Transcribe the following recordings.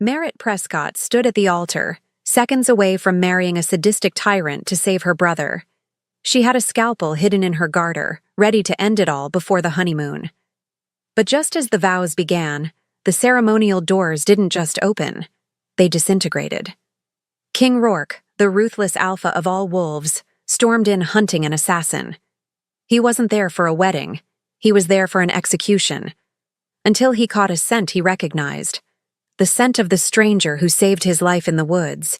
Merritt Prescott stood at the altar, seconds away from marrying a sadistic tyrant to save her brother. She had a scalpel hidden in her garter, ready to end it all before the honeymoon. But just as the vows began, the ceremonial doors didn't just open, they disintegrated. King Rourke, the ruthless alpha of all wolves, stormed in hunting an assassin. He wasn't there for a wedding, he was there for an execution. Until he caught a scent he recognized. The scent of the stranger who saved his life in the woods.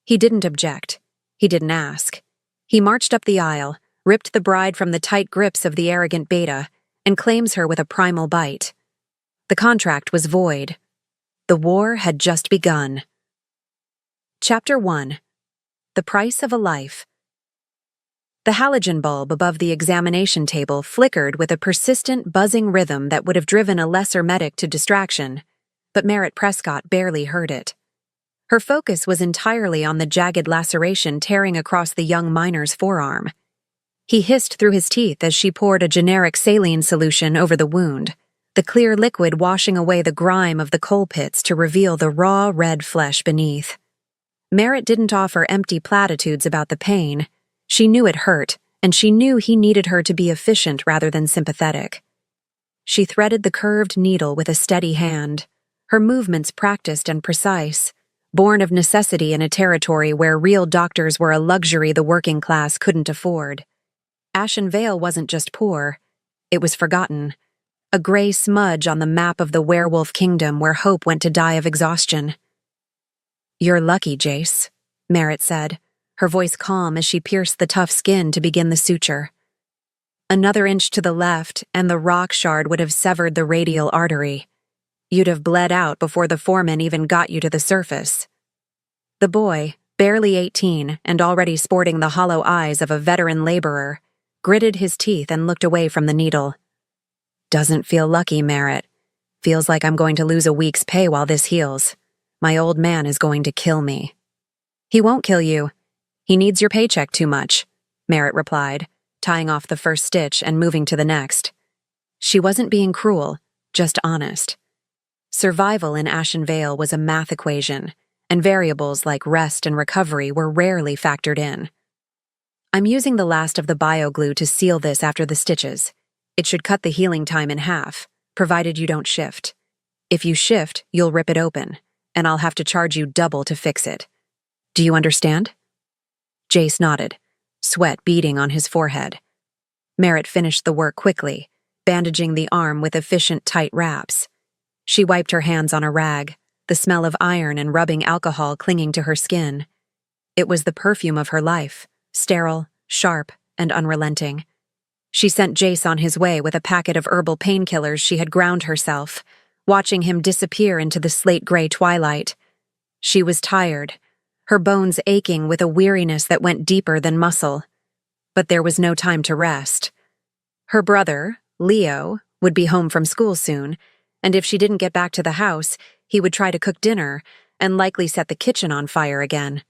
He didn't object. He didn't ask. He marched up the aisle, ripped the bride from the tight grips of the arrogant beta, and claims her with a primal bite. The contract was void. The war had just begun. Chapter 1. The Price of a Life. The halogen bulb above the examination table flickered with a persistent, buzzing rhythm that would have driven a lesser medic to distraction, but Merritt Prescott barely heard it. Her focus was entirely on the jagged laceration tearing across the young miner's forearm. He hissed through his teeth as she poured a generic saline solution over the wound, the clear liquid washing away the grime of the coal pits to reveal the raw, red flesh beneath. Merritt didn't offer empty platitudes about the pain. She knew it hurt, and she knew he needed her to be efficient rather than sympathetic. She threaded the curved needle with a steady hand, her movements practiced and precise, born of necessity in a territory where real doctors were a luxury the working class couldn't afford. Ashen Vale wasn't just poor, it was forgotten, a gray smudge on the map of the werewolf kingdom where Hope went to die of exhaustion. "You're lucky, Jace," Merritt said, her voice calm as she pierced the tough skin to begin the suture. Another inch to the left, and the rock shard would have severed the radial artery. You'd have bled out before the foreman even got you to the surface. The boy, barely 18 and already sporting the hollow eyes of a veteran laborer, gritted his teeth and looked away from the needle. "Doesn't feel lucky, Merritt. Feels like I'm going to lose a week's pay while this heals. My old man is going to kill me." "He won't kill you. He needs your paycheck too much," Merritt replied, tying off the first stitch and moving to the next. She wasn't being cruel, just honest. Survival in Ashen Vale was a math equation, and variables like rest and recovery were rarely factored in. "I'm using the last of the bioglue to seal this after the stitches. It should cut the healing time in half, provided you don't shift. If you shift, you'll rip it open, and I'll have to charge you double to fix it. Do you understand?" Jace nodded, sweat beading on his forehead. Merritt finished the work quickly, bandaging the arm with efficient tight wraps. She wiped her hands on a rag, the smell of iron and rubbing alcohol clinging to her skin. It was the perfume of her life, sterile, sharp, and unrelenting. She sent Jace on his way with a packet of herbal painkillers she had ground herself, watching him disappear into the slate-gray twilight. She was tired, her bones aching with a weariness that went deeper than muscle. But there was no time to rest. Her brother, Leo, would be home from school soon, and if she didn't get back to the house, he would try to cook dinner and likely set the kitchen on fire again.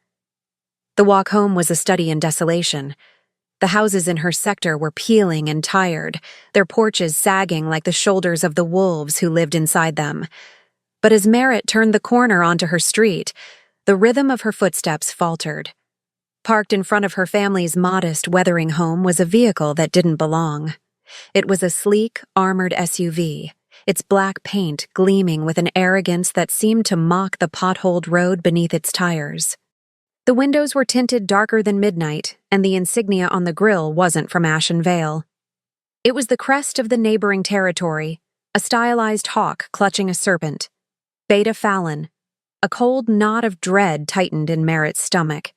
The walk home was a study in desolation. The houses in her sector were peeling and tired, their porches sagging like the shoulders of the wolves who lived inside them. But as Merritt turned the corner onto her street, the rhythm of her footsteps faltered. Parked in front of her family's modest weathering home was a vehicle that didn't belong. It was a sleek, armored SUV, its black paint gleaming with an arrogance that seemed to mock the potholed road beneath its tires. The windows were tinted darker than midnight, and the insignia on the grille wasn't from Ashen Vale. It was the crest of the neighboring territory, a stylized hawk clutching a serpent. Beta Fallon. A cold knot of dread tightened in Merritt's stomach.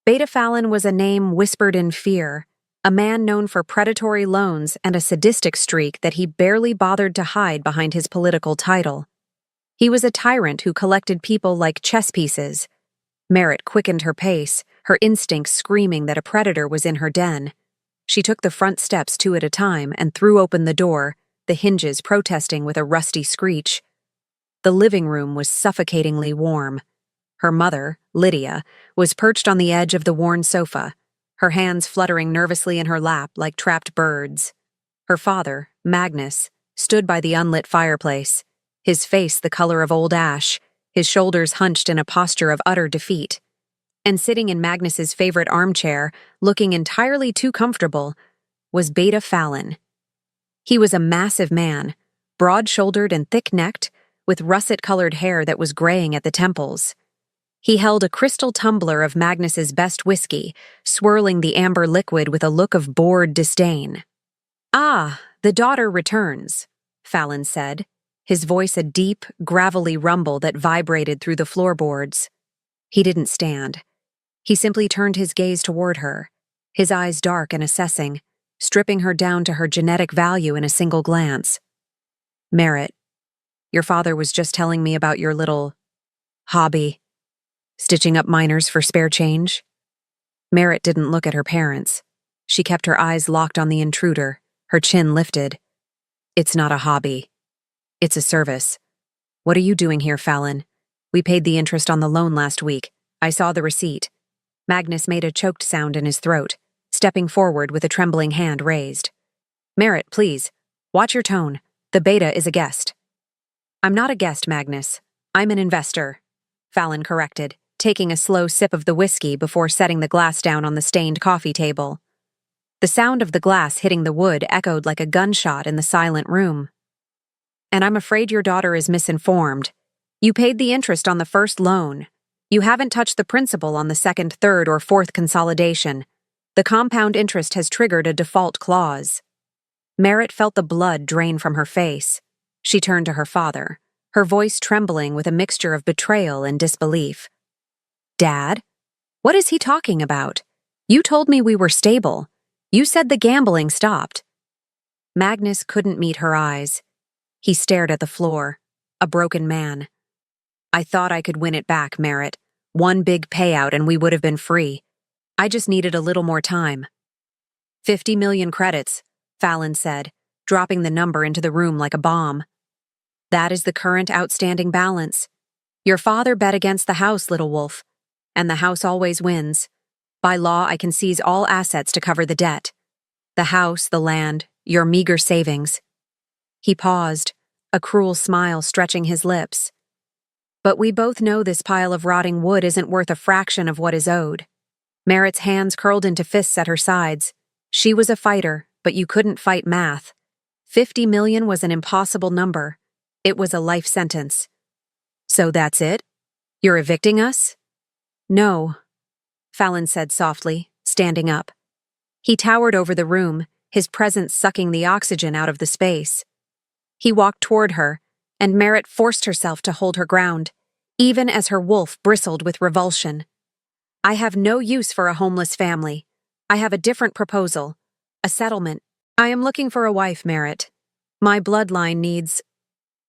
Beta Fallon was a name whispered in fear, a man known for predatory loans and a sadistic streak that he barely bothered to hide behind his political title. He was a tyrant who collected people like chess pieces. Merritt quickened her pace, her instincts screaming that a predator was in her den. She took the front steps two at a time and threw open the door, the hinges protesting with a rusty screech. The living room was suffocatingly warm. Her mother, Lydia, was perched on the edge of the worn sofa, her hands fluttering nervously in her lap like trapped birds. Her father, Magnus, stood by the unlit fireplace, his face the color of old ash, his shoulders hunched in a posture of utter defeat. And sitting in Magnus's favorite armchair, looking entirely too comfortable, was Beta Fallon. He was a massive man, broad-shouldered and thick-necked, with russet-colored hair that was graying at the temples. He held a crystal tumbler of Magnus's best whiskey, swirling the amber liquid with a look of bored disdain. "Ah, the daughter returns," Fallon said, his voice a deep, gravelly rumble that vibrated through the floorboards. He didn't stand. He simply turned his gaze toward her, his eyes dark and assessing, stripping her down to her genetic value in a single glance. "Merritt, your father was just telling me about your little hobby, stitching up miners for spare change." Merritt didn't look at her parents. She kept her eyes locked on the intruder, her chin lifted. "It's not a hobby. It's a service. What are you doing here, Fallon? We paid the interest on the loan last week. I saw the receipt." Magnus made a choked sound in his throat, stepping forward with a trembling hand raised. "Merritt, please, watch your tone. The Beta is a guest." "I'm not a guest, Magnus. I'm an investor," Fallon corrected, taking a slow sip of the whiskey before setting the glass down on the stained coffee table. The sound of the glass hitting the wood echoed like a gunshot in the silent room. "And I'm afraid your daughter is misinformed. You paid the interest on the first loan. You haven't touched the principal on the second, third, or fourth consolidation. The compound interest has triggered a default clause." Merritt felt the blood drain from her face. She turned to her father, her voice trembling with a mixture of betrayal and disbelief. "Dad? What is he talking about? You told me we were stable. You said the gambling stopped." Magnus couldn't meet her eyes. He stared at the floor, a broken man. "I thought I could win it back, Merritt. One big payout and we would have been free. I just needed a little more time." 50 million credits, Fallon said, dropping the number into the room like a bomb. "That is the current outstanding balance. Your father bet against the house, little wolf. And the house always wins. By law, I can seize all assets to cover the debt. The house, the land, your meager savings." He paused, a cruel smile stretching his lips. "But we both know this pile of rotting wood isn't worth a fraction of what is owed." Merritt's hands curled into fists at her sides. She was a fighter, but you couldn't fight math. 50 million was an impossible number. It was a life sentence. "So that's it? You're evicting us?" "No," Fallon said softly, standing up. He towered over the room, his presence sucking the oxygen out of the space. He walked toward her, and Merritt forced herself to hold her ground, even as her wolf bristled with revulsion. "I have no use for a homeless family. I have a different proposal. A settlement. I am looking for a wife, Merritt. My bloodline needs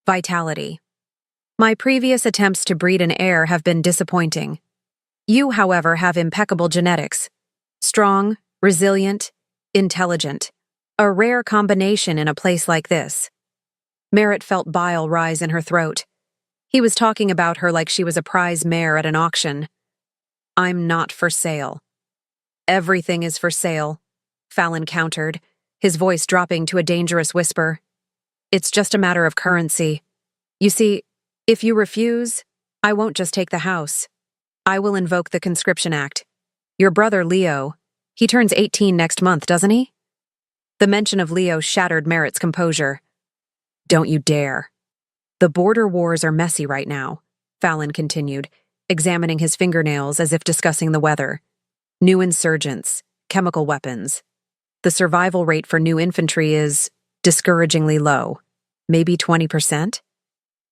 vitality. My previous attempts to breed an heir have been disappointing. You, however, have impeccable genetics. Strong, resilient, intelligent. A rare combination in a place like this." Merritt felt bile rise in her throat. He was talking about her like she was a prize mare at an auction. "I'm not for sale." "Everything is for sale," Fallon countered, his voice dropping to a dangerous whisper. "It's just a matter of currency. You see, if you refuse, I won't just take the house. I will invoke the Conscription Act. Your brother Leo, he turns 18 next month, doesn't he?" The mention of Leo shattered Merritt's composure. "Don't you dare." "The border wars are messy right now," Fallon continued, examining his fingernails as if discussing the weather. "New insurgents, chemical weapons. The survival rate for new infantry is discouragingly low, maybe 20%.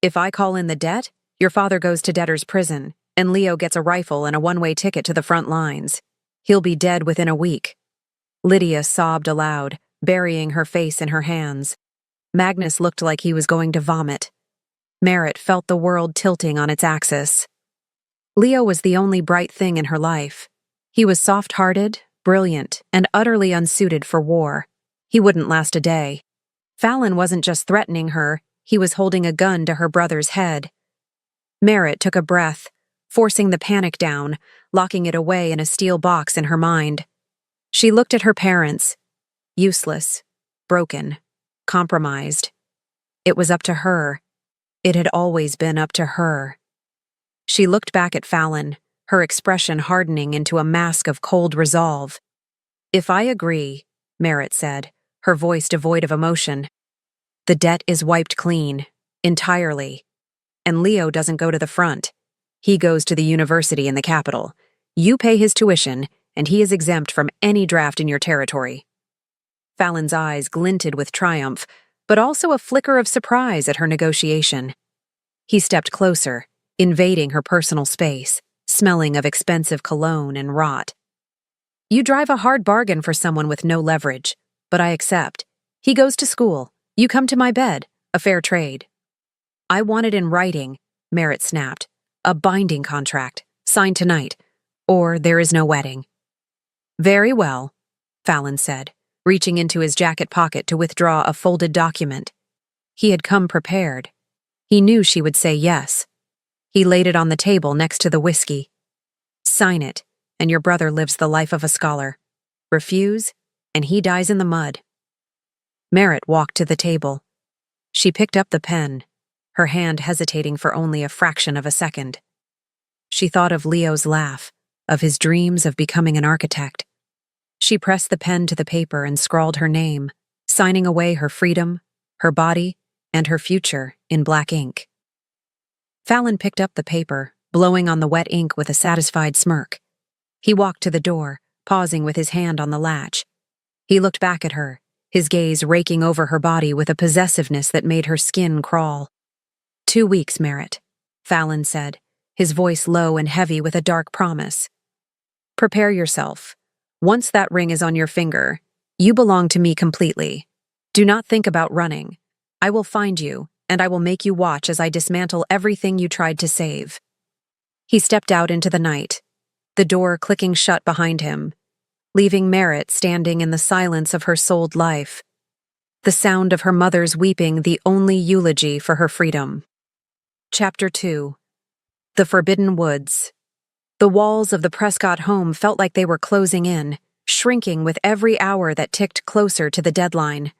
If I call in the debt, your father goes to debtor's prison, and Leo gets a rifle and a one-way ticket to the front lines. He'll be dead within a week." Lydia sobbed aloud, burying her face in her hands. Magnus looked like he was going to vomit. Merritt felt the world tilting on its axis. Leo was the only bright thing in her life. He was soft-hearted, brilliant, and utterly unsuited for war. He wouldn't last a day. Fallon wasn't just threatening her, he was holding a gun to her brother's head. Merritt took a breath, forcing the panic down, locking it away in a steel box in her mind. She looked at her parents. Useless, broken, compromised. It was up to her. It had always been up to her. She looked back at Fallon, her expression hardening into a mask of cold resolve. "If I agree," Merritt said, her voice devoid of emotion, "the debt is wiped clean, entirely. And Leo doesn't go to the front. He goes to the university in the capital. You pay his tuition, and he is exempt from any draft in your territory." Fallon's eyes glinted with triumph, but also a flicker of surprise at her negotiation. He stepped closer, invading her personal space, smelling of expensive cologne and rot. "You drive a hard bargain for someone with no leverage, but I accept. He goes to school. You come to my bed. A fair trade." "I want it in writing," Merritt snapped. "A binding contract, signed tonight, or there is no wedding." "Very well," Fallon said, reaching into his jacket pocket to withdraw a folded document. He had come prepared. He knew she would say yes. He laid it on the table next to the whiskey. "Sign it, and your brother lives the life of a scholar. Refuse, and he dies in the mud." Merritt walked to the table. She picked up the pen, her hand hesitating for only a fraction of a second. She thought of Leo's laugh, of his dreams of becoming an architect. She pressed the pen to the paper and scrawled her name, signing away her freedom, her body, and her future in black ink. Fallon picked up the paper, blowing on the wet ink with a satisfied smirk. He walked to the door, pausing with his hand on the latch. He looked back at her, his gaze raking over her body with a possessiveness that made her skin crawl. 2 weeks, Merritt," Fallon said, his voice low and heavy with a dark promise. "Prepare yourself. Once that ring is on your finger, you belong to me completely. Do not think about running. I will find you, and I will make you watch as I dismantle everything you tried to save." He stepped out into the night, the door clicking shut behind him, leaving Merritt standing in the silence of her souled life, the sound of her mother's weeping the only eulogy for her freedom. Chapter 2. The Forbidden Woods. The walls of the Prescott home felt like they were closing in, shrinking with every hour that ticked closer to the deadline.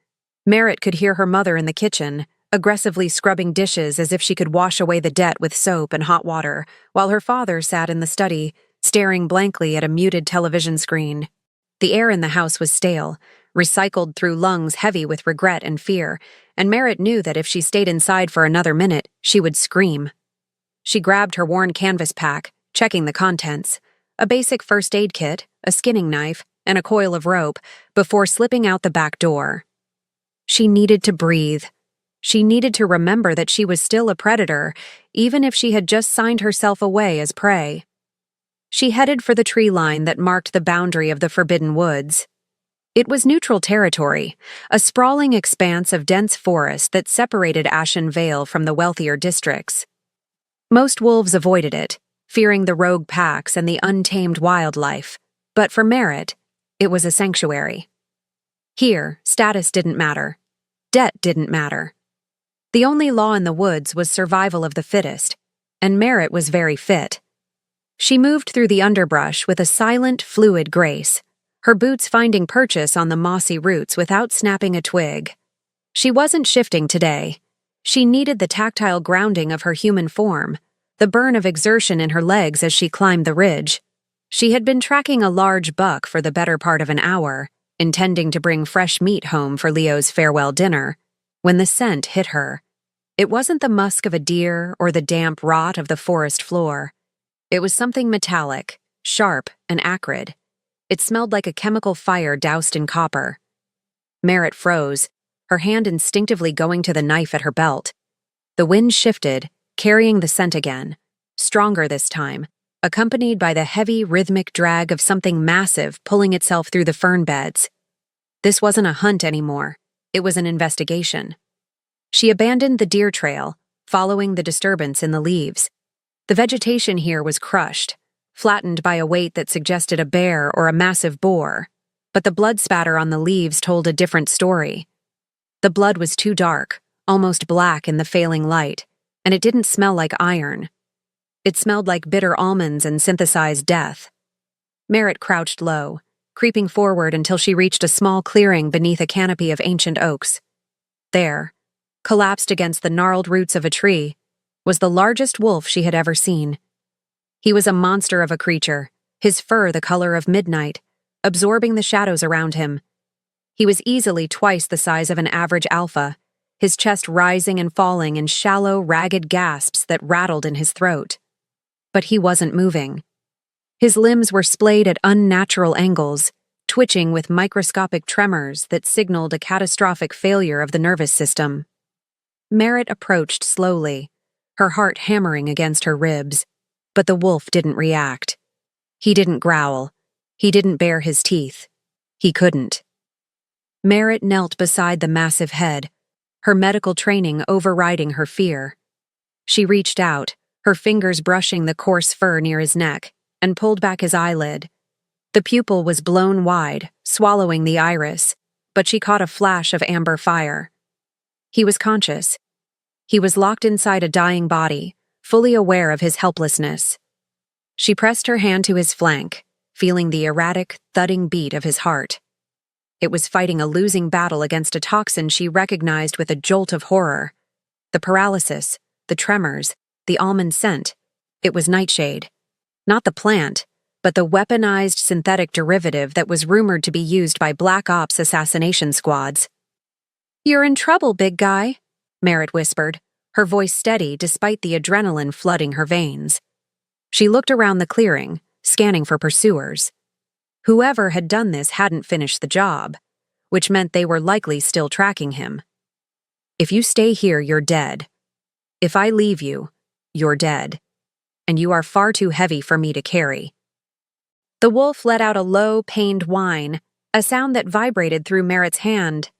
Merritt could hear her mother in the kitchen, aggressively scrubbing dishes as if she could wash away the debt with soap and hot water, while her father sat in the study, staring blankly at a muted television screen. The air in the house was stale, recycled through lungs heavy with regret and fear, and Merritt knew that if she stayed inside for another minute, she would scream. She grabbed her worn canvas pack, checking the contents, a basic first aid kit, a skinning knife, and a coil of rope, before slipping out the back door. She needed to breathe. She needed to remember that she was still a predator, even if she had just signed herself away as prey. She headed for the tree line that marked the boundary of the Forbidden Woods. It was neutral territory, a sprawling expanse of dense forest that separated Ashen Vale from the wealthier districts. Most wolves avoided it, fearing the rogue packs and the untamed wildlife, but for Merritt, it was a sanctuary. Here, status didn't matter. Debt didn't matter. The only law in the woods was survival of the fittest, and Merritt was very fit. She moved through the underbrush with a silent, fluid grace, her boots finding purchase on the mossy roots without snapping a twig. She wasn't shifting today. She needed the tactile grounding of her human form, the burn of exertion in her legs as she climbed the ridge. She had been tracking a large buck for the better part of an hour, intending to bring fresh meat home for Leo's farewell dinner, when the scent hit her. It wasn't the musk of a deer or the damp rot of the forest floor. It was something metallic, sharp, and acrid. It smelled like a chemical fire doused in copper. Merritt froze, her hand instinctively going to the knife at her belt. The wind shifted, carrying the scent again, stronger this time, accompanied by the heavy, rhythmic drag of something massive pulling itself through the fern beds. This wasn't a hunt anymore. It was an investigation. She abandoned the deer trail, following the disturbance in the leaves. The vegetation here was crushed, flattened by a weight that suggested a bear or a massive boar, but the blood spatter on the leaves told a different story. The blood was too dark, almost black in the failing light, and it didn't smell like iron. It smelled like bitter almonds and synthesized death. Merritt crouched low, creeping forward until she reached a small clearing beneath a canopy of ancient oaks. There, collapsed against the gnarled roots of a tree, was the largest wolf she had ever seen, He was a monster of a creature, his fur the color of midnight, absorbing the shadows around him. He was easily twice the size of an average alpha, his chest rising and falling in shallow, ragged gasps that rattled in his throat. But he wasn't moving. His limbs were splayed at unnatural angles, twitching with microscopic tremors that signaled a catastrophic failure of the nervous system. Merritt approached slowly, her heart hammering against her ribs, but the wolf didn't react. He didn't growl. He didn't bare his teeth. He couldn't. Merritt knelt beside the massive head, her medical training overriding her fear. She reached out, her fingers brushing the coarse fur near his neck, and pulled back his eyelid. The pupil was blown wide, swallowing the iris, but she caught a flash of amber fire. He was conscious. He was locked inside a dying body, fully aware of his helplessness. She pressed her hand to his flank, feeling the erratic, thudding beat of his heart. It was fighting a losing battle against a toxin she recognized with a jolt of horror. The paralysis, the tremors, the almond scent. It was nightshade. Not the plant, but the weaponized synthetic derivative that was rumored to be used by Black Ops assassination squads. "You're in trouble, big guy," Merritt whispered, her voice steady despite the adrenaline flooding her veins. She looked around the clearing, scanning for pursuers. Whoever had done this hadn't finished the job, which meant they were likely still tracking him. "If you stay here, you're dead. If I leave you, you're dead. And you are far too heavy for me to carry." The wolf let out a low, pained whine, a sound that vibrated through Merritt's hand.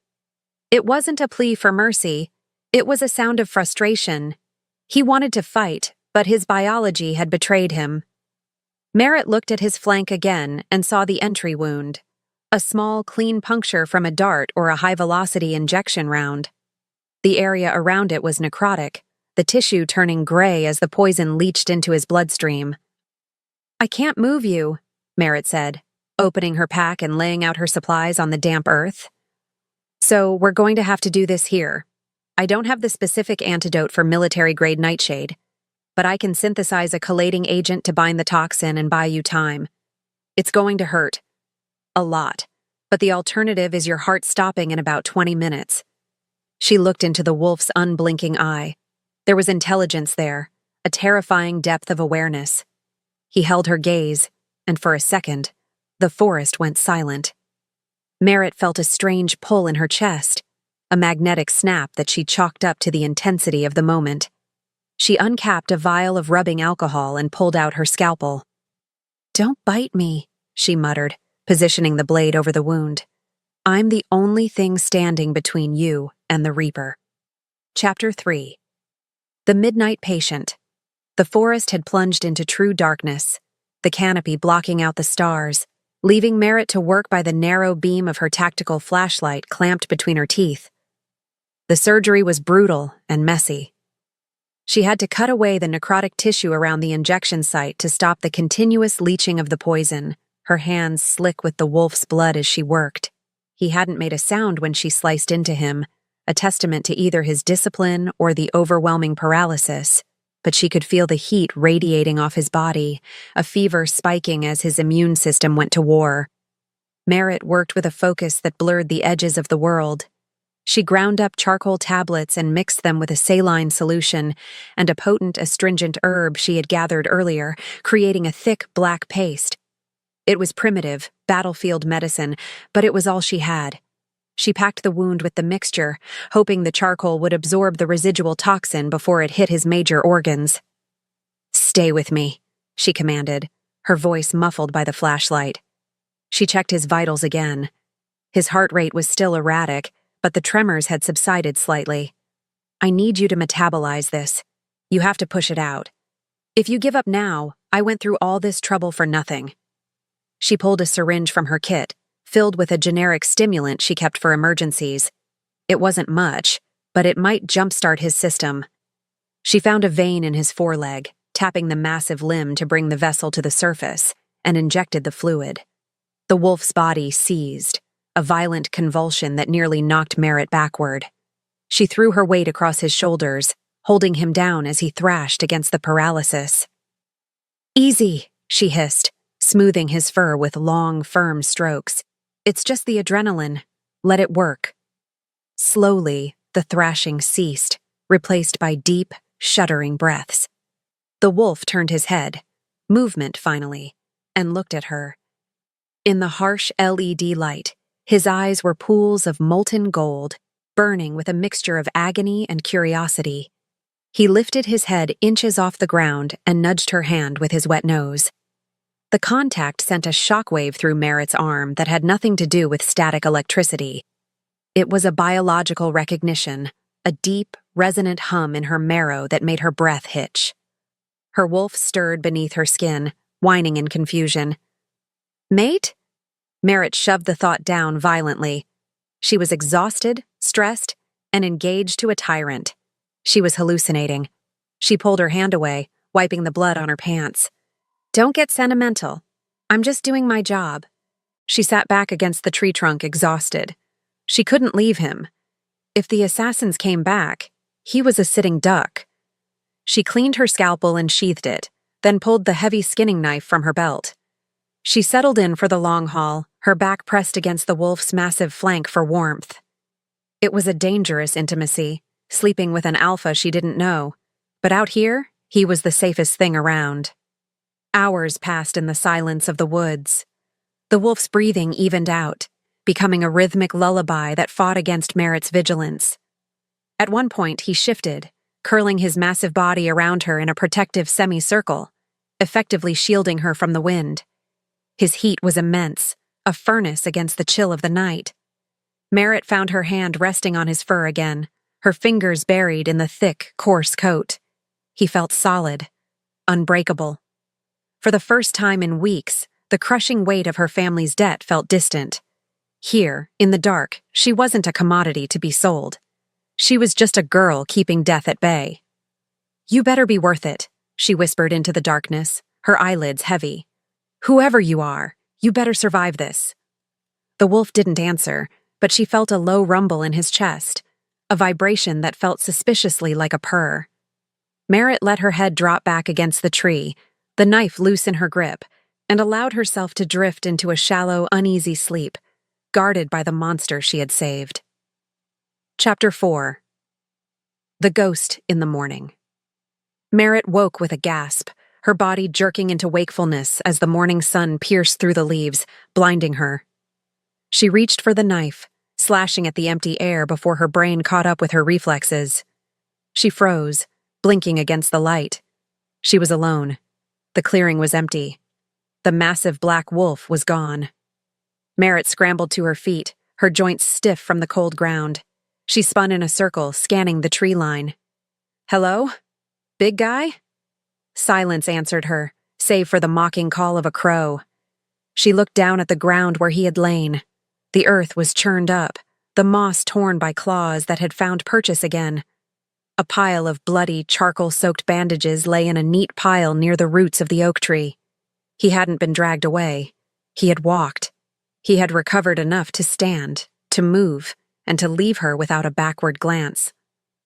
It wasn't a plea for mercy. It was a sound of frustration. He wanted to fight, but his biology had betrayed him. Merritt looked at his flank again and saw the entry wound, a small, clean puncture from a dart or a high-velocity injection round. The area around it was necrotic, the tissue turning gray as the poison leached into his bloodstream. "I can't move you," Merritt said, opening her pack and laying out her supplies on the damp earth. "So we're going to have to do this here. I don't have the specific antidote for military-grade nightshade, but I can synthesize a chelating agent to bind the toxin and buy you time. It's going to hurt. A lot. But the alternative is your heart stopping in about 20 minutes. She looked into the wolf's unblinking eye. There was intelligence there, a terrifying depth of awareness. He held her gaze, and for a second, the forest went silent. Merritt felt a strange pull in her chest, a magnetic snap that she chalked up to the intensity of the moment. She uncapped a vial of rubbing alcohol and pulled out her scalpel. "Don't bite me," she muttered, positioning the blade over the wound. "I'm the only thing standing between you and the Reaper." Chapter 3. The Midnight Patient. The forest had plunged into true darkness, the canopy blocking out the stars, leaving Merritt to work by the narrow beam of her tactical flashlight clamped between her teeth. The surgery was brutal and messy. She had to cut away the necrotic tissue around the injection site to stop the continuous leaching of the poison, her hands slick with the wolf's blood as she worked. He hadn't made a sound when she sliced into him, a testament to either his discipline or the overwhelming paralysis, but she could feel the heat radiating off his body, a fever spiking as his immune system went to war. Merritt worked with a focus that blurred the edges of the world. She ground up charcoal tablets and mixed them with a saline solution and a potent astringent herb she had gathered earlier, creating a thick black paste. It was primitive, battlefield medicine, but it was all she had. She packed the wound with the mixture, hoping the charcoal would absorb the residual toxin before it hit his major organs. "Stay with me," she commanded, her voice muffled by the flashlight. She checked his vitals again. His heart rate was still erratic, but the tremors had subsided slightly. "I need you to metabolize this. You have to push it out. If you give up now, I went through all this trouble for nothing." She pulled a syringe from her kit, filled with a generic stimulant she kept for emergencies. It wasn't much, but it might jumpstart his system. She found a vein in his foreleg, tapping the massive limb to bring the vessel to the surface, and injected the fluid. The wolf's body seized, a violent convulsion that nearly knocked Merritt backward. She threw her weight across his shoulders, holding him down as he thrashed against the paralysis. Easy, she hissed, smoothing his fur with long, firm strokes. It's just the adrenaline. Let it work. Slowly, the thrashing ceased, replaced by deep, shuddering breaths. The wolf turned his head, movement finally, and looked at her. In the harsh LED light, his eyes were pools of molten gold, burning with a mixture of agony and curiosity. He lifted his head inches off the ground and nudged her hand with his wet nose. The contact sent a shockwave through Merritt's arm that had nothing to do with static electricity. It was a biological recognition, a deep, resonant hum in her marrow that made her breath hitch. Her wolf stirred beneath her skin, whining in confusion. Mate? Merritt shoved the thought down violently. She was exhausted, stressed, and engaged to a tyrant. She was hallucinating. She pulled her hand away, wiping the blood on her pants. Don't get sentimental. I'm just doing my job. She sat back against the tree trunk, exhausted. She couldn't leave him. If the assassins came back, he was a sitting duck. She cleaned her scalpel and sheathed it, then pulled the heavy skinning knife from her belt. She settled in for the long haul, her back pressed against the wolf's massive flank for warmth. It was a dangerous intimacy, sleeping with an alpha she didn't know, but out here, he was the safest thing around. Hours passed in the silence of the woods. The wolf's breathing evened out, becoming a rhythmic lullaby that fought against Merritt's vigilance. At one point, he shifted, curling his massive body around her in a protective semicircle, effectively shielding her from the wind. His heat was immense, a furnace against the chill of the night. Merritt found her hand resting on his fur again, her fingers buried in the thick, coarse coat. He felt solid, unbreakable. For the first time in weeks, the crushing weight of her family's debt felt distant. Here, in the dark, she wasn't a commodity to be sold. She was just a girl keeping death at bay. You better be worth it, she whispered into the darkness, her eyelids heavy. Whoever you are, you better survive this. The wolf didn't answer, but she felt a low rumble in his chest, a vibration that felt suspiciously like a purr. Merritt let her head drop back against the tree, the knife loose in her grip, and allowed herself to drift into a shallow, uneasy sleep, guarded by the monster she had saved. Chapter 4. The Ghost in the Morning. Merritt woke with a gasp, her body jerking into wakefulness as the morning sun pierced through the leaves, blinding her. She reached for the knife, slashing at the empty air before her brain caught up with her reflexes. She froze, blinking against the light. She was alone. The clearing was empty. The massive black wolf was gone. Merritt scrambled to her feet, her joints stiff from the cold ground. She spun in a circle, scanning the tree line. Hello? Big guy? Silence answered her, save for the mocking call of a crow. She looked down at the ground where he had lain. The earth was churned up, the moss torn by claws that had found purchase again. A pile of bloody, charcoal-soaked bandages lay in a neat pile near the roots of the oak tree. He hadn't been dragged away. He had walked. He had recovered enough to stand, to move, and to leave her without a backward glance.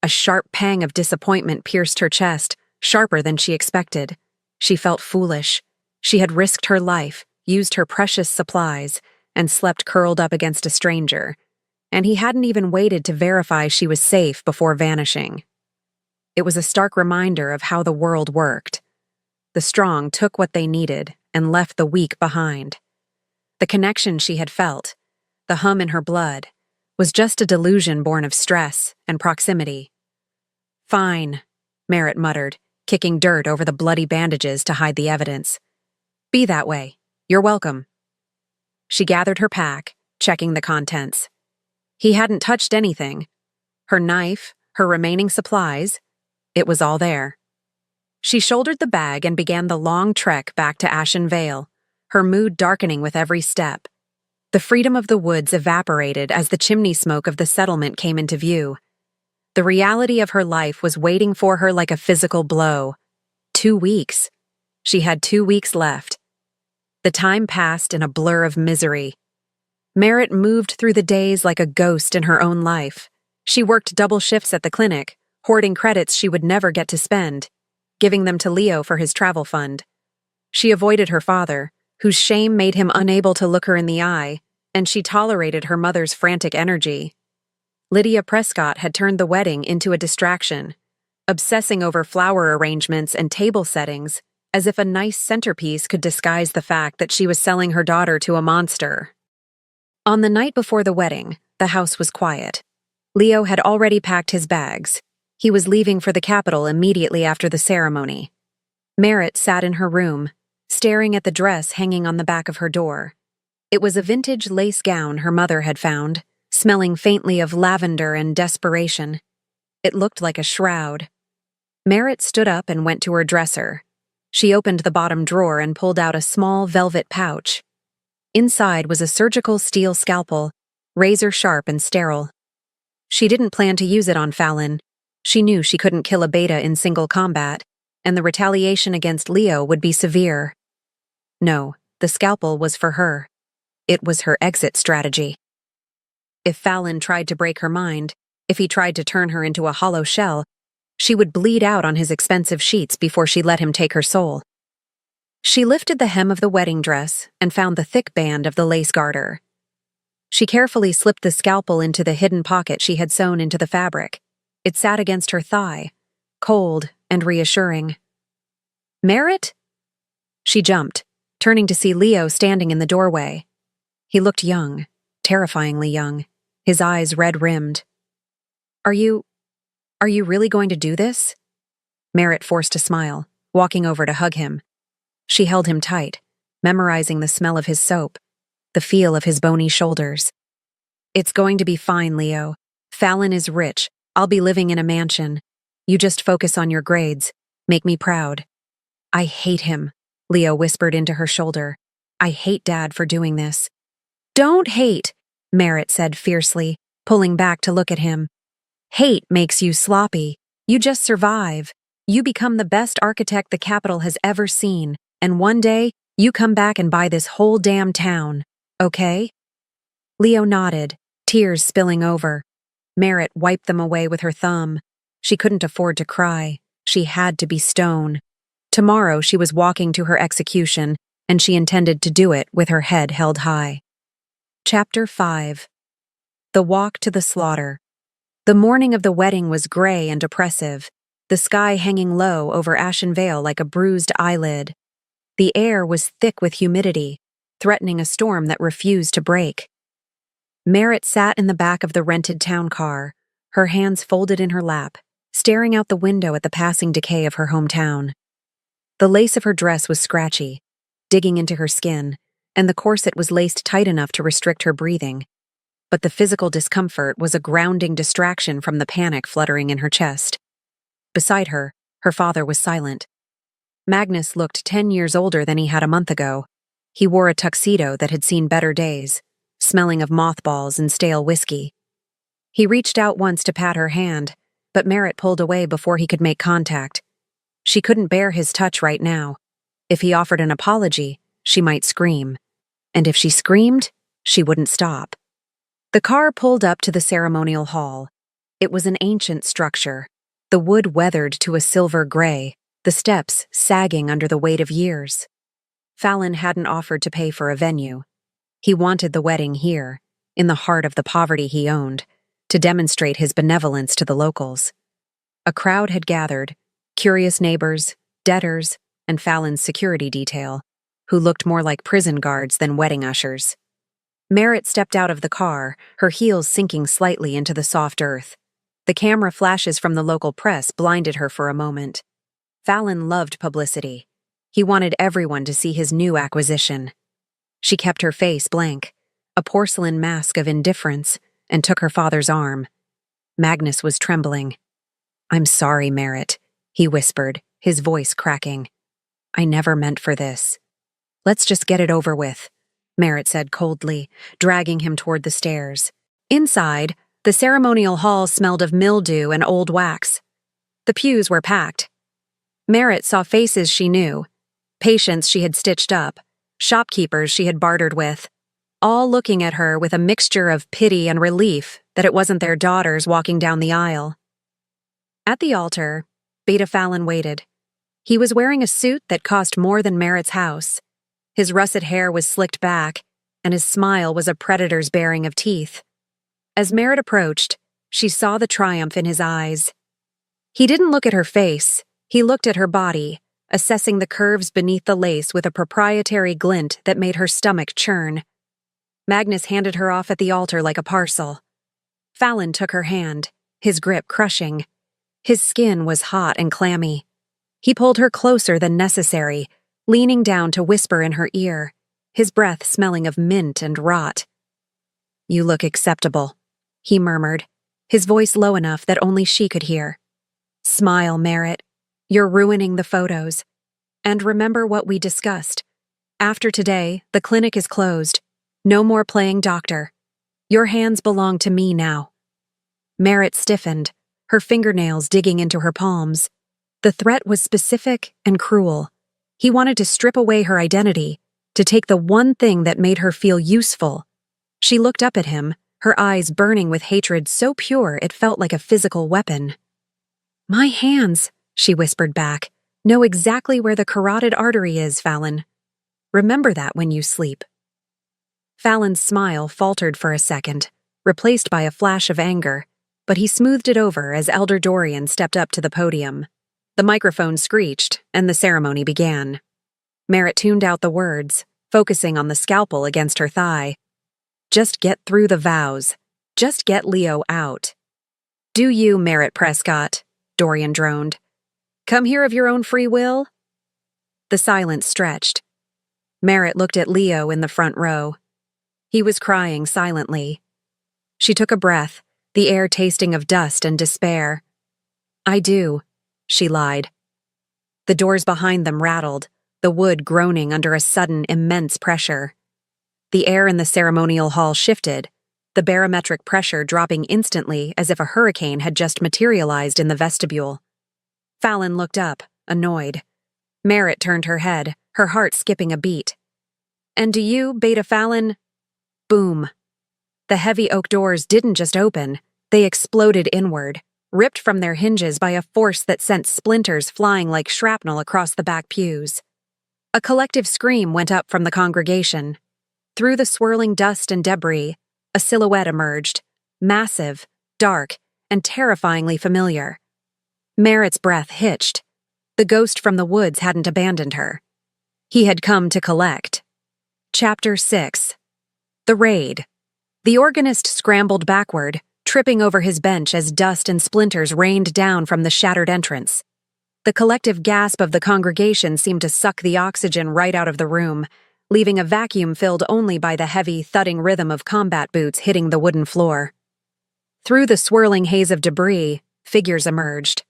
A sharp pang of disappointment pierced her chest, sharper than she expected. She felt foolish. She had risked her life, used her precious supplies, and slept curled up against a stranger. And he hadn't even waited to verify she was safe before vanishing. It was a stark reminder of how the world worked. The strong took what they needed and left the weak behind. The connection she had felt, the hum in her blood, was just a delusion born of stress and proximity. Fine, Merritt muttered, kicking dirt over the bloody bandages to hide the evidence. Be that way. You're welcome. She gathered her pack, checking the contents. He hadn't touched anything. Her knife, her remaining supplies, it was all there. She shouldered the bag and began the long trek back to Ashen Vale, her mood darkening with every step. The freedom of the woods evaporated as the chimney smoke of the settlement came into view. The reality of her life was waiting for her like a physical blow. 2 weeks. She had 2 weeks left. The time passed in a blur of misery. Merritt moved through the days like a ghost in her own life. She worked double shifts at the clinic, hoarding credits she would never get to spend, giving them to Leo for his travel fund. She avoided her father, whose shame made him unable to look her in the eye, and she tolerated her mother's frantic energy. Lydia Prescott had turned the wedding into a distraction, obsessing over flower arrangements and table settings, as if a nice centerpiece could disguise the fact that she was selling her daughter to a monster. On the night before the wedding, the house was quiet. Leo had already packed his bags. He was leaving for the capital immediately after the ceremony. Merritt sat in her room, staring at the dress hanging on the back of her door. It was a vintage lace gown her mother had found, smelling faintly of lavender and desperation. It looked like a shroud. Merritt stood up and went to her dresser. She opened the bottom drawer and pulled out a small velvet pouch. Inside was a surgical steel scalpel, razor-sharp and sterile. She didn't plan to use it on Fallon. She knew she couldn't kill a beta in single combat, and the retaliation against Leo would be severe. No, the scalpel was for her. It was her exit strategy. If Fallon tried to break her mind, if he tried to turn her into a hollow shell, she would bleed out on his expensive sheets before she let him take her soul. She lifted the hem of the wedding dress and found the thick band of the lace garter. She carefully slipped the scalpel into the hidden pocket she had sewn into the fabric. It sat against her thigh, cold and reassuring. "Merritt?" She jumped, turning to see Leo standing in the doorway. He looked young, terrifyingly young, his eyes red-rimmed. Are you really going to do this?" Merritt forced a smile, walking over to hug him. She held him tight, memorizing the smell of his soap, the feel of his bony shoulders. "It's going to be fine, Leo. Fallon is rich. I'll be living in a mansion. You just focus on your grades. Make me proud." "I hate him," Leo whispered into her shoulder. "I hate Dad for doing this." "Don't hate," Merritt said fiercely, pulling back to look at him. "Hate makes you sloppy. You just survive. You become the best architect the capital has ever seen, and one day, you come back and buy this whole damn town. Okay?" Leo nodded, tears spilling over. Merritt wiped them away with her thumb. She couldn't afford to cry. She had to be stone. Tomorrow she was walking to her execution, and she intended to do it with her head held high. Chapter 5. The Walk to the Slaughter. The morning of the wedding was gray and oppressive, the sky hanging low over Ashen Vale like a bruised eyelid. The air was thick with humidity, threatening a storm that refused to break. Merritt sat in the back of the rented town car, her hands folded in her lap, staring out the window at the passing decay of her hometown. The lace of her dress was scratchy, digging into her skin, and the corset was laced tight enough to restrict her breathing. But the physical discomfort was a grounding distraction from the panic fluttering in her chest. Beside her, her father was silent. Magnus looked 10 years older than he had a month ago. He wore a tuxedo that had seen better days, smelling of mothballs and stale whiskey. He reached out once to pat her hand, but Merritt pulled away before he could make contact. She couldn't bear his touch right now. If he offered an apology, she might scream. And if she screamed, she wouldn't stop. The car pulled up to the ceremonial hall. It was an ancient structure, the wood weathered to a silver gray, the steps sagging under the weight of years. Fallon hadn't offered to pay for a venue. He wanted the wedding here, in the heart of the poverty he owned, to demonstrate his benevolence to the locals. A crowd had gathered, curious neighbors, debtors, and Fallon's security detail, who looked more like prison guards than wedding ushers. Merritt stepped out of the car, her heels sinking slightly into the soft earth. The camera flashes from the local press blinded her for a moment. Fallon loved publicity. He wanted everyone to see his new acquisition. She kept her face blank, a porcelain mask of indifference, and took her father's arm. Magnus was trembling. "I'm sorry, Merritt," he whispered, his voice cracking. "I never meant for this." "Let's just get it over with," Merritt said coldly, dragging him toward the stairs. Inside, the ceremonial hall smelled of mildew and old wax. The pews were packed. Merritt saw faces she knew, patients she had stitched up, shopkeepers she had bartered with, all looking at her with a mixture of pity and relief that it wasn't their daughters walking down the aisle. At the altar, Beta Fallon waited. He was wearing a suit that cost more than Merritt's house. His russet hair was slicked back, and his smile was a predator's baring of teeth. As Merritt approached, she saw the triumph in his eyes. He didn't look at her face, he looked at her body, assessing the curves beneath the lace with a proprietary glint that made her stomach churn. Magnus handed her off at the altar like a parcel. Fallon took her hand, his grip crushing. His skin was hot and clammy. He pulled her closer than necessary, leaning down to whisper in her ear, his breath smelling of mint and rot. "You look acceptable," he murmured, his voice low enough that only she could hear. "Smile, Merritt. You're ruining the photos. And remember what we discussed. After today, the clinic is closed. No more playing doctor. Your hands belong to me now." Merritt stiffened, her fingernails digging into her palms. The threat was specific and cruel. He wanted to strip away her identity, to take the one thing that made her feel useful. She looked up at him, her eyes burning with hatred so pure it felt like a physical weapon. "My hands," she whispered back, "know exactly where the carotid artery is, Fallon. Remember that when you sleep." Fallon's smile faltered for a second, replaced by a flash of anger, but he smoothed it over as Elder Dorian stepped up to the podium. The microphone screeched, and the ceremony began. Merritt tuned out the words, focusing on the scalpel against her thigh. "Just get through the vows. Just get Leo out." "Do you, Merritt Prescott," Dorian droned. "Come here of your own free will?" The silence stretched. Merritt looked at Leo in the front row. He was crying silently. She took a breath, the air tasting of dust and despair. "I do," she lied. The doors behind them rattled, the wood groaning under a sudden, immense pressure. The air in the ceremonial hall shifted, the barometric pressure dropping instantly as if a hurricane had just materialized in the vestibule. Fallon looked up, annoyed. Merritt turned her head, her heart skipping a beat. "And do you, Beta Fallon?" Boom. The heavy oak doors didn't just open, they exploded inward, ripped from their hinges by a force that sent splinters flying like shrapnel across the back pews. A collective scream went up from the congregation. Through the swirling dust and debris, a silhouette emerged, massive, dark, and terrifyingly familiar. Merritt's breath hitched. The ghost from the woods hadn't abandoned her. He had come to collect. Chapter 6. The Raid. The organist scrambled backward, tripping over his bench as dust and splinters rained down from the shattered entrance. The collective gasp of the congregation seemed to suck the oxygen right out of the room, leaving a vacuum filled only by the heavy, thudding rhythm of combat boots hitting the wooden floor. Through the swirling haze of debris, figures emerged.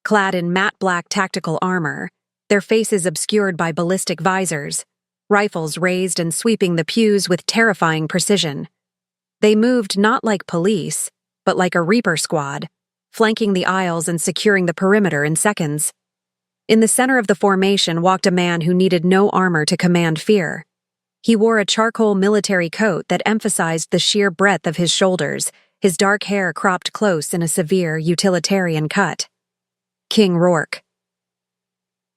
Clad in matte black tactical armor, their faces obscured by ballistic visors, rifles raised and sweeping the pews with terrifying precision. They moved not like police, but like a Reaper squad, flanking the aisles and securing the perimeter in seconds. In the center of the formation walked a man who needed no armor to command fear. He wore a charcoal military coat that emphasized the sheer breadth of his shoulders, his dark hair cropped close in a severe, utilitarian cut. King Rourke.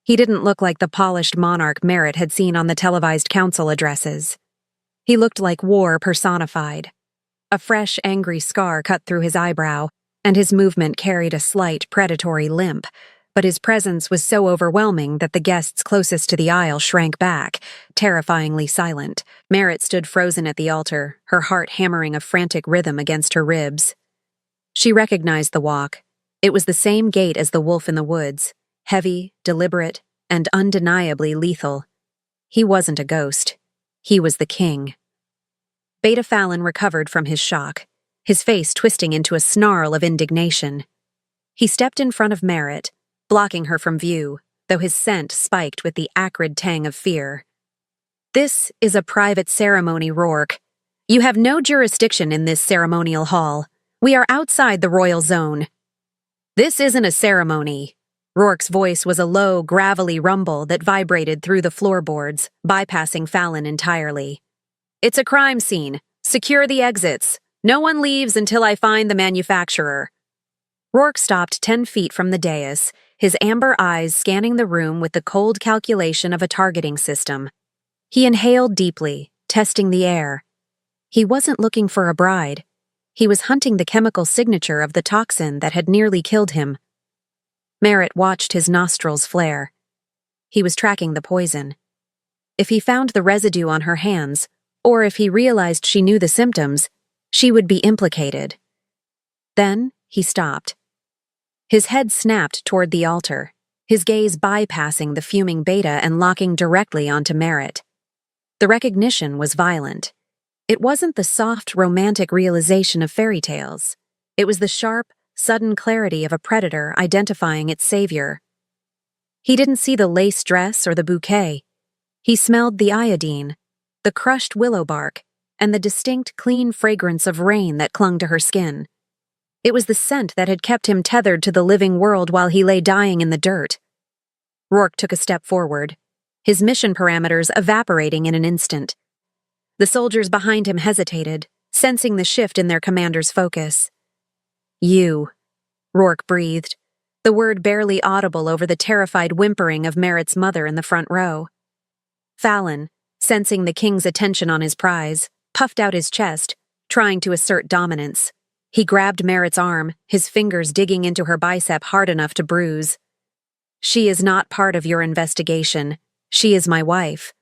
He didn't look like the polished monarch Merritt had seen on the televised council addresses. He looked like war personified. A fresh, angry scar cut through his eyebrow, and his movement carried a slight, predatory limp, but his presence was so overwhelming that the guests closest to the aisle shrank back, terrifyingly silent. Merritt stood frozen at the altar, her heart hammering a frantic rhythm against her ribs. She recognized the walk. It was the same gait as the wolf in the woods, heavy, deliberate, and undeniably lethal. He wasn't a ghost. He was the king. Beta Fallon recovered from his shock, his face twisting into a snarl of indignation. He stepped in front of Merritt, blocking her from view, though his scent spiked with the acrid tang of fear. "This is a private ceremony, Rourke. You have no jurisdiction in this ceremonial hall. We are outside the royal zone." "This isn't a ceremony." Rourke's voice was a low, gravelly rumble that vibrated through the floorboards, bypassing Fallon entirely. "It's a crime scene. Secure the exits. No one leaves until I find the manufacturer." Rourke stopped 10 feet from the dais, his amber eyes scanning the room with the cold calculation of a targeting system. He inhaled deeply, testing the air. He wasn't looking for a bride. He was hunting the chemical signature of the toxin that had nearly killed him. Merritt watched his nostrils flare. He was tracking the poison. If he found the residue on her hands, or if he realized she knew the symptoms, she would be implicated. Then he stopped. His head snapped toward the altar, his gaze bypassing the fuming Beta and locking directly onto Merritt. The recognition was violent. It wasn't the soft, romantic realization of fairy tales. It was the sharp, sudden clarity of a predator identifying its savior. He didn't see the lace dress or the bouquet. He smelled the iodine, the crushed willow bark, and the distinct, clean fragrance of rain that clung to her skin. It was the scent that had kept him tethered to the living world while he lay dying in the dirt. Rourke took a step forward, his mission parameters evaporating in an instant. The soldiers behind him hesitated, sensing the shift in their commander's focus. "You," Rourke breathed, the word barely audible over the terrified whimpering of Merritt's mother in the front row. Fallon, sensing the king's attention on his prize, puffed out his chest, trying to assert dominance. He grabbed Merritt's arm, his fingers digging into her bicep hard enough to bruise. "She is not part of your investigation. She is my wife."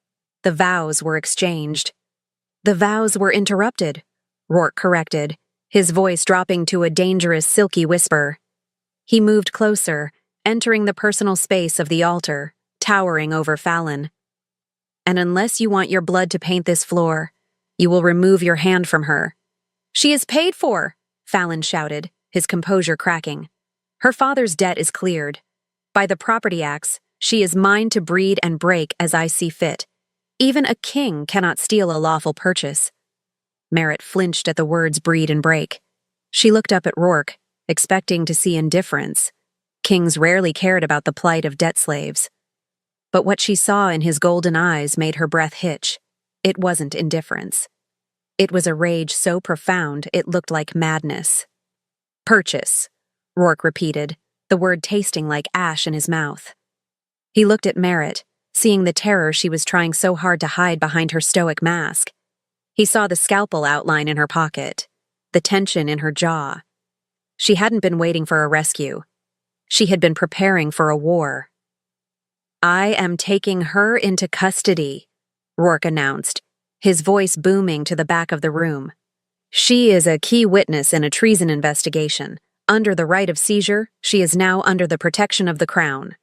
The vows were exchanged. "The vows were interrupted," Rourke corrected, his voice dropping to a dangerous, silky whisper. He moved closer, entering the personal space of the altar, towering over Fallon. "And unless you want your blood to paint this floor, you will remove your hand from her." "She is paid for!" Fallon shouted, his composure cracking. "Her father's debt is cleared. By the Property Acts, she is mine to breed and break as I see fit. Even a king cannot steal a lawful purchase." Merritt flinched at the words breed and break. She looked up at Rourke, expecting to see indifference. Kings rarely cared about the plight of debt slaves. But what she saw in his golden eyes made her breath hitch. It wasn't indifference. It was a rage so profound it looked like madness. "Purchase," Rourke repeated, the word tasting like ash in his mouth. He looked at Merritt, seeing the terror she was trying so hard to hide behind her stoic mask. He saw the scalpel outline in her pocket, the tension in her jaw. She hadn't been waiting for a rescue. She had been preparing for a war. "I am taking her into custody," Rourke announced, his voice booming to the back of the room. "She is a key witness in a treason investigation. Under the right of seizure, she is now under the protection of the Crown."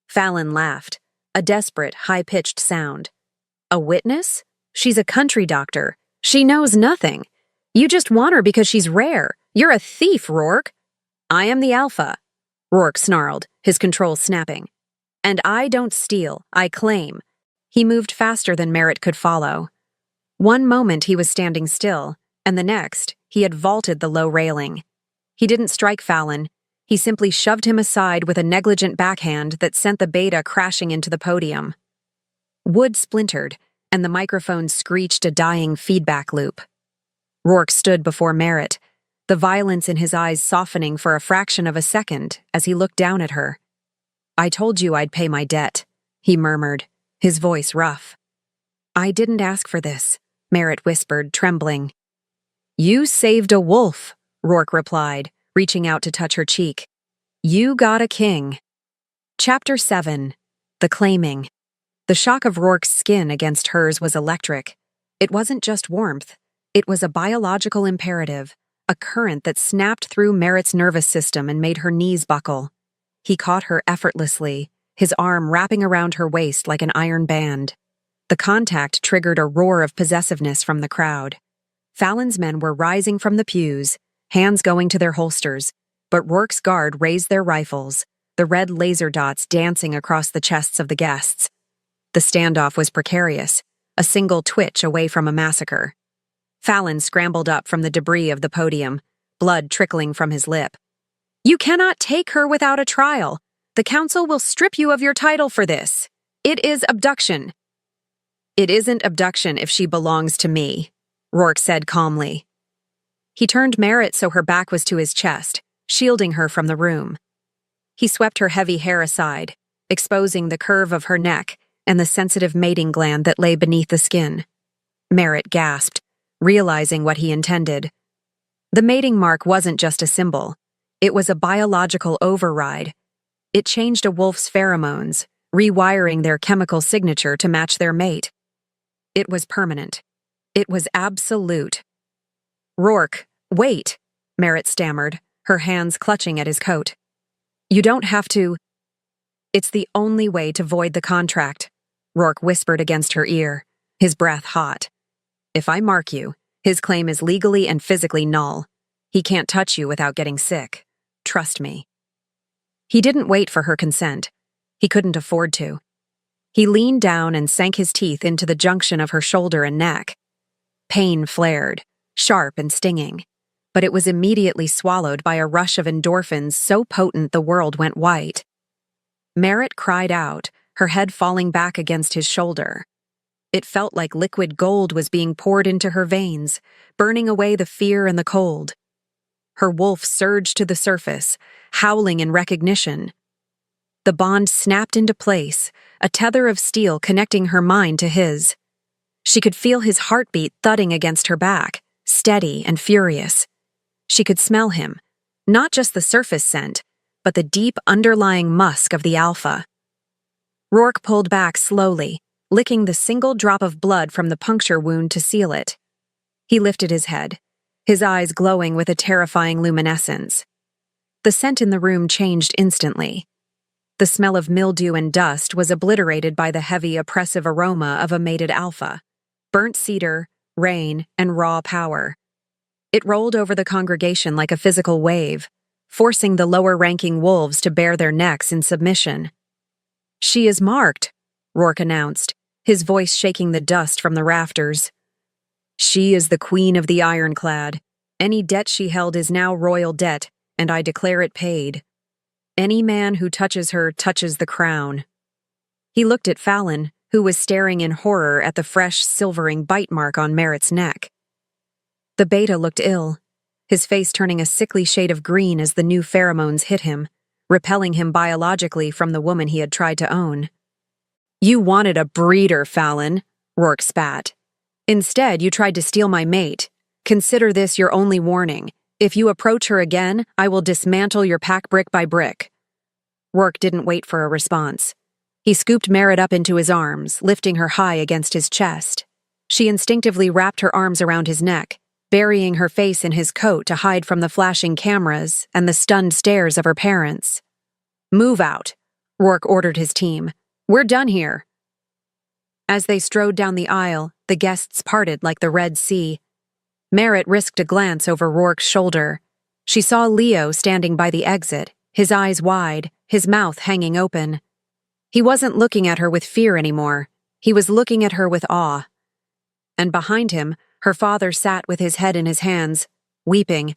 Fallon laughed, a desperate, high-pitched sound. "A witness? She's a country doctor. She knows nothing. You just want her because she's rare. You're a thief, Rourke." "I am the Alpha," Rourke snarled, his control snapping. "And I don't steal, I claim." He moved faster than Merritt could follow. One moment he was standing still, and the next, he had vaulted the low railing. He didn't strike Fallon. He simply shoved him aside with a negligent backhand that sent the Beta crashing into the podium. Wood splintered, and the microphone screeched a dying feedback loop. Rourke stood before Merritt, the violence in his eyes softening for a fraction of a second as he looked down at her. "I told you I'd pay my debt," he murmured, his voice rough. "I didn't ask for this," Merritt whispered, trembling. "You saved a wolf," Rourke replied, reaching out to touch her cheek. "You got a king." Chapter 7. The Claiming. The shock of Rourke's skin against hers was electric. It wasn't just warmth. It was a biological imperative, a current that snapped through Merritt's nervous system and made her knees buckle. He caught her effortlessly, his arm wrapping around her waist like an iron band. The contact triggered a roar of possessiveness from the crowd. Fallon's men were rising from the pews, hands going to their holsters, but Rourke's guard raised their rifles, the red laser dots dancing across the chests of the guests. The standoff was precarious, a single twitch away from a massacre. Fallon scrambled up from the debris of the podium, blood trickling from his lip. "You cannot take her without a trial. The council will strip you of your title for this. It is abduction." "It isn't abduction if she belongs to me," Rourke said calmly. He turned Merritt so her back was to his chest, shielding her from the room. He swept her heavy hair aside, exposing the curve of her neck and the sensitive mating gland that lay beneath the skin. Merritt gasped, realizing what he intended. The mating mark wasn't just a symbol. It was a biological override. It changed a wolf's pheromones, rewiring their chemical signature to match their mate. It was permanent. It was absolute. "Rourke, wait," Merritt stammered, her hands clutching at his coat. "You don't have to—" "It's the only way to void the contract," Rourke whispered against her ear, his breath hot. "If I mark you, his claim is legally and physically null. He can't touch you without getting sick. Trust me." He didn't wait for her consent. He couldn't afford to. He leaned down and sank his teeth into the junction of her shoulder and neck. Pain flared, sharp and stinging, but it was immediately swallowed by a rush of endorphins so potent the world went white. Merritt cried out, her head falling back against his shoulder. It felt like liquid gold was being poured into her veins, burning away the fear and the cold. Her wolf surged to the surface, howling in recognition. The bond snapped into place, a tether of steel connecting her mind to his. She could feel his heartbeat thudding against her back, steady and furious. She could smell him, not just the surface scent, but the deep underlying musk of the alpha. Rourke pulled back slowly, licking the single drop of blood from the puncture wound to seal it. He lifted his head, his eyes glowing with a terrifying luminescence. The scent in the room changed instantly. The smell of mildew and dust was obliterated by the heavy, oppressive aroma of a mated alpha, burnt cedar, rain, and raw power. It rolled over the congregation like a physical wave, forcing the lower-ranking wolves to bare their necks in submission. "She is marked," Rourke announced, his voice shaking the dust from the rafters. "She is the queen of the ironclad. Any debt she held is now royal debt, and I declare it paid. Any man who touches her touches the crown." He looked at Fallon, who was staring in horror at the fresh, silvering bite mark on Merritt's neck. The beta looked ill, his face turning a sickly shade of green as the new pheromones hit him, repelling him biologically from the woman he had tried to own. "You wanted a breeder, Fallon," Rourke spat. "Instead, you tried to steal my mate. Consider this your only warning. If you approach her again, I will dismantle your pack brick by brick." Rourke didn't wait for a response. He scooped Merritt up into his arms, lifting her high against his chest. She instinctively wrapped her arms around his neck, burying her face in his coat to hide from the flashing cameras and the stunned stares of her parents. "Move out," Rourke ordered his team. "We're done here." As they strode down the aisle, the guests parted like the Red Sea. Merritt risked a glance over Rourke's shoulder. She saw Leo standing by the exit, his eyes wide, his mouth hanging open. He wasn't looking at her with fear anymore. He was looking at her with awe. And behind him, her father sat with his head in his hands, weeping,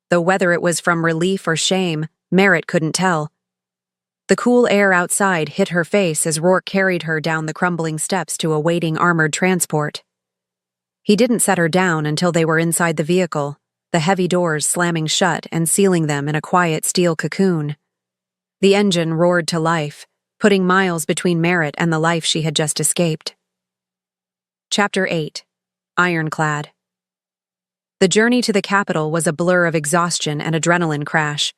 though whether it was from relief or shame, Merritt couldn't tell. The cool air outside hit her face as Rourke carried her down the crumbling steps to a waiting armored transport. He didn't set her down until they were inside the vehicle, the heavy doors slamming shut and sealing them in a quiet steel cocoon. The engine roared to life, putting miles between Merritt and the life she had just escaped. Chapter 8. Ironclad. The journey to the capital was a blur of exhaustion and adrenaline crash.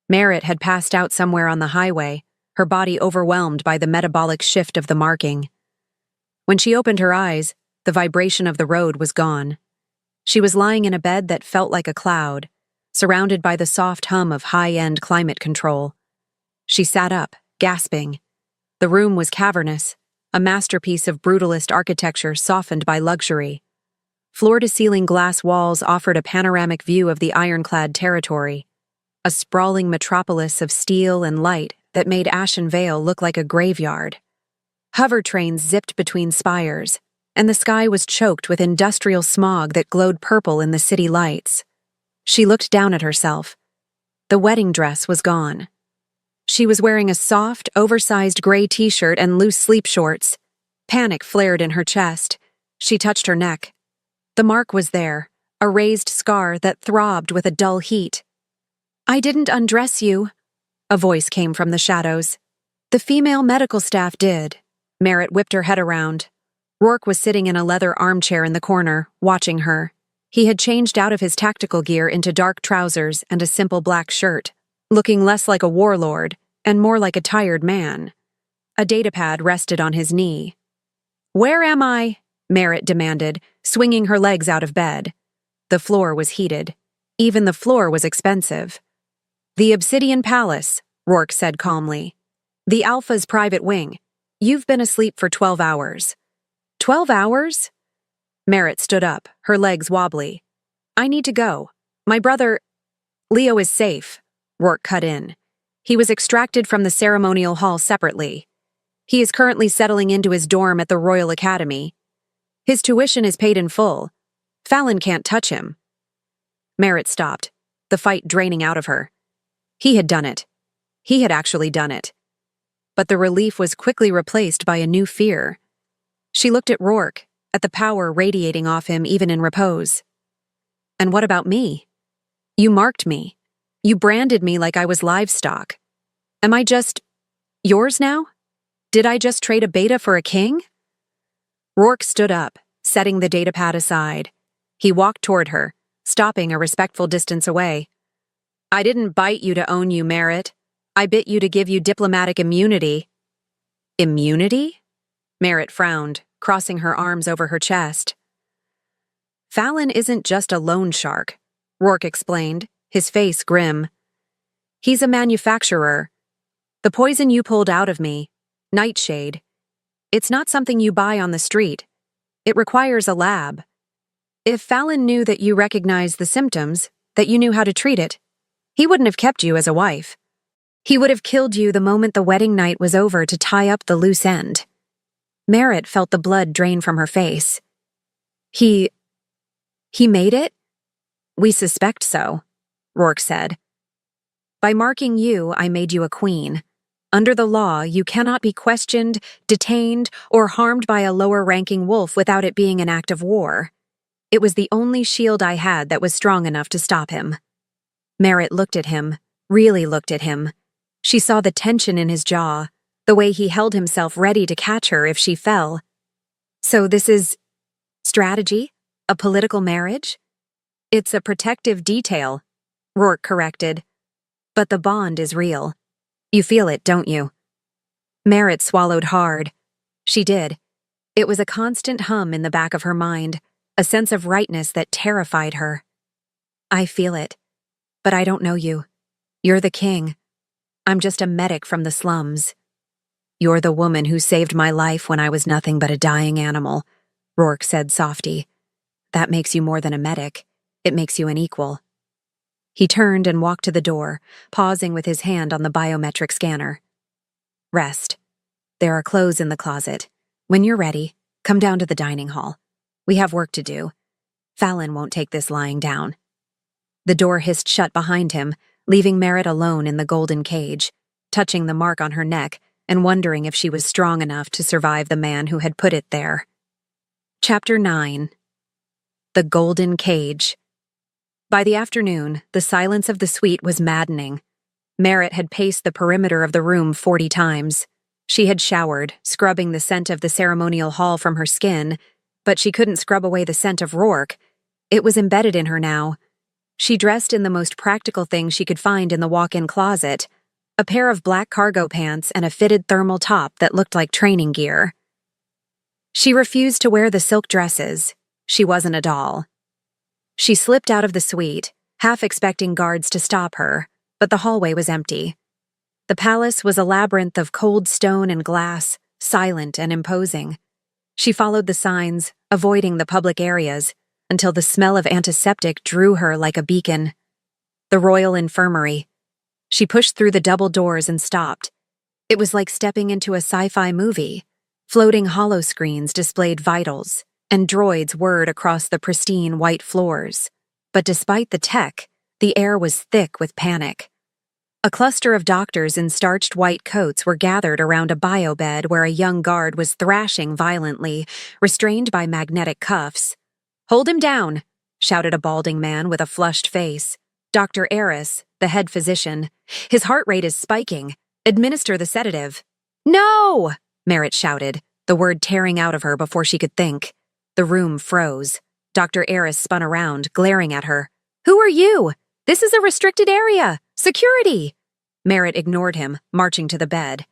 Merritt had passed out somewhere on the highway, her body overwhelmed by the metabolic shift of the marking. When she opened her eyes, the vibration of the road was gone. She was lying in a bed that felt like a cloud, surrounded by the soft hum of high-end climate control. She sat up, gasping. The room was cavernous, a masterpiece of brutalist architecture softened by luxury. Floor-to-ceiling glass walls offered a panoramic view of the ironclad territory, a sprawling metropolis of steel and light that made Ashen Vale look like a graveyard. Hover trains zipped between spires, and the sky was choked with industrial smog that glowed purple in the city lights. She looked down at herself. The wedding dress was gone. She was wearing a soft, oversized gray t-shirt and loose sleep shorts. Panic flared in her chest. She touched her neck. The mark was there, a raised scar that throbbed with a dull heat. "I didn't undress you," A voice came from the shadows. The female medical staff did. Merritt whipped her head around. Rourke was sitting in a leather armchair in the corner, watching her. He had changed out of his tactical gear into dark trousers and a simple black shirt, looking less like a warlord and more like a tired man. A datapad rested on his knee. "Where am I?" Merritt demanded, swinging her legs out of bed. The floor was heated. Even the floor was expensive. "The Obsidian Palace," Rourke said calmly. "The Alpha's private wing. You've been asleep for 12 hours. 12 hours? Merritt stood up, her legs wobbly. "I need to go. My brother—" "Leo is safe," Rourke cut in. "He was extracted from the ceremonial hall separately. He is currently settling into his dorm at the Royal Academy. His tuition is paid in full. Fallon can't touch him." Merritt stopped, the fight draining out of her. He had done it. He had actually done it. But the relief was quickly replaced by a new fear. She looked at Rourke, at the power radiating off him even in repose. "And what about me? You marked me. You branded me like I was livestock. Am I just yours now? Did I just trade a beta for a king?" Rourke stood up, setting the datapad aside. He walked toward her, stopping a respectful distance away. "I didn't bite you to own you, Merritt. I bit you to give you diplomatic immunity." "Immunity?" Merritt frowned, crossing her arms over her chest. "Fallon isn't just a loan shark," Rourke explained, his face grim. "He's a manufacturer. The poison you pulled out of me, Nightshade, it's not something you buy on the street. It requires a lab. If Fallon knew that you recognized the symptoms, that you knew how to treat it, he wouldn't have kept you as a wife. He would have killed you the moment the wedding night was over to tie up the loose end." Merritt felt the blood drain from her face. He made it?" "We suspect so," Rourke said. "By marking you, I made you a queen. Under the law, you cannot be questioned, detained, or harmed by a lower-ranking wolf without it being an act of war. It was the only shield I had that was strong enough to stop him." Merritt looked at him, really looked at him. She saw the tension in his jaw, the way he held himself ready to catch her if she fell. "So this is strategy? A political marriage?" "It's a protective detail," Rourke corrected. "But the bond is real. You feel it, don't you?" Merritt swallowed hard. She did. It was a constant hum in the back of her mind, a sense of rightness that terrified her. "I feel it. But I don't know you. You're the king. I'm just a medic from the slums." "You're the woman who saved my life when I was nothing but a dying animal," Rourke said softly. "That makes you more than a medic. It makes you an equal." He turned and walked to the door, pausing with his hand on the biometric scanner. "Rest. There are clothes in the closet. When you're ready, come down to the dining hall. We have work to do. Fallon won't take this lying down." The door hissed shut behind him, leaving Merritt alone in the golden cage, touching the mark on her neck and wondering if she was strong enough to survive the man who had put it there. Chapter 9. The Golden Cage. By the afternoon, the silence of the suite was maddening. Merritt had paced the perimeter of the room 40 times. She had showered, scrubbing the scent of the ceremonial hall from her skin, but she couldn't scrub away the scent of Rourke. It was embedded in her now. She dressed in the most practical thing she could find in the walk-in closet, a pair of black cargo pants and a fitted thermal top that looked like training gear. She refused to wear the silk dresses. She wasn't a doll. She slipped out of the suite, half expecting guards to stop her, but the hallway was empty. The palace was a labyrinth of cold stone and glass, silent and imposing. She followed the signs, avoiding the public areas, until the smell of antiseptic drew her like a beacon. The Royal Infirmary. She pushed through the double doors and stopped. It was like stepping into a sci-fi movie. Floating holoscreens displayed vitals, and droids whirred across the pristine white floors. But despite the tech, the air was thick with panic. A cluster of doctors in starched white coats were gathered around a biobed where a young guard was thrashing violently, restrained by magnetic cuffs. "Hold him down," shouted a balding man with a flushed face. Dr. Eris, the head physician. His heart rate is spiking. Administer the sedative. No! Merritt shouted, the word tearing out of her before she could think. The room froze. Dr. Eris spun around, glaring at her. Who are you? This is a restricted area. Security! Merritt ignored him, marching to the bed.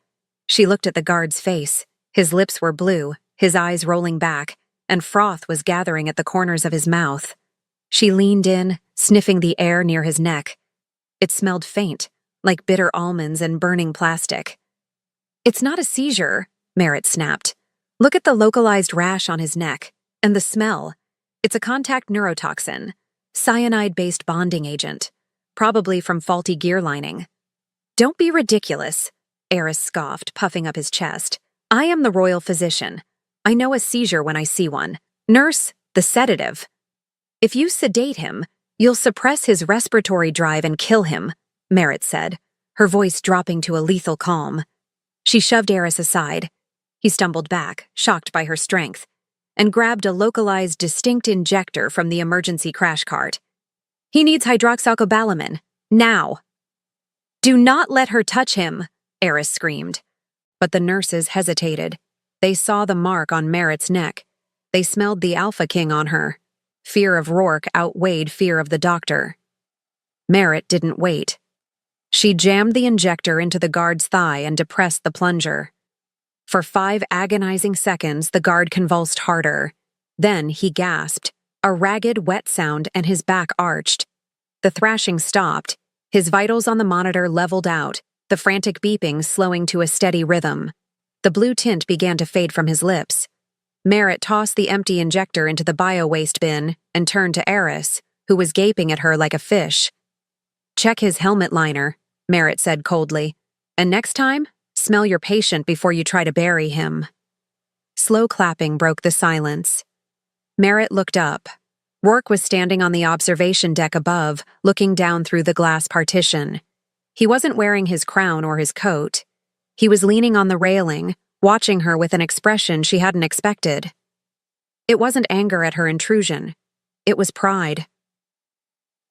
She looked at the guard's face. His lips were blue, his eyes rolling back, and froth was gathering at the corners of his mouth. She leaned in, sniffing the air near his neck. It smelled faint, like bitter almonds and burning plastic. It's not a seizure, Merritt snapped. Look at the localized rash on his neck, and the smell. It's a contact neurotoxin, cyanide-based bonding agent, probably from faulty gear lining. Don't be ridiculous, Eris scoffed, puffing up his chest. I am the royal physician. I know a seizure when I see one. Nurse, the sedative. If you sedate him, you'll suppress his respiratory drive and kill him, Merritt said, her voice dropping to a lethal calm. She shoved Eris aside. He stumbled back, shocked by her strength, and grabbed a localized distinct injector from the emergency crash cart. He needs hydroxycobalamin. Now. Do not let her touch him, Eris screamed. But the nurses hesitated. They saw the mark on Merritt's neck. They smelled the Alpha King on her. Fear of Rourke outweighed fear of the doctor. Merritt didn't wait. She jammed the injector into the guard's thigh and depressed the plunger. For 5 agonizing seconds, the guard convulsed harder. Then he gasped, a ragged, wet sound, and his back arched. The thrashing stopped. His vitals on the monitor leveled out, the frantic beeping slowing to a steady rhythm. The blue tint began to fade from his lips. Merritt tossed the empty injector into the bio-waste bin and turned to Eris, who was gaping at her like a fish. Check his helmet liner, Merritt said coldly. And next time, smell your patient before you try to bury him. Slow clapping broke the silence. Merritt looked up. Rourke was standing on the observation deck above, looking down through the glass partition. He wasn't wearing his crown or his coat. He was leaning on the railing, watching her with an expression she hadn't expected. It wasn't anger at her intrusion. It was pride.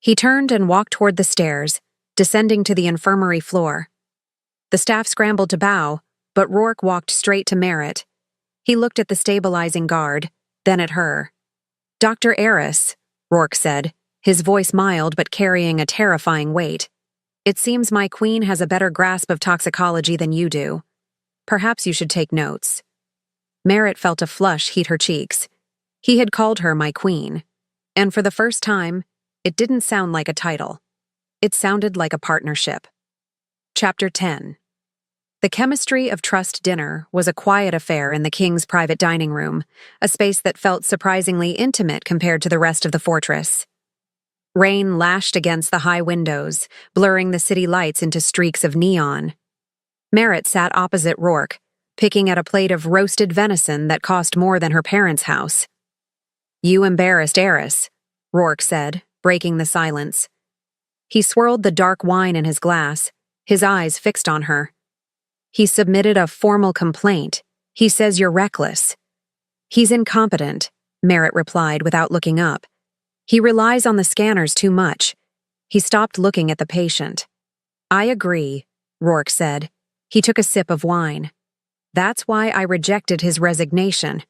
He turned and walked toward the stairs, descending to the infirmary floor. The staff scrambled to bow, but Rourke walked straight to Merritt. He looked at the stabilizing guard, then at her. Dr. Eris, Rourke said, his voice mild but carrying a terrifying weight. It seems my queen has a better grasp of toxicology than you do. Perhaps you should take notes. Merritt felt a flush heat her cheeks. He had called her my queen, and for the first time, it didn't sound like a title. It sounded like a partnership. Chapter 10. The Chemistry of Trust dinner was a quiet affair in the king's private dining room, a space that felt surprisingly intimate compared to the rest of the fortress. Rain lashed against the high windows, blurring the city lights into streaks of neon. Merritt sat opposite Rourke, picking at a plate of roasted venison that cost more than her parents' house. You embarrassed Eris, Rourke said, breaking the silence. He swirled the dark wine in his glass, his eyes fixed on her. He submitted a formal complaint. He says you're reckless. He's incompetent, Merritt replied without looking up. He relies on the scanners too much. He stopped looking at the patient. I agree, Rourke said. He took a sip of wine. That's why I rejected his resignation.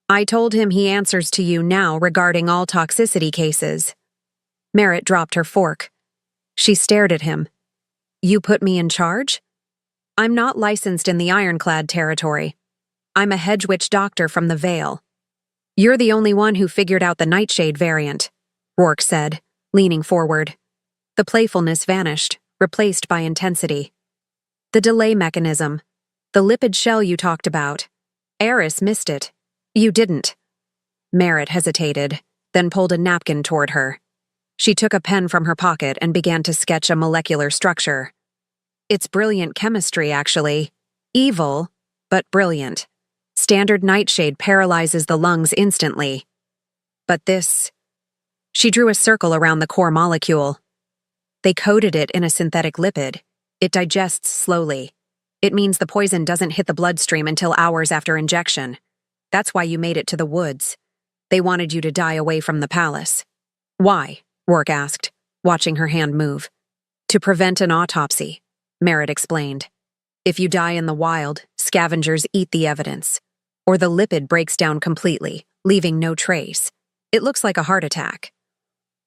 I told him he answers to you now regarding all toxicity cases. Merritt dropped her fork. She stared at him. You put me in charge? I'm not licensed in the Ironclad territory. I'm a hedge witch doctor from the Vale. You're the only one who figured out the Nightshade variant, Rourke said, leaning forward. The playfulness vanished, replaced by intensity. The delay mechanism. The lipid shell you talked about. Eris missed it. You didn't. Merritt hesitated, then pulled a napkin toward her. She took a pen from her pocket and began to sketch a molecular structure. It's brilliant chemistry, actually. Evil, but brilliant. Standard nightshade paralyzes the lungs instantly. But this... She drew a circle around the core molecule. They coated it in a synthetic lipid. It digests slowly. It means the poison doesn't hit the bloodstream until hours after injection. That's why you made it to the woods. They wanted you to die away from the palace. Why? Rourke asked. watching her hand move. To prevent an autopsy, Merritt explained. If you die in the wild, scavengers eat the evidence. Or the lipid breaks down completely, leaving no trace. It looks like a heart attack.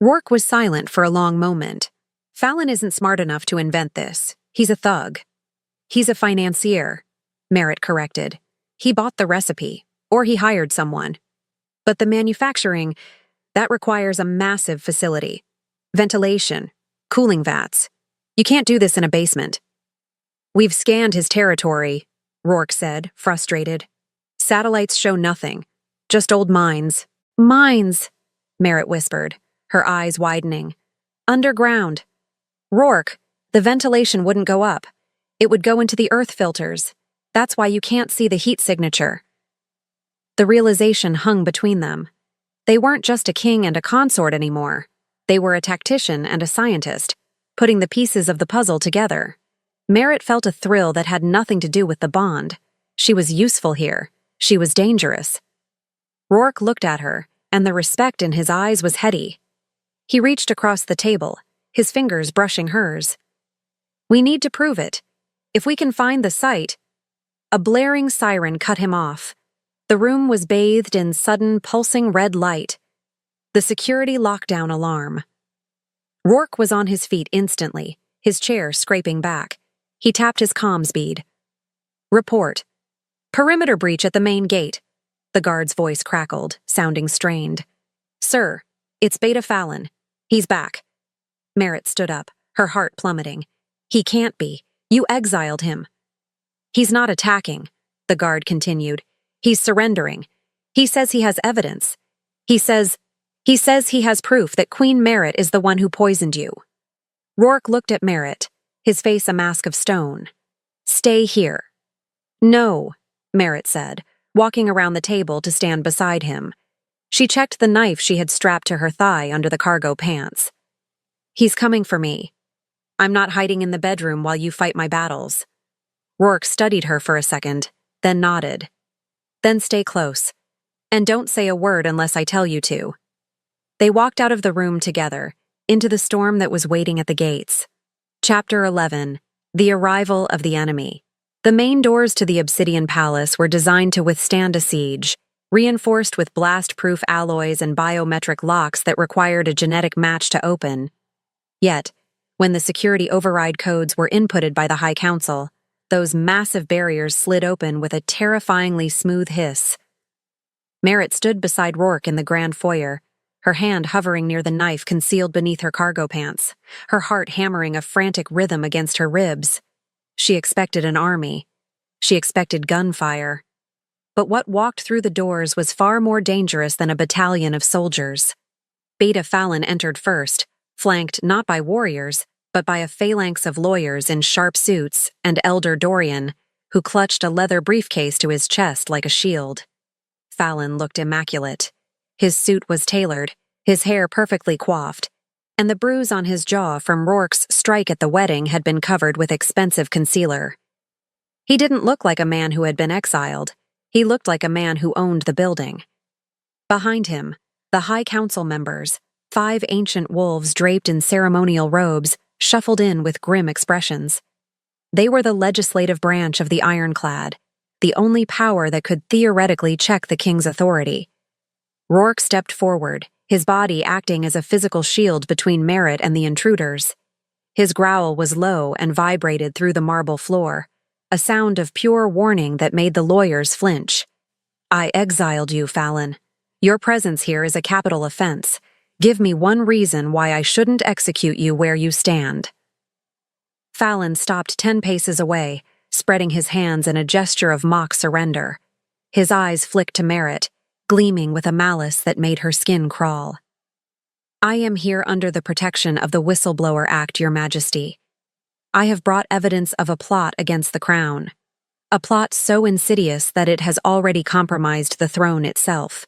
Rourke was silent for a long moment. Fallon isn't smart enough to invent this. He's a thug. He's a financier, Merritt corrected. He bought the recipe, or he hired someone. But the manufacturing, that requires a massive facility. Ventilation, cooling vats. You can't do this in a basement. We've scanned his territory, Rourke said, frustrated. Satellites show nothing. Just old mines. Mines, Merritt whispered, her eyes widening. Underground. Rourke, the ventilation wouldn't go up. It would go into the earth filters. That's why you can't see the heat signature. The realization hung between them. They weren't just a king and a consort anymore. They were a tactician and a scientist, putting the pieces of the puzzle together. Merritt felt a thrill that had nothing to do with the bond. She was useful here. She was dangerous. Rourke looked at her, and the respect in his eyes was heady. He reached across the table, his fingers brushing hers. We need to prove it. If we can find the site. A blaring siren cut him off. The room was bathed in sudden, pulsing red light. The security lockdown alarm. Rourke was on his feet instantly, his chair scraping back. He tapped his comms bead. Report. Perimeter breach at the main gate. The guard's voice crackled, sounding strained. Sir, it's Beta Fallon. He's back. Merritt stood up, her heart plummeting. He can't be. You exiled him. He's not attacking, the guard continued. He's surrendering. He says he has evidence. He says he has proof that Queen Merritt is the one who poisoned you. Rourke looked at Merritt, his face a mask of stone. Stay here. No, Merritt said, walking around the table to stand beside him. She checked the knife she had strapped to her thigh under the cargo pants. He's coming for me. I'm not hiding in the bedroom while you fight my battles. Rourke studied her for a second, then nodded. Then stay close. And don't say a word unless I tell you to. They walked out of the room together, into the storm that was waiting at the gates. Chapter 11. The Arrival of the Enemy. The main doors to the Obsidian Palace were designed to withstand a siege, reinforced with blast-proof alloys and biometric locks that required a genetic match to open. Yet, when the security override codes were inputted by the High Council, those massive barriers slid open with a terrifyingly smooth hiss. Merritt stood beside Rourke in the grand foyer, her hand hovering near the knife concealed beneath her cargo pants, her heart hammering a frantic rhythm against her ribs. She expected an army. She expected gunfire. But what walked through the doors was far more dangerous than a battalion of soldiers. Beta Fallon entered first, flanked not by warriors, but by a phalanx of lawyers in sharp suits and Elder Dorian, who clutched a leather briefcase to his chest like a shield. Fallon looked immaculate. His suit was tailored, his hair perfectly coiffed, and the bruise on his jaw from Rourke's strike at the wedding had been covered with expensive concealer. He didn't look like a man who had been exiled. He looked like a man who owned the building. Behind him, the High Council members, 5 ancient wolves draped in ceremonial robes, shuffled in with grim expressions. They were the legislative branch of the Ironclad, the only power that could theoretically check the king's authority. Rourke stepped forward, his body acting as a physical shield between Merritt and the intruders. His growl was low and vibrated through the marble floor, a sound of pure warning that made the lawyers flinch. I exiled you, Fallon. Your presence here is a capital offense. Give me one reason why I shouldn't execute you where you stand. Fallon stopped 10 paces away, spreading his hands in a gesture of mock surrender. His eyes flicked to Merritt, gleaming with a malice that made her skin crawl. I am here under the protection of the Whistleblower Act, Your Majesty. I have brought evidence of a plot against the crown. A plot so insidious that it has already compromised the throne itself.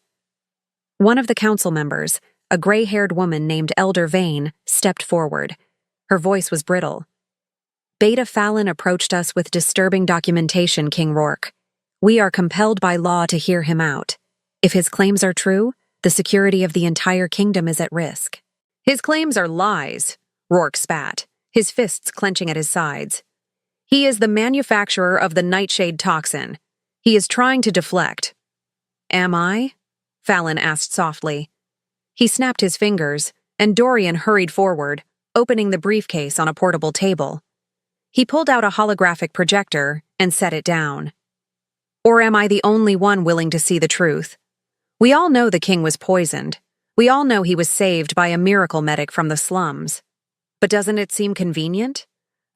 One of the council members, a gray-haired woman named Elder Vane, stepped forward. Her voice was brittle. Beta Fallon approached us with disturbing documentation, King Rourke. We are compelled by law to hear him out. If his claims are true, the security of the entire kingdom is at risk. His claims are lies, Rourke spat, his fists clenching at his sides. He is the manufacturer of the nightshade toxin. He is trying to deflect. Am I? Fallon asked softly. He snapped his fingers, and Dorian hurried forward, opening the briefcase on a portable table. He pulled out a holographic projector and set it down. Or am I the only one willing to see the truth? We all know the king was poisoned. We all know he was saved by a miracle medic from the slums. But doesn't it seem convenient?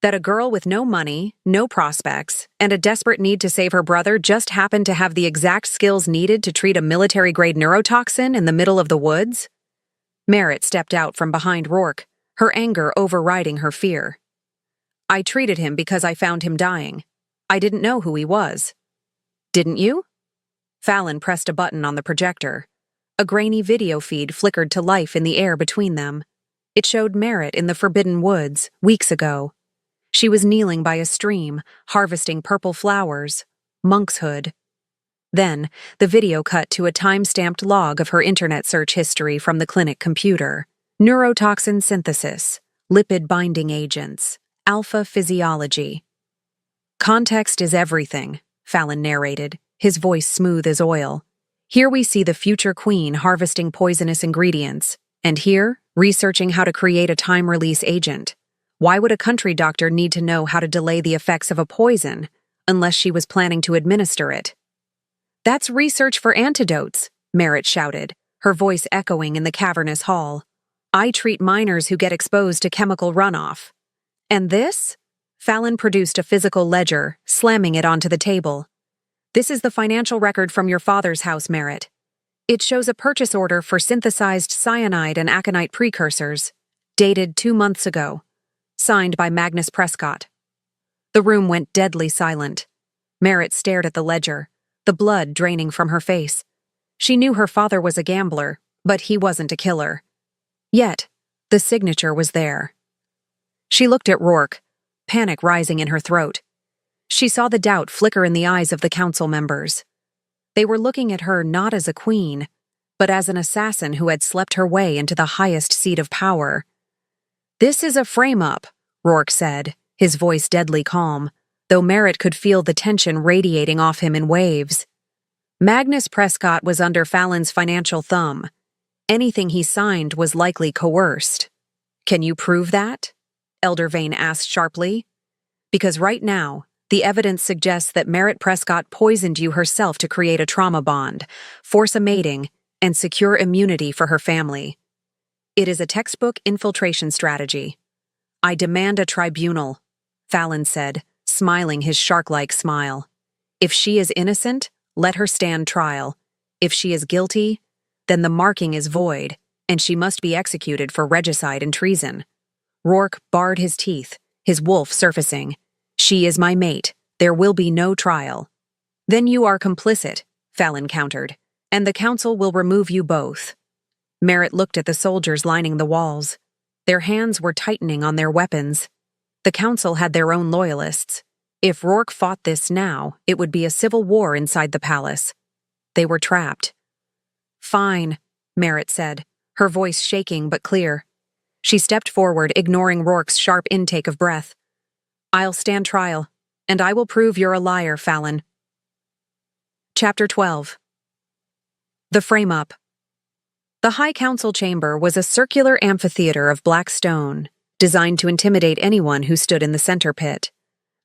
That a girl with no money, no prospects, and a desperate need to save her brother just happened to have the exact skills needed to treat a military-grade neurotoxin in the middle of the woods? Merritt stepped out from behind Rourke, her anger overriding her fear. I treated him because I found him dying. I didn't know who he was. Didn't you? Fallon pressed a button on the projector. A grainy video feed flickered to life in the air between them. It showed Merritt in the Forbidden Woods, weeks ago. She was kneeling by a stream, harvesting purple flowers, monkshood. Then, the video cut to a time-stamped log of her internet search history from the clinic computer. Neurotoxin synthesis, lipid binding agents, alpha physiology. Context is everything, Fallon narrated, his voice smooth as oil. Here we see the future queen harvesting poisonous ingredients, and here, researching how to create a time-release agent. Why would a country doctor need to know how to delay the effects of a poison, unless she was planning to administer it? That's research for antidotes, Merritt shouted, her voice echoing in the cavernous hall. I treat miners who get exposed to chemical runoff. And this? Fallon produced a physical ledger, slamming it onto the table. This is the financial record from your father's house, Merritt. It shows a purchase order for synthesized cyanide and aconite precursors, dated 2 months ago. Signed by Magnus Prescott. The room went deadly silent. Merritt stared at the ledger, the blood draining from her face. She knew her father was a gambler, but he wasn't a killer. Yet, the signature was there. She looked at Rourke, panic rising in her throat. She saw the doubt flicker in the eyes of the council members. They were looking at her not as a queen, but as an assassin who had slept her way into the highest seat of power. This is a frame-up, Rourke said, his voice deadly calm, though Merritt could feel the tension radiating off him in waves. Magnus Prescott was under Fallon's financial thumb. Anything he signed was likely coerced. Can you prove that? Elder Vane asked sharply. Because right now, the evidence suggests that Merritt Prescott poisoned you herself to create a trauma bond, force a mating, and secure immunity for her family. It is a textbook infiltration strategy. I demand a tribunal, Fallon said, smiling his shark-like smile. If she is innocent, let her stand trial. If she is guilty, then the marking is void, and she must be executed for regicide and treason. Rourke barred his teeth, his wolf surfacing. She is my mate. There will be no trial. Then you are complicit, Fallon countered, and the council will remove you both. Merritt looked at the soldiers lining the walls. Their hands were tightening on their weapons. The council had their own loyalists. If Rourke fought this now, it would be a civil war inside the palace. They were trapped. Fine, Merritt said, her voice shaking but clear. She stepped forward, ignoring Rourke's sharp intake of breath. I'll stand trial, and I will prove you're a liar, Fallon. Chapter 12. The Frame-Up. The High Council chamber was a circular amphitheater of black stone, designed to intimidate anyone who stood in the center pit.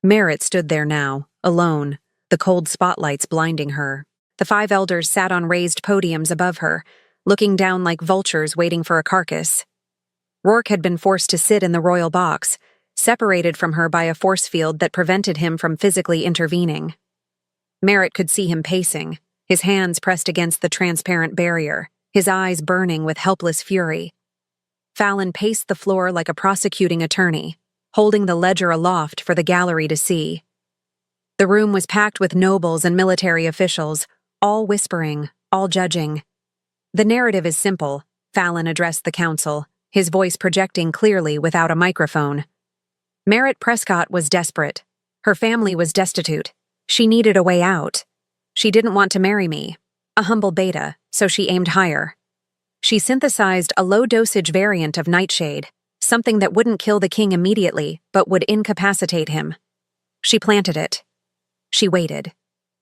Merritt stood there now, alone, the cold spotlights blinding her. The 5 elders sat on raised podiums above her, looking down like vultures waiting for a carcass. Rourke had been forced to sit in the royal box, separated from her by a force field that prevented him from physically intervening. Merritt could see him pacing, his hands pressed against the transparent barrier, his eyes burning with helpless fury. Fallon paced the floor like a prosecuting attorney, holding the ledger aloft for the gallery to see. The room was packed with nobles and military officials, all whispering, all judging. The narrative is simple, Fallon addressed the council, his voice projecting clearly without a microphone. Merritt Prescott was desperate. Her family was destitute. She needed a way out. She didn't want to marry me, a humble beta, so she aimed higher. She synthesized a low-dosage variant of Nightshade, something that wouldn't kill the king immediately but would incapacitate him. She planted it. She waited.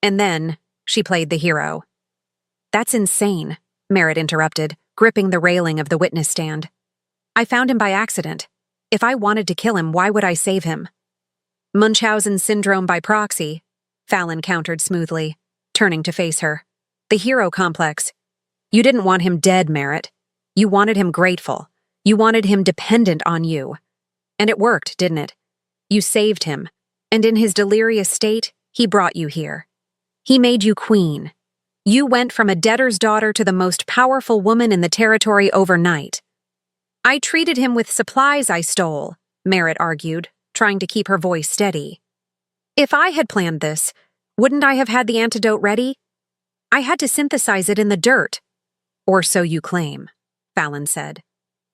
And then, she played the hero. "That's insane," Merritt interrupted, gripping the railing of the witness stand. "I found him by accident. If I wanted to kill him, why would I save him?" "Munchausen syndrome by proxy," Fallon countered smoothly, turning to face her. "The hero complex. You didn't want him dead, Merritt. You wanted him grateful. You wanted him dependent on you. And it worked, didn't it? You saved him, and in his delirious state, he brought you here. He made you queen. You went from a debtor's daughter to the most powerful woman in the territory overnight." "I treated him with supplies I stole," Merritt argued, trying to keep her voice steady. "If I had planned this, wouldn't I have had the antidote ready? I had to synthesize it in the dirt." "Or so you claim," Fallon said.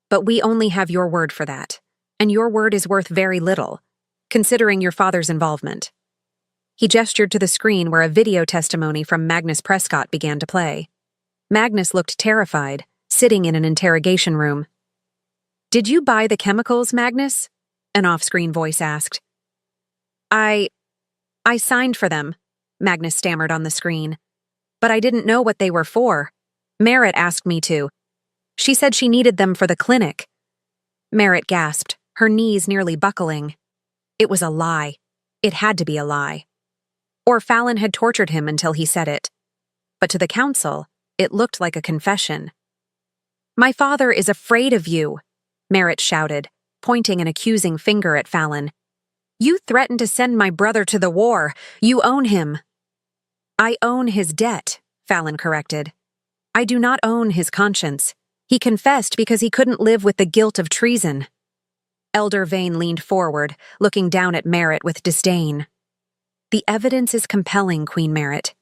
"But we only have your word for that, and your word is worth very little, considering your father's involvement." He gestured to the screen where a video testimony from Magnus Prescott began to play. Magnus looked terrified, sitting in an interrogation room. "Did you buy the chemicals, Magnus?" an off-screen voice asked. I signed for them," Magnus stammered on the screen. "But I didn't know what they were for. Merritt asked me to. She said she needed them for the clinic." Merritt gasped, her knees nearly buckling. It was a lie. It had to be a lie. Or Fallon had tortured him until he said it. But to the council, it looked like a confession. "My father is afraid of you," Merritt shouted, pointing an accusing finger at Fallon. "You threatened to send my brother to the war. You own him." "I own his debt," Fallon corrected. "I do not own his conscience. He confessed because he couldn't live with the guilt of treason." Elder Vane leaned forward, looking down at Merritt with disdain. "The evidence is compelling, Queen Merritt.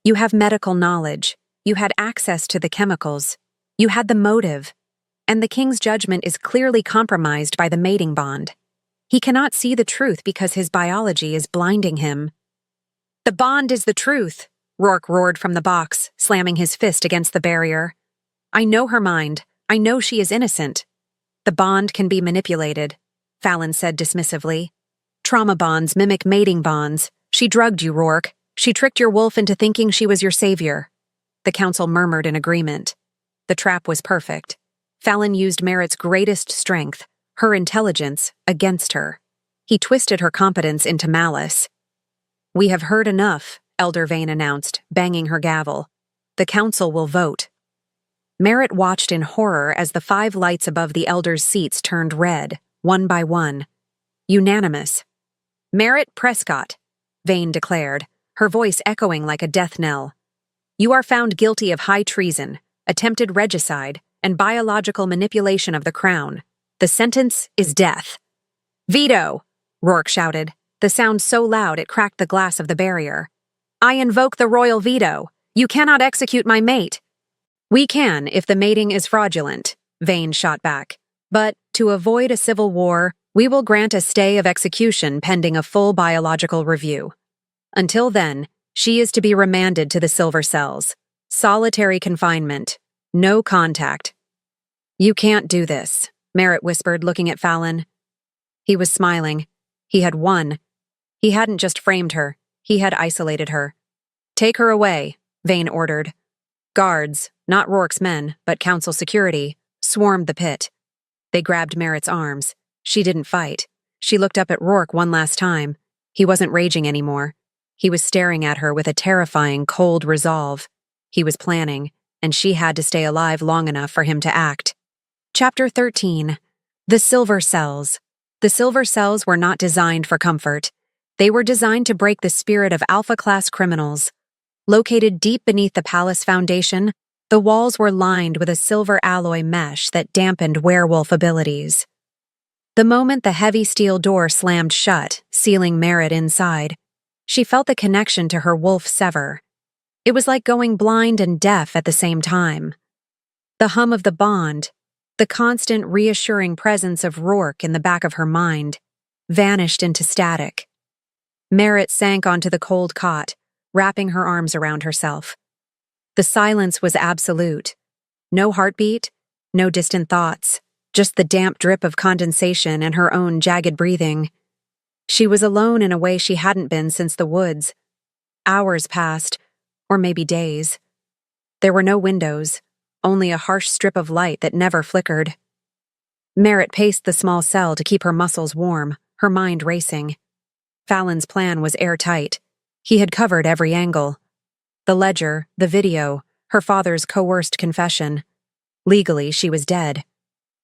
You have medical knowledge. You had access to the chemicals. You had the motive. And the king's judgment is clearly compromised by the mating bond. He cannot see the truth because his biology is blinding him." "The bond is the truth," Rourke roared from the box, slamming his fist against the barrier. "I know her mind. I know she is innocent." "The bond can be manipulated," Fallon said dismissively. "Trauma bonds mimic mating bonds. She drugged you, Rourke. She tricked your wolf into thinking she was your savior." The council murmured in agreement. The trap was perfect. Fallon used Merritt's greatest strength, her intelligence, against her. He twisted her competence into malice. "We have heard enough," Elder Vane announced, banging her gavel. "The council will vote." Merritt watched in horror as the 5 lights above the elders' seats turned red, one by one. Unanimous. "Merritt Prescott," Vane declared, her voice echoing like a death knell. "You are found guilty of high treason, attempted regicide, and biological manipulation of the crown. The sentence is death." "Veto!" Rourke shouted, the sound so loud it cracked the glass of the barrier. "I invoke the royal veto. You cannot execute my mate." "We can if the mating is fraudulent," Vane shot back. "But, to avoid a civil war, we will grant a stay of execution pending a full biological review. Until then, she is to be remanded to the Silver Cells. Solitary confinement. No contact." "You can't do this," Merritt whispered, looking at Fallon. He was smiling. He had won. He hadn't just framed her. He had isolated her. "Take her away," Vane ordered. Guards, not Rourke's men, but council security, swarmed the pit. They grabbed Merritt's arms. She didn't fight. She looked up at Rourke one last time. He wasn't raging anymore. He was staring at her with a terrifying, cold resolve. He was planning, and she had to stay alive long enough for him to act. Chapter 13. The Silver Cells. The Silver Cells were not designed for comfort. They were designed to break the spirit of alpha-class criminals. Located deep beneath the palace foundation, the walls were lined with a silver alloy mesh that dampened werewolf abilities. The moment the heavy steel door slammed shut, sealing Merritt inside, she felt the connection to her wolf sever. It was like going blind and deaf at the same time. The hum of the bond, the constant reassuring presence of Rourke in the back of her mind, vanished into static. Merritt sank onto the cold cot, wrapping her arms around herself. The silence was absolute. No heartbeat, no distant thoughts, just the damp drip of condensation and her own jagged breathing. She was alone in a way she hadn't been since the woods. Hours passed, or maybe days. There were no windows, only a harsh strip of light that never flickered. Merritt paced the small cell to keep her muscles warm, her mind racing. Fallon's plan was airtight. He had covered every angle. The ledger, the video, her father's coerced confession. Legally, she was dead.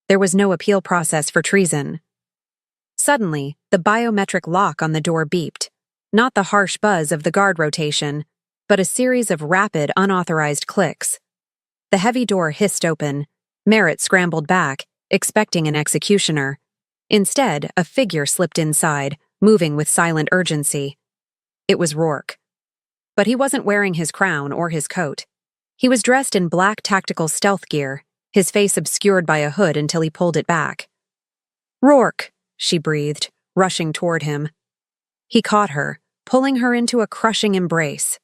There was no appeal process for treason. Suddenly, the biometric lock on the door beeped. Not the harsh buzz of the guard rotation, but a series of rapid, unauthorized clicks. The heavy door hissed open. Merritt scrambled back, expecting an executioner. Instead, a figure slipped inside, moving with silent urgency. It was Rourke. But he wasn't wearing his crown or his coat. He was dressed in black tactical stealth gear, his face obscured by a hood until he pulled it back. "Rourke," she breathed, rushing toward him. He caught her, pulling her into a crushing embrace.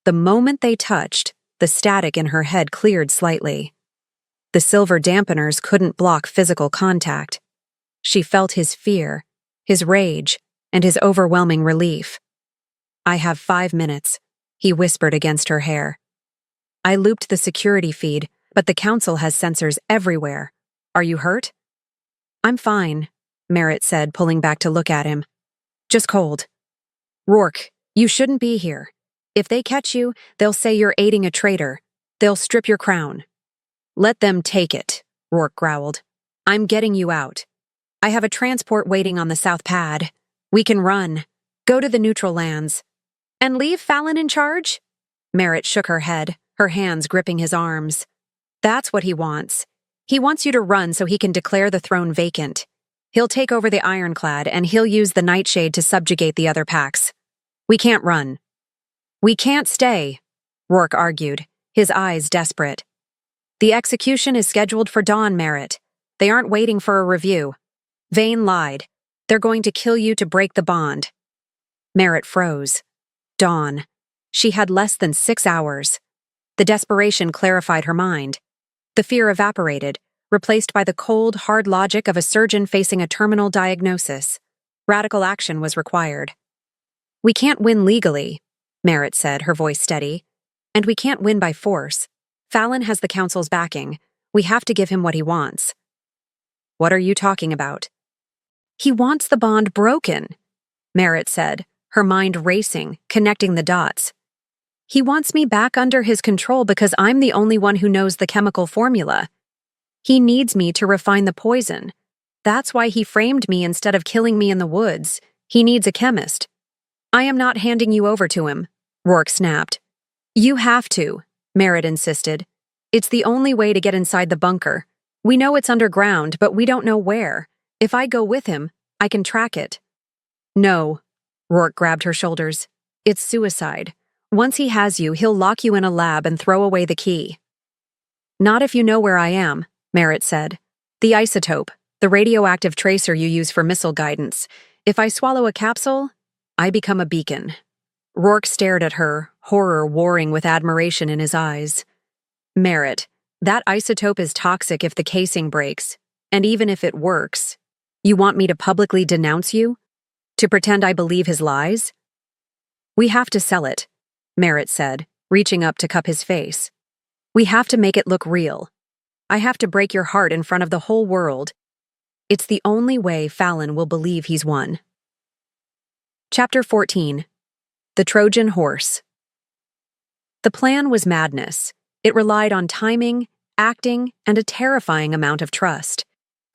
The moment they touched, the static in her head cleared slightly. The silver dampeners couldn't block physical contact. She felt his fear, his rage, and his overwhelming relief. "I have 5 minutes," he whispered against her hair. "I looped the security feed, but the council has sensors everywhere. Are you hurt?" "I'm fine," Merritt said, pulling back to look at him. "Just cold." "Rourke, you shouldn't be here. If they catch you, they'll say you're aiding a traitor. They'll strip your crown." "Let them take it," Rourke growled. "I'm getting you out. I have a transport waiting on the South Pad. We can run. Go to the neutral lands." "And leave Fallon in charge?" Merritt shook her head, her hands gripping his arms. "That's what he wants. He wants you to run so he can declare the throne vacant. He'll take over the Ironclad and he'll use the Nightshade to subjugate the other packs. We can't run." "We can't stay," Rourke argued, his eyes desperate. "The execution is scheduled for dawn, Merritt. They aren't waiting for a review. Vane lied. They're going to kill you to break the bond." Merritt froze. Dawn. She had less than 6 hours. The desperation clarified her mind. The fear evaporated, replaced by the cold, hard logic of a surgeon facing a terminal diagnosis. Radical action was required. "We can't win legally," Merritt said, her voice steady. "And we can't win by force. Fallon has the council's backing. We have to give him what he wants." "What are you talking about?" "He wants the bond broken," Merritt said, her mind racing, connecting the dots. "He wants me back under his control because I'm the only one who knows the chemical formula. He needs me to refine the poison. That's why he framed me instead of killing me in the woods. He needs a chemist." "I am not handing you over to him," Rourke snapped. "You have to," Merritt insisted. "It's the only way to get inside the bunker. We know it's underground, but we don't know where. If I go with him, I can track it." "No," Rourke grabbed her shoulders. "It's suicide. Once he has you, he'll lock you in a lab and throw away the key." "Not if you know where I am," Merritt said. "The isotope, the radioactive tracer you use for missile guidance. If I swallow a capsule, I become a beacon." Rourke stared at her, horror warring with admiration in his eyes. "Merritt, that isotope is toxic if the casing breaks, and even if it works. You want me to publicly denounce you? To pretend I believe his lies?" "We have to sell it," Merritt said, reaching up to cup his face. "We have to make it look real. I have to break your heart in front of the whole world. It's the only way Fallon will believe he's won." Chapter 14. The Trojan Horse. The plan was madness. It relied on timing, acting, and a terrifying amount of trust.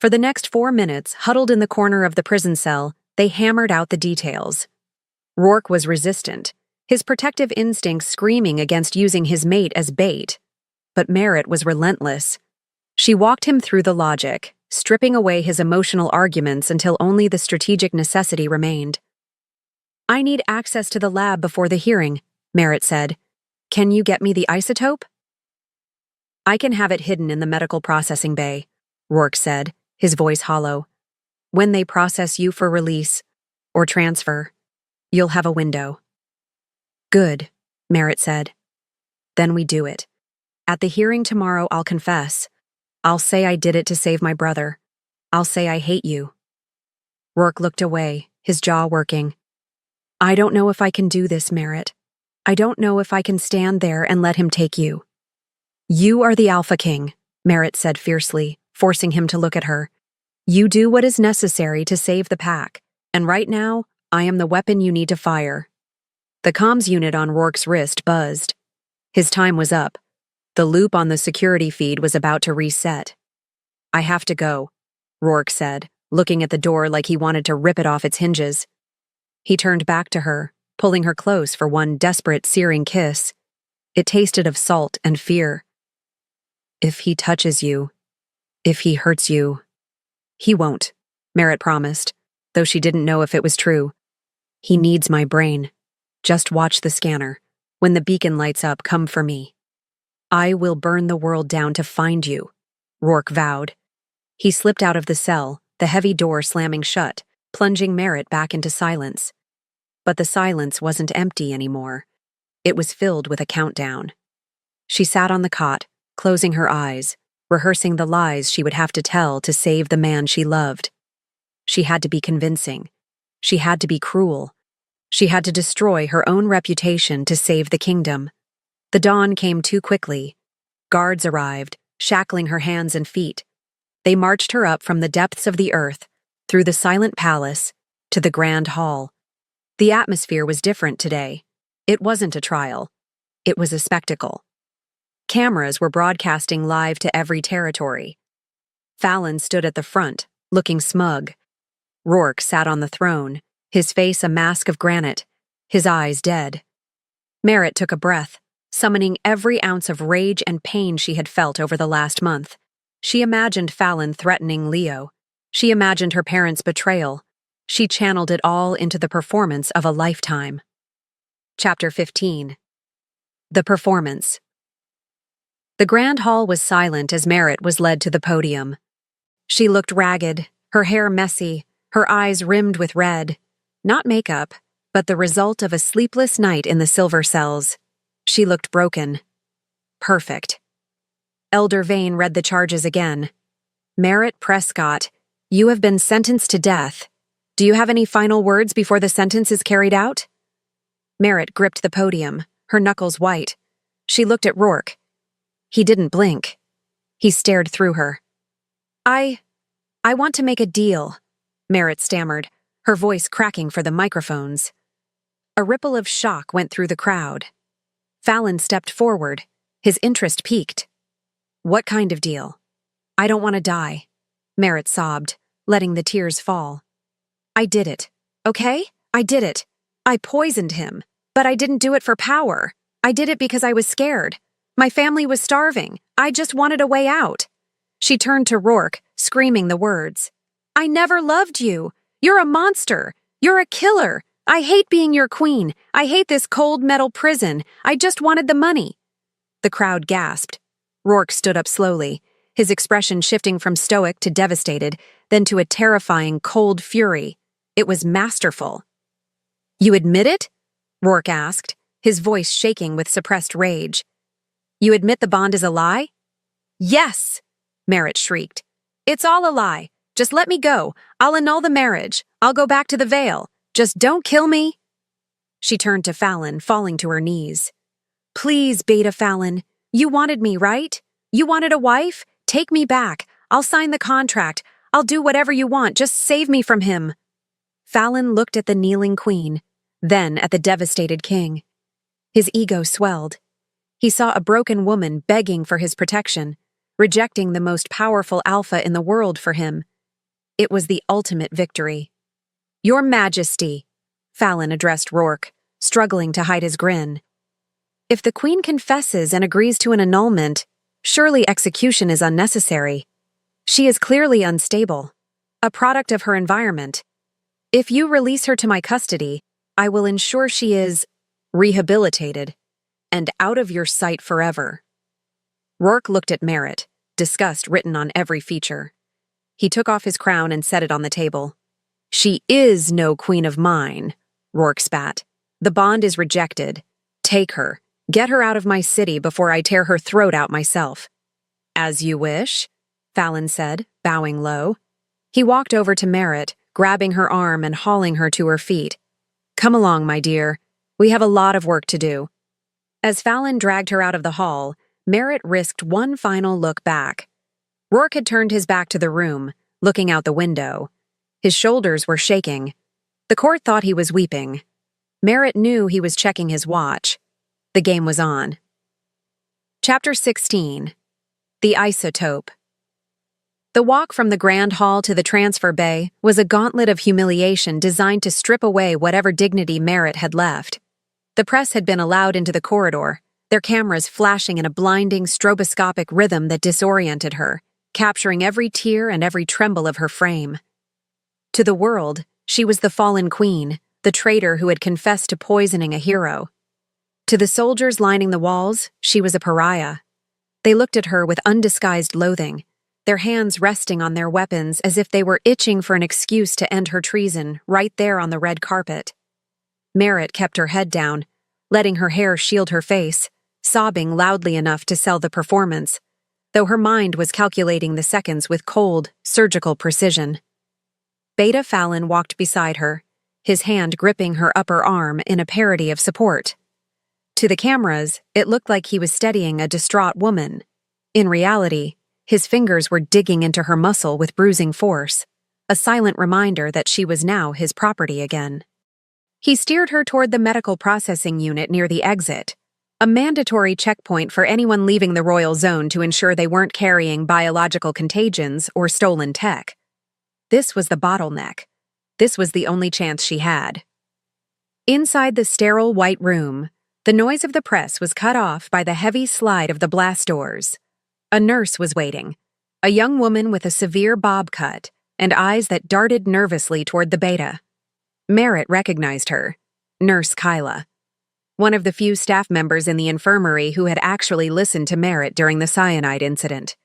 For the next 4 minutes, huddled in the corner of the prison cell, they hammered out the details. Rourke was resistant, his protective instincts screaming against using his mate as bait. But Merritt was relentless. She walked him through the logic, stripping away his emotional arguments until only the strategic necessity remained. "I need access to the lab before the hearing," Merritt said. "Can you get me the isotope?" "I can have it hidden in the medical processing bay," Rourke said, his voice hollow. "When they process you for release, or transfer, you'll have a window." "Good," Merritt said. "Then we do it. At the hearing tomorrow, I'll confess. I'll say I did it to save my brother. I'll say I hate you. Rourke looked away, his jaw working. I don't know if I can do this, Merritt. I don't know if I can stand there and let him take you. You are the Alpha King, Merritt said fiercely, forcing him to look at her. You do what is necessary to save the pack, and right now, I am the weapon you need to fire. The comms unit on Rourke's wrist buzzed. His time was up. The loop on the security feed was about to reset. I have to go, Rourke said, looking at the door like he wanted to rip it off its hinges. He turned back to her, pulling her close for one desperate, searing kiss. It tasted of salt and fear. If he touches you, if he hurts you. He won't, Merritt promised, though she didn't know if it was true. He needs my brain. Just watch the scanner. When the beacon lights up, come for me. I will burn the world down to find you, Rourke vowed. He slipped out of the cell, the heavy door slamming shut, plunging Merritt back into silence. But the silence wasn't empty anymore. It was filled with a countdown. She sat on the cot, closing her eyes, rehearsing the lies she would have to tell to save the man she loved. She had to be convincing. She had to be cruel. She had to destroy her own reputation to save the kingdom. The dawn came too quickly. Guards arrived, shackling her hands and feet. They marched her up from the depths of the earth, through the silent palace, to the grand hall. The atmosphere was different today. It wasn't a trial. It was a spectacle. Cameras were broadcasting live to every territory. Fallon stood at the front, looking smug. Rourke sat on the throne, his face a mask of granite, his eyes dead. Merritt took a breath, summoning every ounce of rage and pain she had felt over the last month. She imagined Fallon threatening Leo. She imagined her parents' betrayal. She channeled it all into the performance of a lifetime. Chapter 15. The Performance. The grand hall was silent as Merritt was led to the podium. She looked ragged, her hair messy, her eyes rimmed with red. Not makeup, but the result of a sleepless night in the silver cells. She looked broken. Perfect. Elder Vane read the charges again. Merritt Prescott, you have been sentenced to death. Do you have any final words before the sentence is carried out? Merritt gripped the podium, her knuckles white. She looked at Rourke. He didn't blink. He stared through her. I want to make a deal, Merritt stammered, her voice cracking for the microphones. A ripple of shock went through the crowd. Fallon stepped forward, his interest piqued. What kind of deal? I don't want to die, Merritt sobbed, letting the tears fall. I did it, okay? I did it. I poisoned him, but I didn't do it for power. I did it because I was scared. My family was starving. I just wanted a way out. She turned to Rourke, screaming the words. I never loved you. You're a monster. You're a killer. I hate being your queen. I hate this cold metal prison. I just wanted the money. The crowd gasped. Rourke stood up slowly, his expression shifting from stoic to devastated, then to a terrifying, cold fury. It was masterful. You admit it? Rourke asked, his voice shaking with suppressed rage. You admit the bond is a lie? Yes, Merritt shrieked. It's all a lie. Just let me go. I'll annul the marriage. I'll go back to the Vale. Just don't kill me. She turned to Fallon, falling to her knees. Please, Beta Fallon. You wanted me, right? You wanted a wife? Take me back. I'll sign the contract. I'll do whatever you want. Just save me from him. Fallon looked at the kneeling queen, then at the devastated king. His ego swelled. He saw a broken woman begging for his protection, rejecting the most powerful alpha in the world for him. It was the ultimate victory. Your Majesty, Fallon addressed Rourke, struggling to hide his grin. If the queen confesses and agrees to an annulment, surely execution is unnecessary. She is clearly unstable, a product of her environment. If you release her to my custody, I will ensure she is rehabilitated and out of your sight forever. Rourke looked at Merritt, disgust written on every feature. He took off his crown and set it on the table. She is no queen of mine, Rourke spat. The bond is rejected. Take her. Get her out of my city before I tear her throat out myself. As you wish, Fallon said, bowing low. He walked over to Merritt, grabbing her arm and hauling her to her feet. Come along, my dear. We have a lot of work to do. As Fallon dragged her out of the hall, Merritt risked one final look back. Rourke had turned his back to the room, looking out the window. His shoulders were shaking. The court thought he was weeping. Merritt knew he was checking his watch. The game was on. Chapter 16. The Isotope. The walk from the Grand Hall to the transfer bay was a gauntlet of humiliation designed to strip away whatever dignity Merritt had left. The press had been allowed into the corridor, their cameras flashing in a blinding, stroboscopic rhythm that disoriented her, capturing every tear and every tremble of her frame. To the world, she was the fallen queen, the traitor who had confessed to poisoning a hero. To the soldiers lining the walls, she was a pariah. They looked at her with undisguised loathing, their hands resting on their weapons as if they were itching for an excuse to end her treason right there on the red carpet. Merritt kept her head down, letting her hair shield her face, sobbing loudly enough to sell the performance, though her mind was calculating the seconds with cold, surgical precision. Beta Fallon walked beside her, his hand gripping her upper arm in a parody of support. To the cameras, it looked like he was steadying a distraught woman. In reality, his fingers were digging into her muscle with bruising force, a silent reminder that she was now his property again. He steered her toward the medical processing unit near the exit, a mandatory checkpoint for anyone leaving the royal zone to ensure they weren't carrying biological contagions or stolen tech. This was the bottleneck. This was the only chance she had. Inside the sterile white room, the noise of the press was cut off by the heavy slide of the blast doors. A nurse was waiting, a young woman with a severe bob cut and eyes that darted nervously toward the Beta. Merritt recognized her, Nurse Kyla, one of the few staff members in the infirmary who had actually listened to Merritt during the cyanide incident.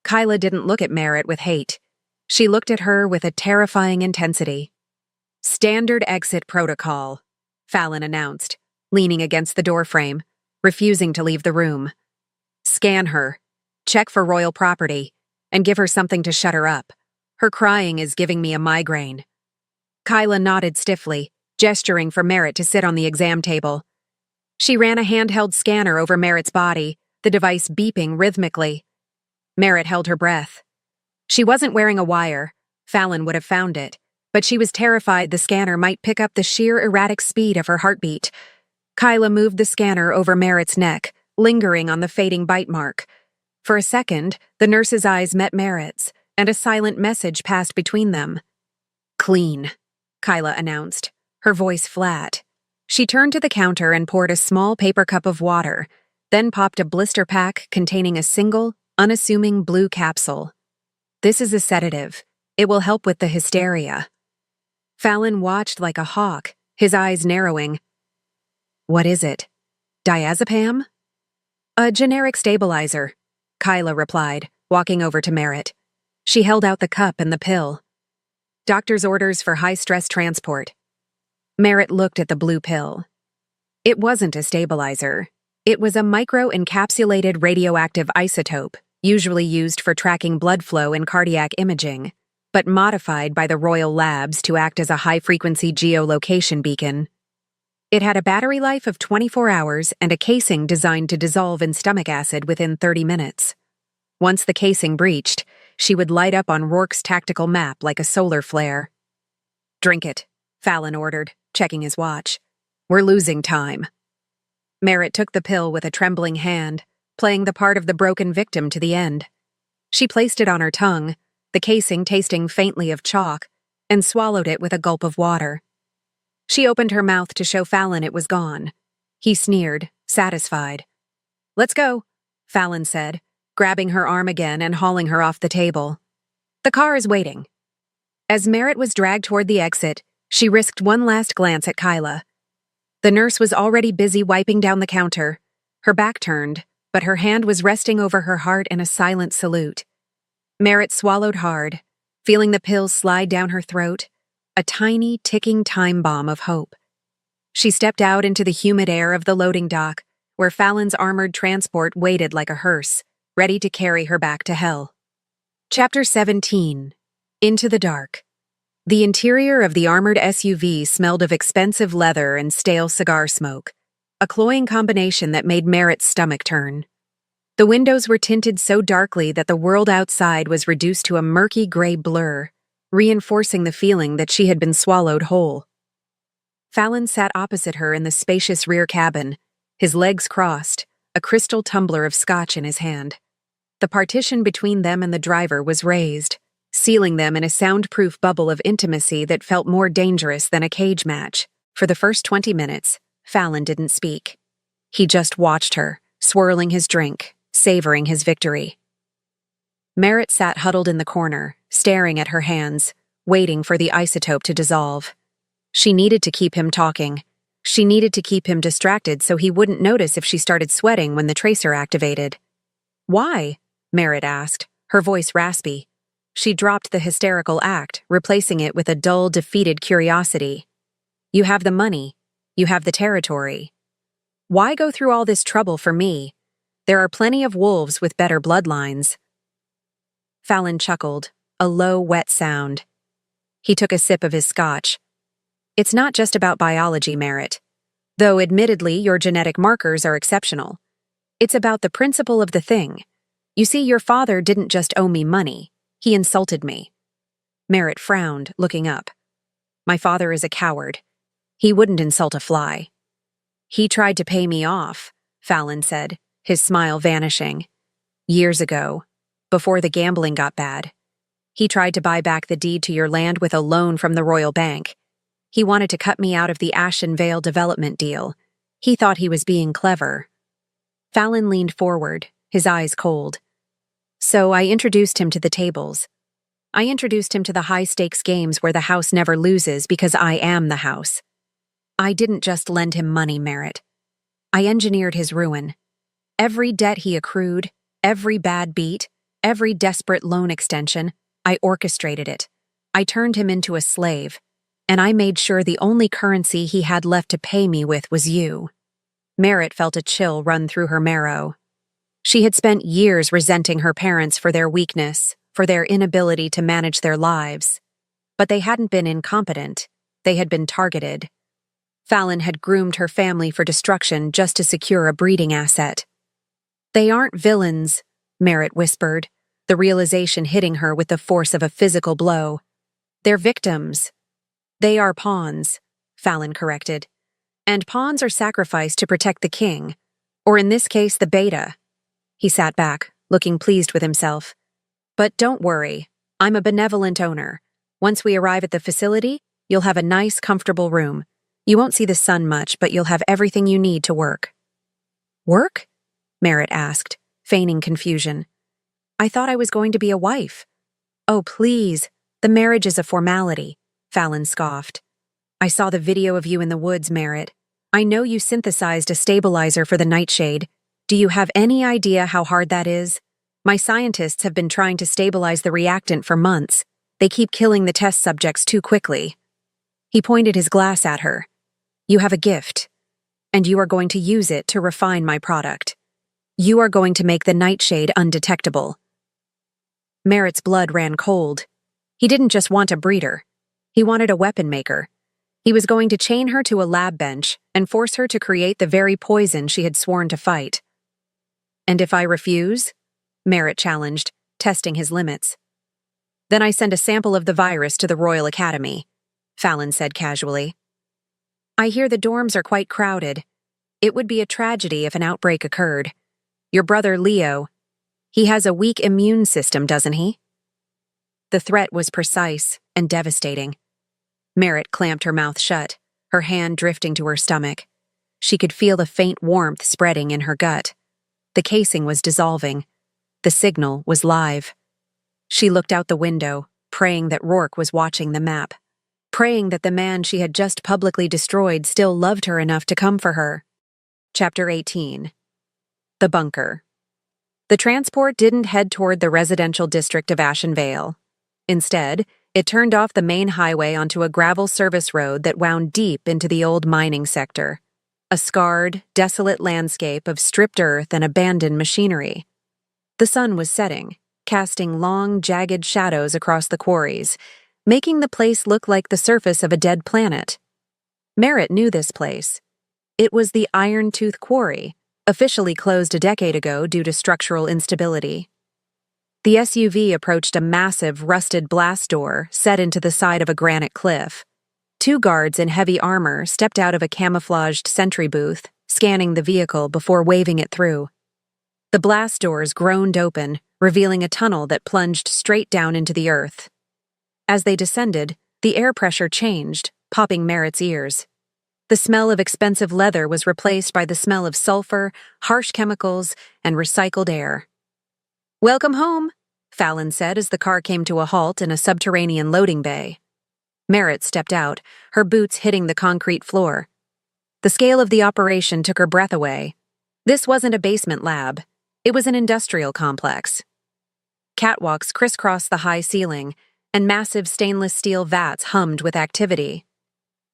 Kyla didn't look at Merritt with hate. She looked at her with a terrifying intensity. Standard exit protocol, Fallon announced, leaning against the doorframe, refusing to leave the room. Scan her, check for royal property, and give her something to shut her up. Her crying is giving me a migraine. Kyla nodded stiffly, gesturing for Merritt to sit on the exam table. She ran a handheld scanner over Merritt's body, the device beeping rhythmically. Merritt held her breath. She wasn't wearing a wire. Fallon would have found it, but she was terrified the scanner might pick up the sheer erratic speed of her heartbeat. Kyla moved the scanner over Merritt's neck, lingering on the fading bite mark. For a second, the nurse's eyes met Merritt's, and a silent message passed between them. Clean, Kyla announced, her voice flat. She turned to the counter and poured a small paper cup of water, then popped a blister pack containing a single, unassuming blue capsule. This is a sedative. It will help with the hysteria. Fallon watched like a hawk, his eyes narrowing. What is it? Diazepam? A generic stabilizer, Kyla replied, walking over to Merritt. She held out the cup and the pill. Doctor's orders for high-stress transport. Merritt looked at the blue pill. It wasn't a stabilizer. It was a micro-encapsulated radioactive isotope, usually used for tracking blood flow in cardiac imaging, but modified by the Royal Labs to act as a high-frequency geolocation beacon. It had a battery life of 24 hours and a casing designed to dissolve in stomach acid within 30 minutes. Once the casing breached, she would light up on Rourke's tactical map like a solar flare. Drink it, Fallon ordered, checking his watch. We're losing time. Merritt took the pill with a trembling hand, playing the part of the broken victim to the end. She placed it on her tongue, the casing tasting faintly of chalk, and swallowed it with a gulp of water. She opened her mouth to show Fallon it was gone. He sneered, satisfied. Let's go, Fallon said, grabbing her arm again and hauling her off the table. The car is waiting. As Merritt was dragged toward the exit, she risked one last glance at Kyla. The nurse was already busy wiping down the counter, her back turned, but her hand was resting over her heart in a silent salute. Merritt swallowed hard, feeling the pills slide down her throat, a tiny, ticking time bomb of hope. She stepped out into the humid air of the loading dock, where Fallon's armored transport waited like a hearse, ready to carry her back to hell. Chapter 17. Into the Dark. The interior of the armored SUV smelled of expensive leather and stale cigar smoke, a cloying combination that made Merritt's stomach turn. The windows were tinted so darkly that the world outside was reduced to a murky gray blur, reinforcing the feeling that she had been swallowed whole. Fallon sat opposite her in the spacious rear cabin, his legs crossed, a crystal tumbler of scotch in his hand. The partition between them and the driver was raised, sealing them in a soundproof bubble of intimacy that felt more dangerous than a cage match. For the first 20 minutes, Fallon didn't speak. He just watched her, swirling his drink, savoring his victory. Merritt sat huddled in the corner, staring at her hands, waiting for the isotope to dissolve. She needed to keep him talking. She needed to keep him distracted so he wouldn't notice if she started sweating when the tracer activated. "Why?" Merritt asked, her voice raspy. She dropped the hysterical act, replacing it with a dull, defeated curiosity. "You have the money. You have the territory. Why go through all this trouble for me? There are plenty of wolves with better bloodlines." Fallon chuckled, a low, wet sound. He took a sip of his scotch. "It's not just about biology, Merritt. Though admittedly your genetic markers are exceptional. It's about the principle of the thing. You see, your father didn't just owe me money. He insulted me." Merritt frowned, looking up. "My father is a coward. He wouldn't insult a fly." "He tried to pay me off," Fallon said, his smile vanishing. "Years ago, before the gambling got bad. He tried to buy back the deed to your land with a loan from the Royal Bank. He wanted to cut me out of the Ashen Vale development deal. He thought he was being clever." Fallon leaned forward, his eyes cold. "So I introduced him to the tables. I introduced him to the high-stakes games where the house never loses because I am the house. I didn't just lend him money, Merritt. I engineered his ruin. Every debt he accrued, every bad beat, every desperate loan extension, I orchestrated it. I turned him into a slave, and I made sure the only currency he had left to pay me with was you." Merritt felt a chill run through her marrow. She had spent years resenting her parents for their weakness, for their inability to manage their lives. But they hadn't been incompetent. They had been targeted. Fallon had groomed her family for destruction just to secure a breeding asset. "They aren't villains," Merritt whispered, the realization hitting her with the force of a physical blow. "They're victims." "They are pawns," Fallon corrected. "And pawns are sacrificed to protect the king, or in this case the beta." He sat back, looking pleased with himself. "But don't worry, I'm a benevolent owner. Once we arrive at the facility, you'll have a nice, comfortable room. You won't see the sun much, but you'll have everything you need to work." "Work?" Merritt asked, feigning confusion. "I thought I was going to be a wife." "Oh, please, the marriage is a formality," Fallon scoffed. "I saw the video of you in the woods, Merritt. I know you synthesized a stabilizer for the nightshade. Do you have any idea how hard that is? My scientists have been trying to stabilize the reactant for months. They keep killing the test subjects too quickly." He pointed his glass at her. "You have a gift, and you are going to use it to refine my product. You are going to make the nightshade undetectable." Merritt's blood ran cold. He didn't just want a breeder. He wanted a weapon maker. He was going to chain her to a lab bench and force her to create the very poison she had sworn to fight. "And if I refuse?" Merritt challenged, testing his limits. "Then I send a sample of the virus to the Royal Academy," Fallon said casually. "I hear the dorms are quite crowded. It would be a tragedy if an outbreak occurred. Your brother Leo, he has a weak immune system, doesn't he?" The threat was precise and devastating. Merritt clamped her mouth shut, her hand drifting to her stomach. She could feel the faint warmth spreading in her gut. The casing was dissolving. The signal was live. She looked out the window, praying that Rourke was watching the map, praying that the man she had just publicly destroyed still loved her enough to come for her. Chapter 18. The Bunker. The transport didn't head toward the residential district of Ashen Vale. Instead, it turned off the main highway onto a gravel service road that wound deep into the old mining sector. a scarred, desolate landscape of stripped earth and abandoned machinery. The sun was setting, casting long, jagged shadows across the quarries, making the place look like the surface of a dead planet. Merritt knew this place. It was the Iron Tooth Quarry, officially closed a decade ago due to structural instability. The SUV approached a massive, rusted blast door set into the side of a granite cliff. Two guards in heavy armor stepped out of a camouflaged sentry booth, scanning the vehicle before waving it through. The blast doors groaned open, revealing a tunnel that plunged straight down into the earth. As they descended, the air pressure changed, popping Merritt's ears. The smell of expensive leather was replaced by the smell of sulfur, harsh chemicals, and recycled air. "Welcome home," Fallon said as the car came to a halt in a subterranean loading bay. Merritt stepped out, her boots hitting the concrete floor. The scale of the operation took her breath away. This wasn't a basement lab. It was an industrial complex. Catwalks crisscrossed the high ceiling, and massive stainless steel vats hummed with activity.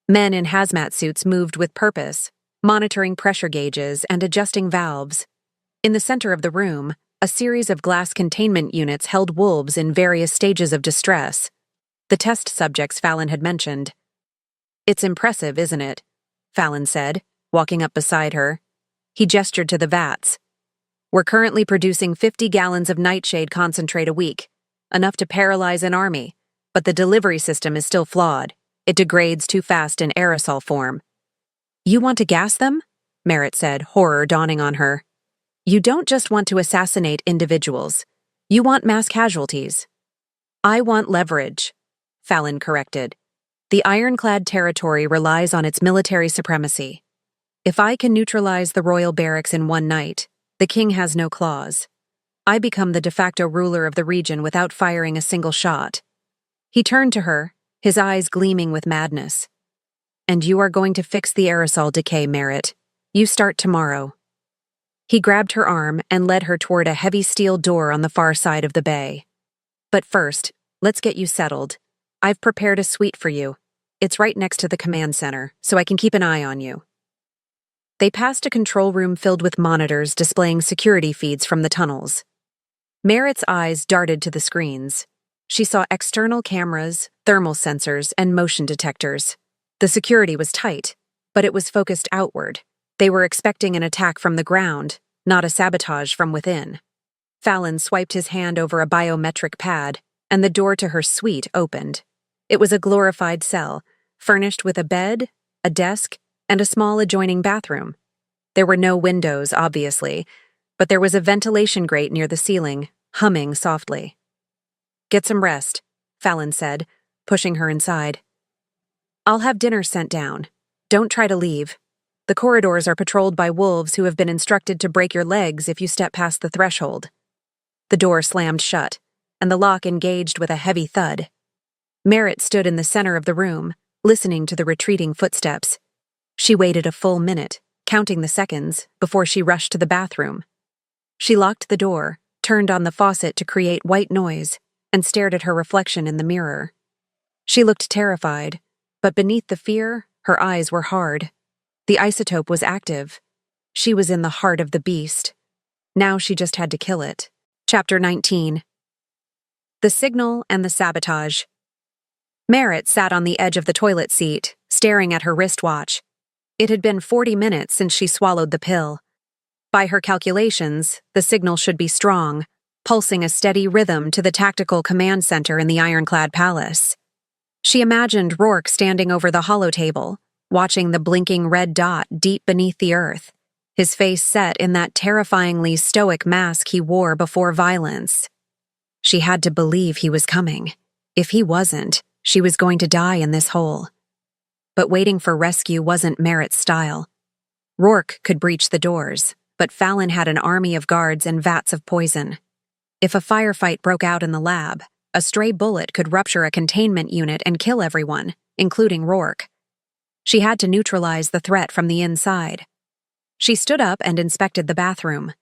Men in hazmat suits moved with purpose, monitoring pressure gauges and adjusting valves. In the center of the room, a series of glass containment units held wolves in various stages of distress. The test subjects Fallon had mentioned. "It's impressive, isn't it?" Fallon said, walking up beside her. He gestured to the vats. "We're currently producing 50 gallons of nightshade concentrate a week, enough to paralyze an army, but the delivery system is still flawed. It degrades too fast in aerosol form." "You want to gas them?" Merritt said, horror dawning on her. "You don't just want to assassinate individuals. You want mass casualties." "I want leverage," Fallon corrected. "The ironclad territory relies on its military supremacy. If I can neutralize the royal barracks in one night, the king has no claws. I become the de facto ruler of the region without firing a single shot." He turned to her, his eyes gleaming with madness. "And you are going to fix the aerosol decay, Merritt. You start tomorrow." He grabbed her arm and led her toward a heavy steel door on the far side of the bay. "But first, let's get you settled. I've prepared a suite for you. It's right next to the command center, so I can keep an eye on you." They passed a control room filled with monitors displaying security feeds from the tunnels. Merritt's eyes darted to the screens. She saw external cameras, thermal sensors, and motion detectors. The security was tight, but it was focused outward. They were expecting an attack from the ground, not a sabotage from within. Fallon swiped his hand over a biometric pad, and the door to her suite opened. It was a glorified cell, furnished with a bed, a desk, and a small adjoining bathroom. There were no windows, obviously, but there was a ventilation grate near the ceiling, humming softly. "Get some rest," Fallon said, pushing her inside. "I'll have dinner sent down. Don't try to leave. The corridors are patrolled by wolves who have been instructed to break your legs if you step past the threshold." The door slammed shut, and the lock engaged with a heavy thud. Merritt stood in the center of the room, listening to the retreating footsteps. She waited a full minute, counting the seconds, before she rushed to the bathroom. She locked the door, turned on the faucet to create white noise, and stared at her reflection in the mirror. She looked terrified, but beneath the fear, her eyes were hard. The isotope was active. She was in the heart of the beast. Now she just had to kill it. Chapter 19. The Signal and the Sabotage. Merritt sat on the edge of the toilet seat, staring at her wristwatch. It had been 40 minutes since she swallowed the pill. By her calculations, the signal should be strong, pulsing a steady rhythm to the tactical command center in the ironclad palace. She imagined Rourke standing over the holotable, watching the blinking red dot deep beneath the earth, his face set in that terrifyingly stoic mask he wore before violence. She had to believe he was coming. If he wasn't, she was going to die in this hole. But waiting for rescue wasn't Merritt's style. Rourke could breach the doors, but Fallon had an army of guards and vats of poison. If a firefight broke out in the lab, a stray bullet could rupture a containment unit and kill everyone, including Rourke. She had to neutralize the threat from the inside. She stood up and inspected the bathroom.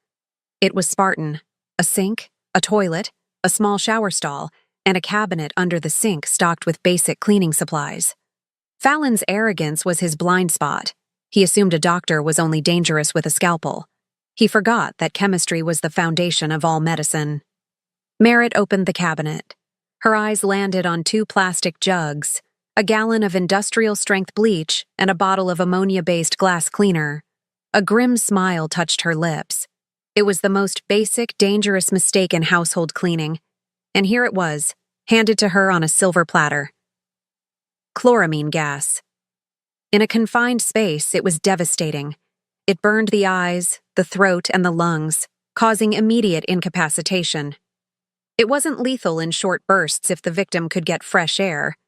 It was Spartan: a sink, a toilet, a small shower stall, and a cabinet under the sink stocked with basic cleaning supplies. Fallon's arrogance was his blind spot. He assumed a doctor was only dangerous with a scalpel. He forgot that chemistry was the foundation of all medicine. Merritt opened the cabinet. Her eyes landed on 2 plastic jugs, a gallon of industrial-strength bleach and a bottle of ammonia-based glass cleaner. A grim smile touched her lips. It was the most basic, dangerous mistake in household cleaning. And here it was, handed to her on a silver platter. Chloramine gas. In a confined space, it was devastating. It burned the eyes, the throat, and the lungs, causing immediate incapacitation. It wasn't lethal in short bursts if the victim could get fresh air,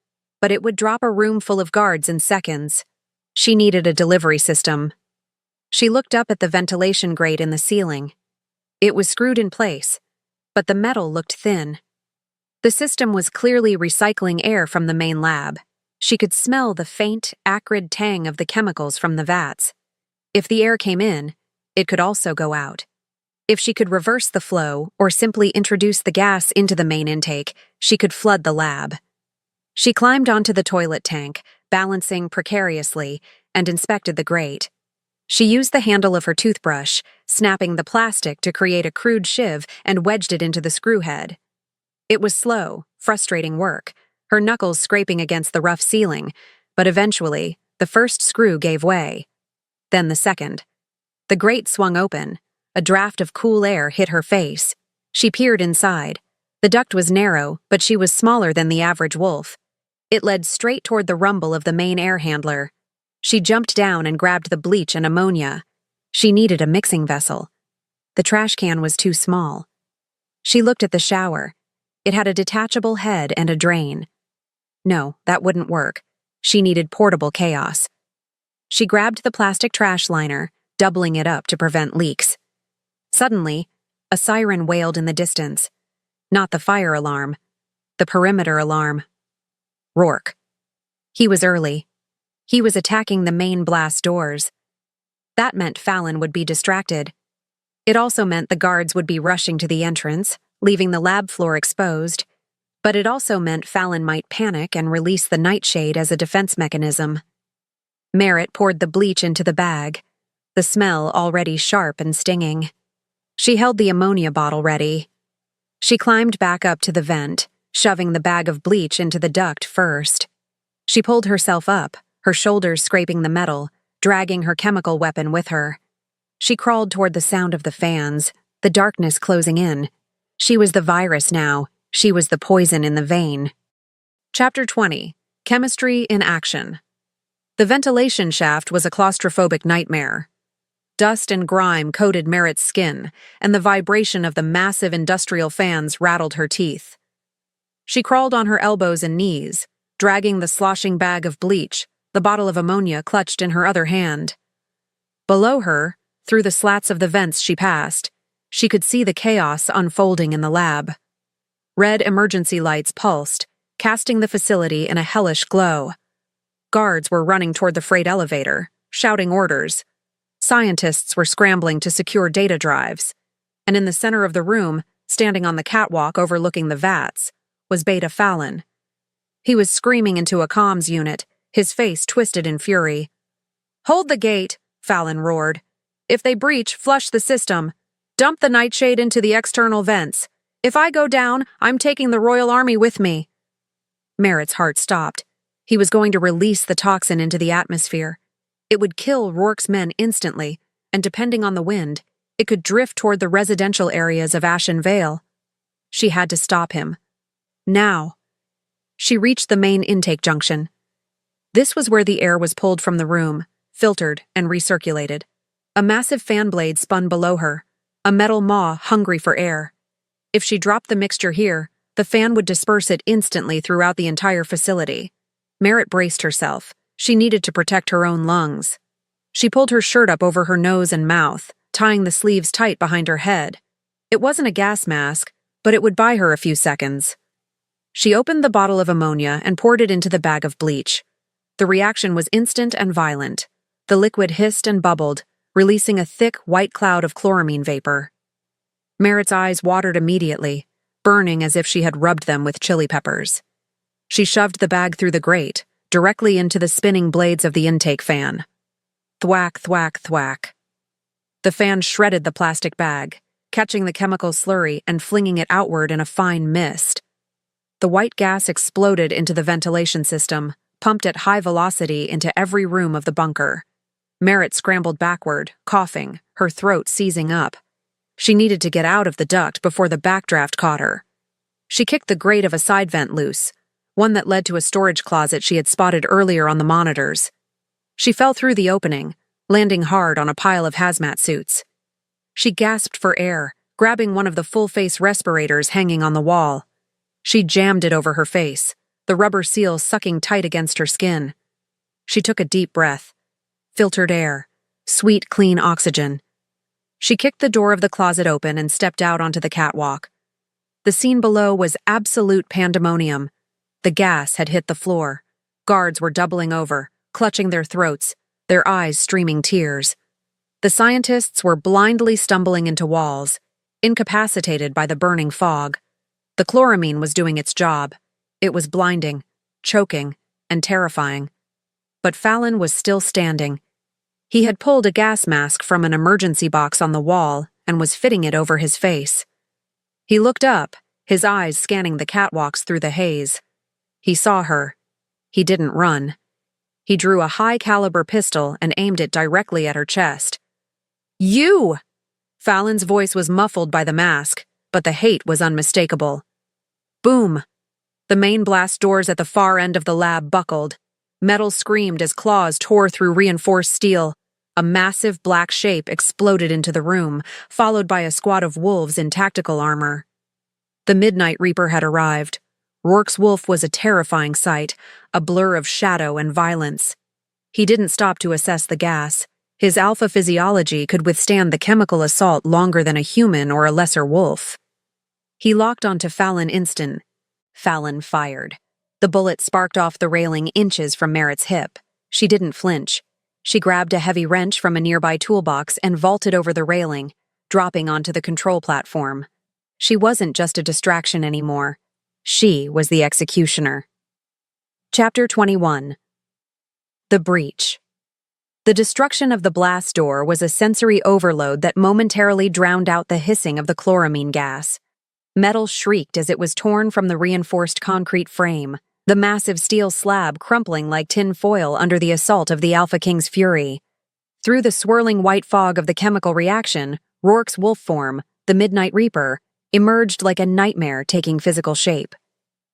but it would drop a room full of guards in seconds. She needed a delivery system. She looked up at the ventilation grate in the ceiling. It was screwed in place, but the metal looked thin. The system was clearly recycling air from the main lab. She could smell the faint, acrid tang of the chemicals from the vats. If the air came in, it could also go out. If she could reverse the flow or simply introduce the gas into the main intake, she could flood the lab. She climbed onto the toilet tank, balancing precariously, and inspected the grate. She used the handle of her toothbrush, snapping the plastic to create a crude shiv and wedged it into the screw head. It was slow, frustrating work, her knuckles scraping against the rough ceiling, but eventually, the first screw gave way. Then the second. The grate swung open. A draft of cool air hit her face. She peered inside. The duct was narrow, but she was smaller than the average wolf. It led straight toward the rumble of the main air handler. She jumped down and grabbed the bleach and ammonia. She needed a mixing vessel. The trash can was too small. She looked at the shower. It had a detachable head and a drain. No, that wouldn't work. She needed portable chaos. She grabbed the plastic trash liner, doubling it up to prevent leaks. Suddenly, a siren wailed in the distance. Not the fire alarm, the perimeter alarm. Rourke. He was early. He was attacking the main blast doors. That meant Fallon would be distracted. It also meant the guards would be rushing to the entrance, leaving the lab floor exposed. But it also meant Fallon might panic and release the nightshade as a defense mechanism. Merritt poured the bleach into the bag, the smell already sharp and stinging. She held the ammonia bottle ready. She climbed back up to the vent, shoving the bag of bleach into the duct first. She pulled herself up, her shoulders scraping the metal, dragging her chemical weapon with her. She crawled toward the sound of the fans, the darkness closing in. She was the virus now. She was the poison in the vein. Chapter 20. Chemistry in Action. The ventilation shaft was a claustrophobic nightmare. Dust and grime coated Merritt's skin, and the vibration of the massive industrial fans rattled her teeth. She crawled on her elbows and knees, dragging the sloshing bag of bleach, the bottle of ammonia clutched in her other hand. Below her, through the slats of the vents she passed, she could see the chaos unfolding in the lab. Red emergency lights pulsed, casting the facility in a hellish glow. Guards were running toward the freight elevator, shouting orders. Scientists were scrambling to secure data drives. And in the center of the room, standing on the catwalk overlooking the vats, was Beta Fallon. He was screaming into a comms unit, his face twisted in fury. "Hold the gate," Fallon roared. "If they breach, flush the system. Dump the nightshade into the external vents. If I go down, I'm taking the Royal Army with me." Merritt's heart stopped. He was going to release the toxin into the atmosphere. It would kill Rourke's men instantly, and depending on the wind, it could drift toward the residential areas of Ashen Vale. She had to stop him. Now. She reached the main intake junction. This was where the air was pulled from the room, filtered and recirculated. A massive fan blade spun below her, a metal maw hungry for air. If she dropped the mixture here, the fan would disperse it instantly throughout the entire facility. Merritt braced herself. She needed to protect her own lungs. She pulled her shirt up over her nose and mouth, tying the sleeves tight behind her head. It wasn't a gas mask, but it would buy her a few seconds. She opened the bottle of ammonia and poured it into the bag of bleach. The reaction was instant and violent. The liquid hissed and bubbled, releasing a thick, white cloud of chloramine vapor. Merritt's eyes watered immediately, burning as if she had rubbed them with chili peppers. She shoved the bag through the grate, directly into the spinning blades of the intake fan. Thwack, thwack, thwack. The fan shredded the plastic bag, catching the chemical slurry and flinging it outward in a fine mist. The white gas exploded into the ventilation system, pumped at high velocity into every room of the bunker. Merritt scrambled backward, coughing, her throat seizing up. She needed to get out of the duct before the backdraft caught her. She kicked the grate of a side vent loose, one that led to a storage closet she had spotted earlier on the monitors. She fell through the opening, landing hard on a pile of hazmat suits. She gasped for air, grabbing one of the full-face respirators hanging on the wall. She jammed it over her face, the rubber seal sucking tight against her skin. She took a deep breath. Filtered air. Sweet, clean oxygen. She kicked the door of the closet open and stepped out onto the catwalk. The scene below was absolute pandemonium. The gas had hit the floor. Guards were doubling over, clutching their throats, their eyes streaming tears. The scientists were blindly stumbling into walls, incapacitated by the burning fog. The chloramine was doing its job. It was blinding, choking, and terrifying. But Fallon was still standing. He had pulled a gas mask from an emergency box on the wall and was fitting it over his face. He looked up, his eyes scanning the catwalks through the haze. He saw her. He didn't run. He drew a high-caliber pistol and aimed it directly at her chest. "You!" Fallon's voice was muffled by the mask, but the hate was unmistakable. Boom! The main blast doors at the far end of the lab buckled. Metal screamed as claws tore through reinforced steel. A massive black shape exploded into the room, followed by a squad of wolves in tactical armor. The Midnight Reaper had arrived. Rourke's wolf was a terrifying sight, a blur of shadow and violence. He didn't stop to assess the gas. His alpha physiology could withstand the chemical assault longer than a human or a lesser wolf. He locked onto Fallon instant. Fallon fired. The bullet sparked off the railing inches from Merritt's hip. She didn't flinch. She grabbed a heavy wrench from a nearby toolbox and vaulted over the railing, dropping onto the control platform. She wasn't just a distraction anymore. She was the executioner. Chapter 21. The Breach. The destruction of the blast door was a sensory overload that momentarily drowned out the hissing of the chloramine gas. Metal shrieked as it was torn from the reinforced concrete frame, the massive steel slab crumpling like tin foil under the assault of the Alpha King's fury. Through the swirling white fog of the chemical reaction, Rourke's wolf form, the Midnight Reaper, emerged like a nightmare taking physical shape.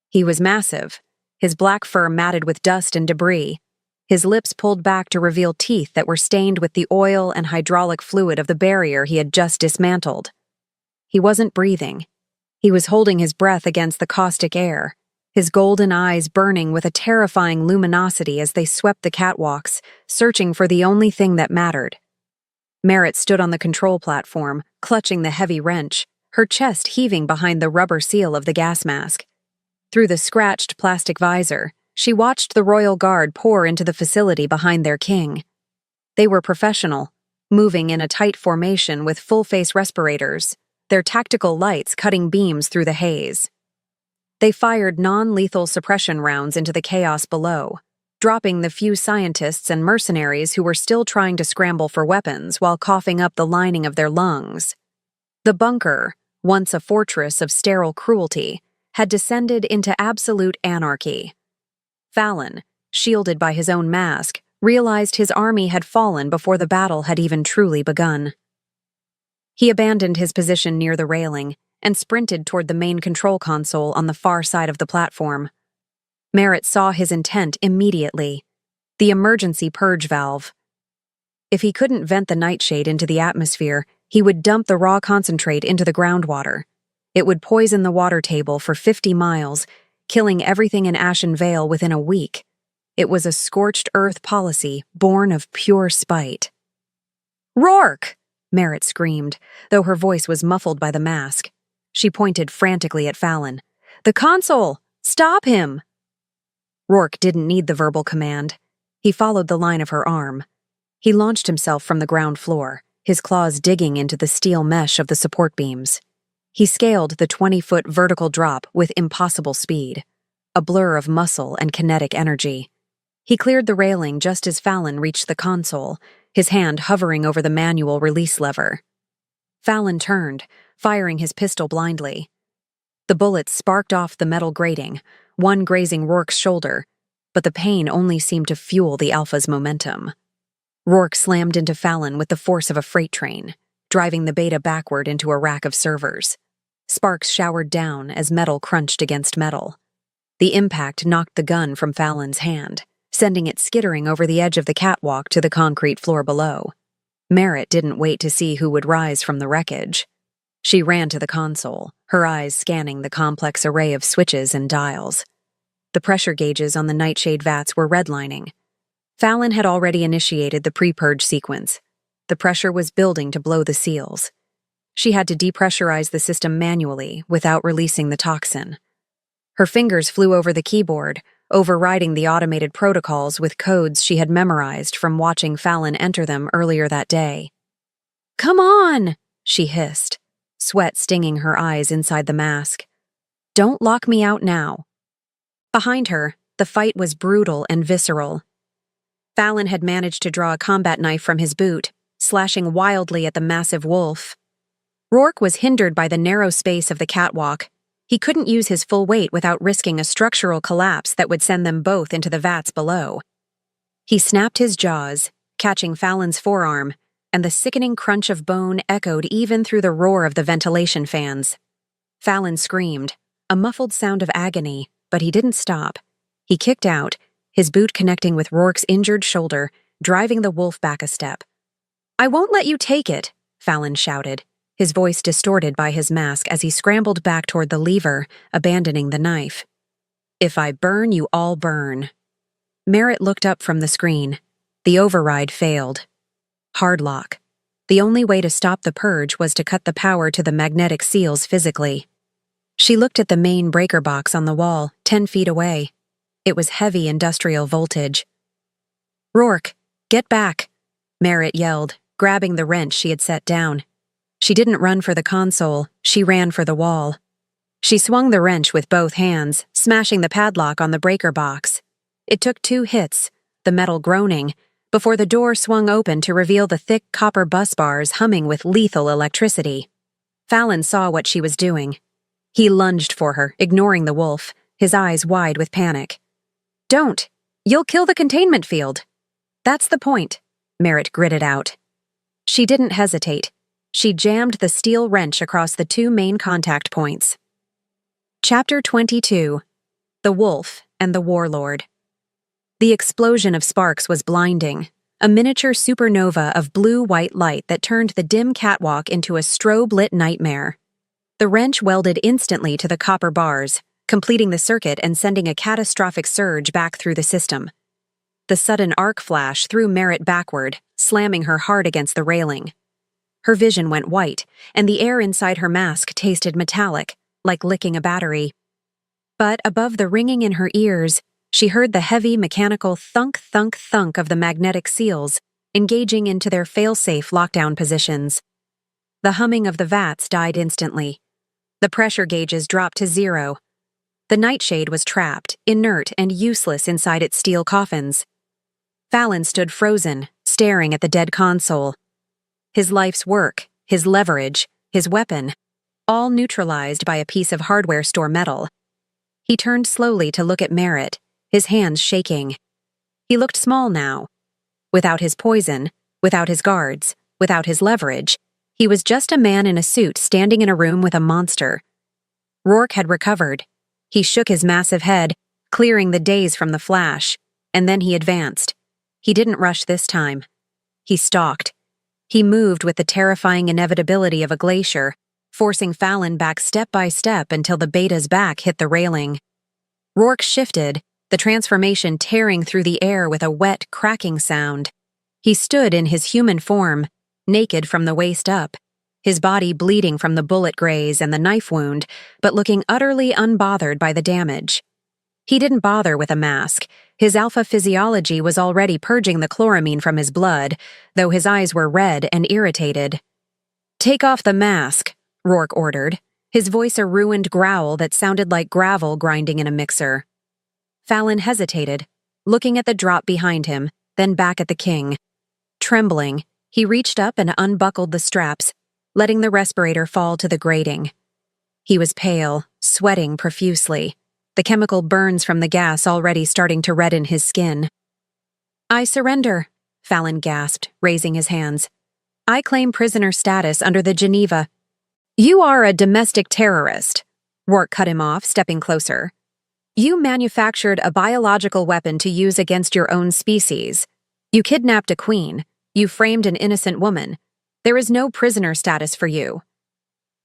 He was massive, his black fur matted with dust and debris, his lips pulled back to reveal teeth that were stained with the oil and hydraulic fluid of the barrier he had just dismantled. He wasn't breathing. He was holding his breath against the caustic air, his golden eyes burning with a terrifying luminosity as they swept the catwalks, searching for the only thing that mattered. Merritt stood on the control platform, clutching the heavy wrench, her chest heaving behind the rubber seal of the gas mask. Through the scratched plastic visor, she watched the royal guard pour into the facility behind their king. They were professional, moving in a tight formation with full-face respirators, their tactical lights cutting beams through the haze. They fired non-lethal suppression rounds into the chaos below, dropping the few scientists and mercenaries who were still trying to scramble for weapons while coughing up the lining of their lungs. The bunker, once a fortress of sterile cruelty, had descended into absolute anarchy. Fallon, shielded by his own mask, realized his army had fallen before the battle had even truly begun. He abandoned his position near the railing and sprinted toward the main control console on the far side of the platform. Merritt saw his intent immediately: the emergency purge valve. If he couldn't vent the nightshade into the atmosphere, he would dump the raw concentrate into the groundwater. It would poison the water table for 50 miles, killing everything in Ashen Vale within a week. It was a scorched earth policy born of pure spite. "Rourke!" Merritt screamed, though her voice was muffled by the mask. She pointed frantically at Fallon. "The console! Stop him!" Rourke didn't need the verbal command. He followed the line of her arm. He launched himself from the ground floor, his claws digging into the steel mesh of the support beams. He scaled the 20-foot vertical drop with impossible speed, a blur of muscle and kinetic energy. He cleared the railing just as Fallon reached the console, his hand hovering over the manual release lever. Fallon turned, firing his pistol blindly. The bullets sparked off the metal grating, one grazing Rourke's shoulder, but the pain only seemed to fuel the Alpha's momentum. Rourke slammed into Fallon with the force of a freight train, driving the Beta backward into a rack of servers. Sparks showered down as metal crunched against metal. The impact knocked the gun from Fallon's hand, sending it skittering over the edge of the catwalk to the concrete floor below. Merritt didn't wait to see who would rise from the wreckage. She ran to the console, her eyes scanning the complex array of switches and dials. The pressure gauges on the nightshade vats were redlining. Fallon had already initiated the pre-purge sequence. The pressure was building to blow the seals. She had to depressurize the system manually without releasing the toxin. Her fingers flew over the keyboard, overriding the automated protocols with codes she had memorized from watching Fallon enter them earlier that day. "Come on!" she hissed, sweat stinging her eyes inside the mask. "Don't lock me out now." Behind her, the fight was brutal and visceral. Fallon had managed to draw a combat knife from his boot, slashing wildly at the massive wolf. Rourke was hindered by the narrow space of the catwalk. He couldn't use his full weight without risking a structural collapse that would send them both into the vats below. He snapped his jaws, catching Fallon's forearm, and the sickening crunch of bone echoed even through the roar of the ventilation fans. Fallon screamed, a muffled sound of agony, but he didn't stop. He kicked out, his boot connecting with Rourke's injured shoulder, driving the wolf back a step. "I won't let you take it," Fallon shouted, his voice distorted by his mask as he scrambled back toward the lever, abandoning the knife. "If I burn, you all burn." Merritt looked up from the screen. The override failed. Hard lock. The only way to stop the purge was to cut the power to the magnetic seals physically. She looked at the main breaker box on the wall, 10 feet away. It was heavy industrial voltage. "Rourke, get back," Merritt yelled, grabbing the wrench she had set down. She didn't run for the console, she ran for the wall. She swung the wrench with both hands, smashing the padlock on the breaker box. It took 2 hits, the metal groaning, before the door swung open to reveal the thick copper bus bars humming with lethal electricity. Fallon saw what she was doing. He lunged for her, ignoring the wolf, his eyes wide with panic. "Don't! You'll kill the containment field!" "That's the point," Merritt gritted out. She didn't hesitate. She jammed the steel wrench across the 2 main contact points. Chapter 22. The Wolf and the Warlord. The explosion of sparks was blinding, a miniature supernova of blue-white light that turned the dim catwalk into a strobe-lit nightmare. The wrench welded instantly to the copper bars, completing the circuit and sending a catastrophic surge back through the system. The sudden arc flash threw Merritt backward, slamming her hard against the railing. Her vision went white, and the air inside her mask tasted metallic, like licking a battery. But above the ringing in her ears, she heard the heavy mechanical thunk-thunk-thunk of the magnetic seals, engaging into their fail-safe lockdown positions. The humming of the vats died instantly. The pressure gauges dropped to 0. The nightshade was trapped, inert and useless inside its steel coffins. Fallon stood frozen, staring at the dead console. His life's work, his leverage, his weapon, all neutralized by a piece of hardware store metal. He turned slowly to look at Merritt, his hands shaking. He looked small now. Without his poison, without his guards, without his leverage, he was just a man in a suit standing in a room with a monster. Rourke had recovered. He shook his massive head, clearing the daze from the flash, and then he advanced. He didn't rush this time. He stalked. He moved with the terrifying inevitability of a glacier, forcing Fallon back step by step until the Beta's back hit the railing. Rourke shifted, the transformation tearing through the air with a wet, cracking sound. He stood in his human form, naked from the waist up, his body bleeding from the bullet graze and the knife wound, but looking utterly unbothered by the damage. He didn't bother with a mask. His alpha physiology was already purging the chloramine from his blood, though his eyes were red and irritated. "Take off the mask," Rourke ordered, his voice a ruined growl that sounded like gravel grinding in a mixer. Fallon hesitated, looking at the drop behind him, then back at the king. Trembling, he reached up and unbuckled the straps, letting the respirator fall to the grating. He was pale, sweating profusely, the chemical burns from the gas already starting to redden his skin. "I surrender," Fallon gasped, raising his hands. "I claim prisoner status under the Geneva." "You are a domestic terrorist," Rourke cut him off, stepping closer. "You manufactured a biological weapon to use against your own species. You kidnapped a queen. You framed an innocent woman. There is no prisoner status for you."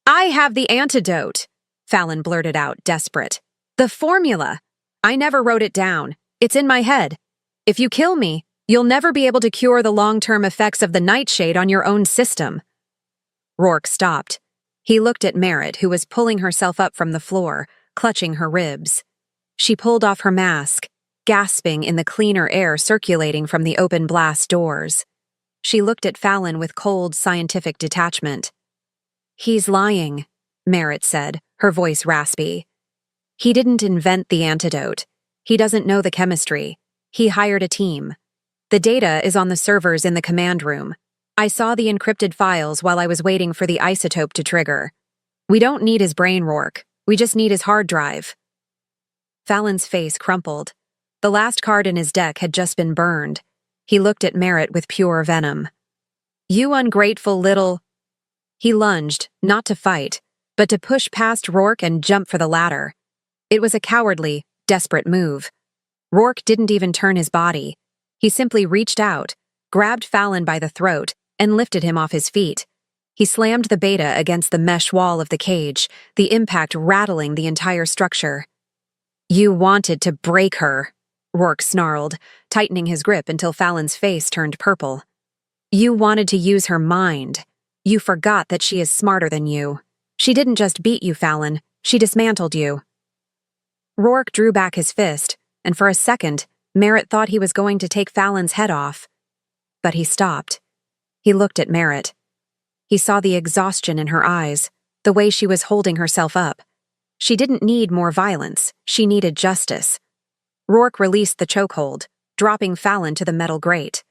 "I have the antidote," Fallon blurted out, desperate. "The formula. I never wrote it down. It's in my head. If you kill me, you'll never be able to cure the long-term effects of the nightshade on your own system." Rourke stopped. He looked at Merritt, who was pulling herself up from the floor, clutching her ribs. She pulled off her mask, gasping in the cleaner air circulating from the open blast doors. She looked at Fallon with cold, scientific detachment. "He's lying," Merritt said, her voice raspy. "He didn't invent the antidote. He doesn't know the chemistry. He hired a team. The data is on the servers in the command room. I saw the encrypted files while I was waiting for the isotope to trigger. We don't need his brain, Rourke. We just need his hard drive." Fallon's face crumpled. The last card in his deck had just been burned. He looked at Merritt with pure venom. "You ungrateful little—" He lunged, not to fight, but to push past Rourke and jump for the ladder. It was a cowardly, desperate move. Rourke didn't even turn his body. He simply reached out, grabbed Fallon by the throat, and lifted him off his feet. He slammed the beta against the mesh wall of the cage, the impact rattling the entire structure. "You wanted to break her," Rourke snarled, tightening his grip until Fallon's face turned purple. "You wanted to use her mind. You forgot that she is smarter than you. She didn't just beat you, Fallon. She dismantled you." Rourke drew back his fist, and for a second, Merritt thought he was going to take Fallon's head off. But he stopped. He looked at Merritt. He saw the exhaustion in her eyes, the way she was holding herself up. She didn't need more violence. She needed justice. Rourke released the chokehold, dropping Fallon to the metal grate.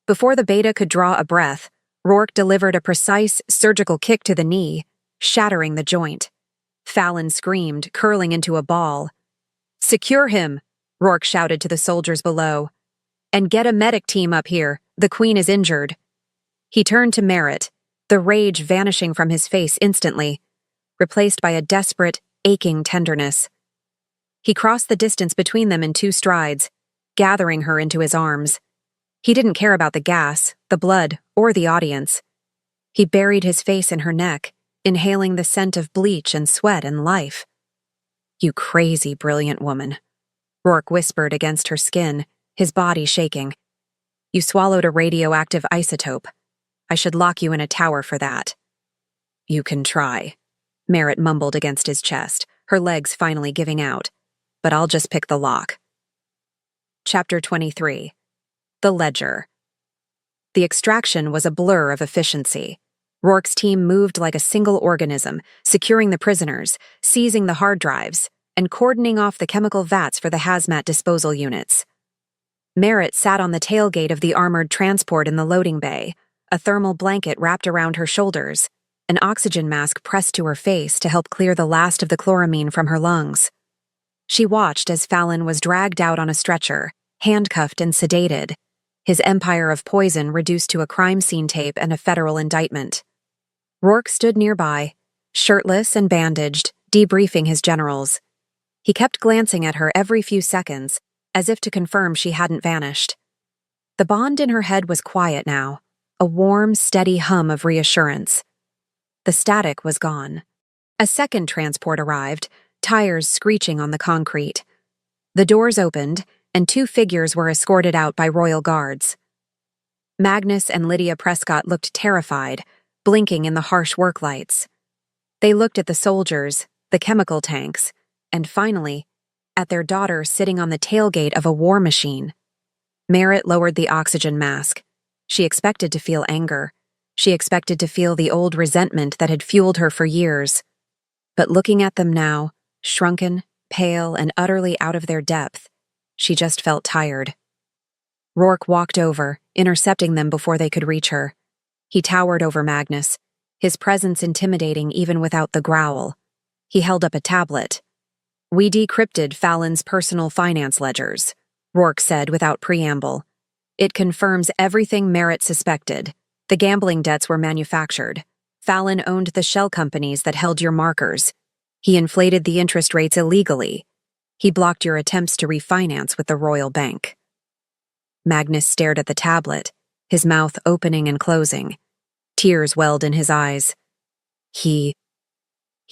Before the beta could draw a breath, Rourke delivered a precise, surgical kick to the knee, shattering the joint. Fallon screamed, curling into a ball. "Secure him," Rourke shouted to the soldiers below. "And get a medic team up here. The queen is injured." He turned to Merritt, the rage vanishing from his face instantly, replaced by a desperate, aching tenderness. He crossed the distance between them in 2 strides, gathering her into his arms. He didn't care about the gas, the blood, or the audience. He buried his face in her neck, inhaling the scent of bleach and sweat and life. "You crazy, brilliant woman," Rourke whispered against her skin, his body shaking. "You swallowed a radioactive isotope. I should lock you in a tower for that." "You can try," Merritt mumbled against his chest, her legs finally giving out. "But I'll just pick the lock." Chapter 23. The Ledger. The extraction was a blur of efficiency. Rourke's team moved like a single organism, securing the prisoners, seizing the hard drives, and cordoning off the chemical vats for the hazmat disposal units. Merritt sat on the tailgate of the armored transport in the loading bay, a thermal blanket wrapped around her shoulders, an oxygen mask pressed to her face to help clear the last of the chloramine from her lungs. She watched as Fallon was dragged out on a stretcher, handcuffed and sedated, his empire of poison reduced to a crime scene tape and a federal indictment. Rourke stood nearby, shirtless and bandaged, debriefing his generals. He kept glancing at her every few seconds, as if to confirm she hadn't vanished. The bond in her head was quiet now, a warm, steady hum of reassurance. The static was gone. A second transport arrived, tires screeching on the concrete. The doors opened, and 2 figures were escorted out by royal guards. Magnus and Lydia Prescott looked terrified, blinking in the harsh work lights. They looked at the soldiers, the chemical tanks, and finally, at their daughter sitting on the tailgate of a war machine. Merritt lowered the oxygen mask. She expected to feel anger. She expected to feel the old resentment that had fueled her for years. But looking at them now, shrunken, pale, and utterly out of their depth, she just felt tired. Rourke walked over, intercepting them before they could reach her. He towered over Magnus, his presence intimidating even without the growl. He held up a tablet. "We decrypted Fallon's personal finance ledgers," Rourke said without preamble. "It confirms everything Merritt suspected. The gambling debts were manufactured. Fallon owned the shell companies that held your markers. He inflated the interest rates illegally. He blocked your attempts to refinance with the Royal Bank." Magnus stared at the tablet, his mouth opening and closing. Tears welled in his eyes. He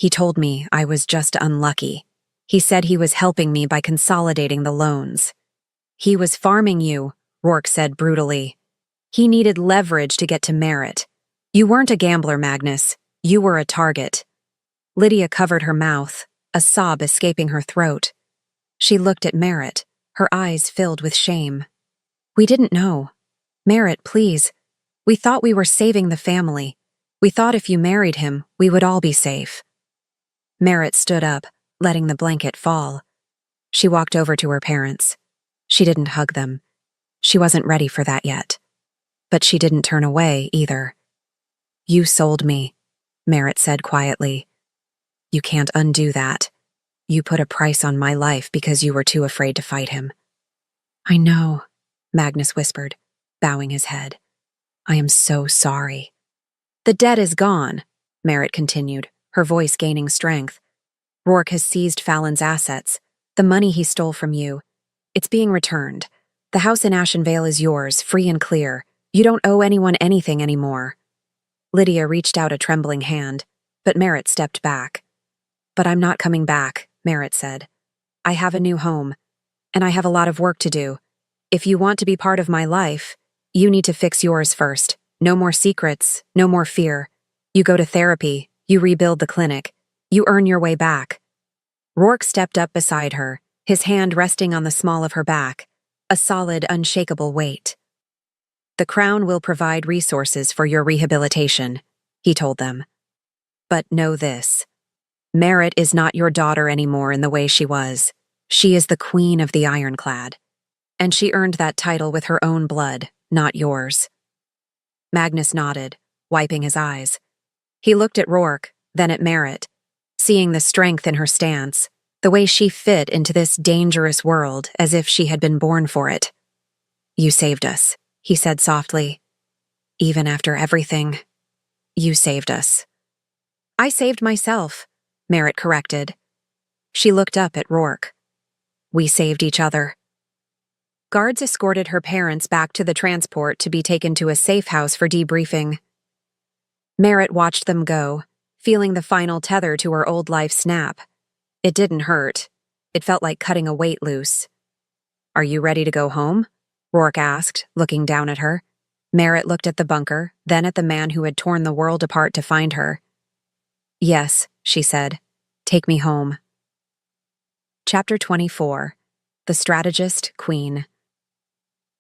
told me I was just unlucky. He said he was helping me by consolidating the loans. "He was farming you," Rourke said brutally. "He needed leverage to get to Merritt. You weren't a gambler, Magnus. You were a target." Lydia covered her mouth, a sob escaping her throat. She looked at Merritt, her eyes filled with shame. "We didn't know. Merritt, please. We thought we were saving the family. We thought if you married him, we would all be safe." Merritt stood up, letting the blanket fall. She walked over to her parents. She didn't hug them. She wasn't ready for that yet. But she didn't turn away, either. "You sold me," Merritt said quietly. "You can't undo that. You put a price on my life because you were too afraid to fight him." "I know," Magnus whispered, bowing his head. "I am so sorry." "The debt is gone," Merritt continued, her voice gaining strength. "Rourke has seized Fallon's assets, the money he stole from you. It's being returned. The house in Ashenvale is yours, free and clear. You don't owe anyone anything anymore." Lydia reached out a trembling hand, but Merritt stepped back. "But I'm not coming back," Merritt said. "I have a new home, and I have a lot of work to do. If you want to be part of my life, you need to fix yours first. No more secrets, no more fear. You go to therapy, you rebuild the clinic, you earn your way back." Rourke stepped up beside her, his hand resting on the small of her back, a solid, unshakable weight. "The Crown will provide resources for your rehabilitation," he told them. "But know this. Merritt is not your daughter anymore in the way she was. She is the Queen of the Ironclad. And she earned that title with her own blood, not yours." Magnus nodded, wiping his eyes. He looked at Rourke, then at Merritt, seeing the strength in her stance, the way she fit into this dangerous world as if she had been born for it. "You saved us," he said softly. "Even after everything, you saved us." "I saved myself," Merritt corrected. She looked up at Rourke. "We saved each other." Guards escorted her parents back to the transport to be taken to a safe house for debriefing. Merritt watched them go, feeling the final tether to her old life snap. It didn't hurt. It felt like cutting a weight loose. "Are you ready to go home?" Rourke asked, looking down at her. Merritt looked at the bunker, then at the man who had torn the world apart to find her. "Yes," she said. "Take me home." Chapter 24. The Strategist Queen.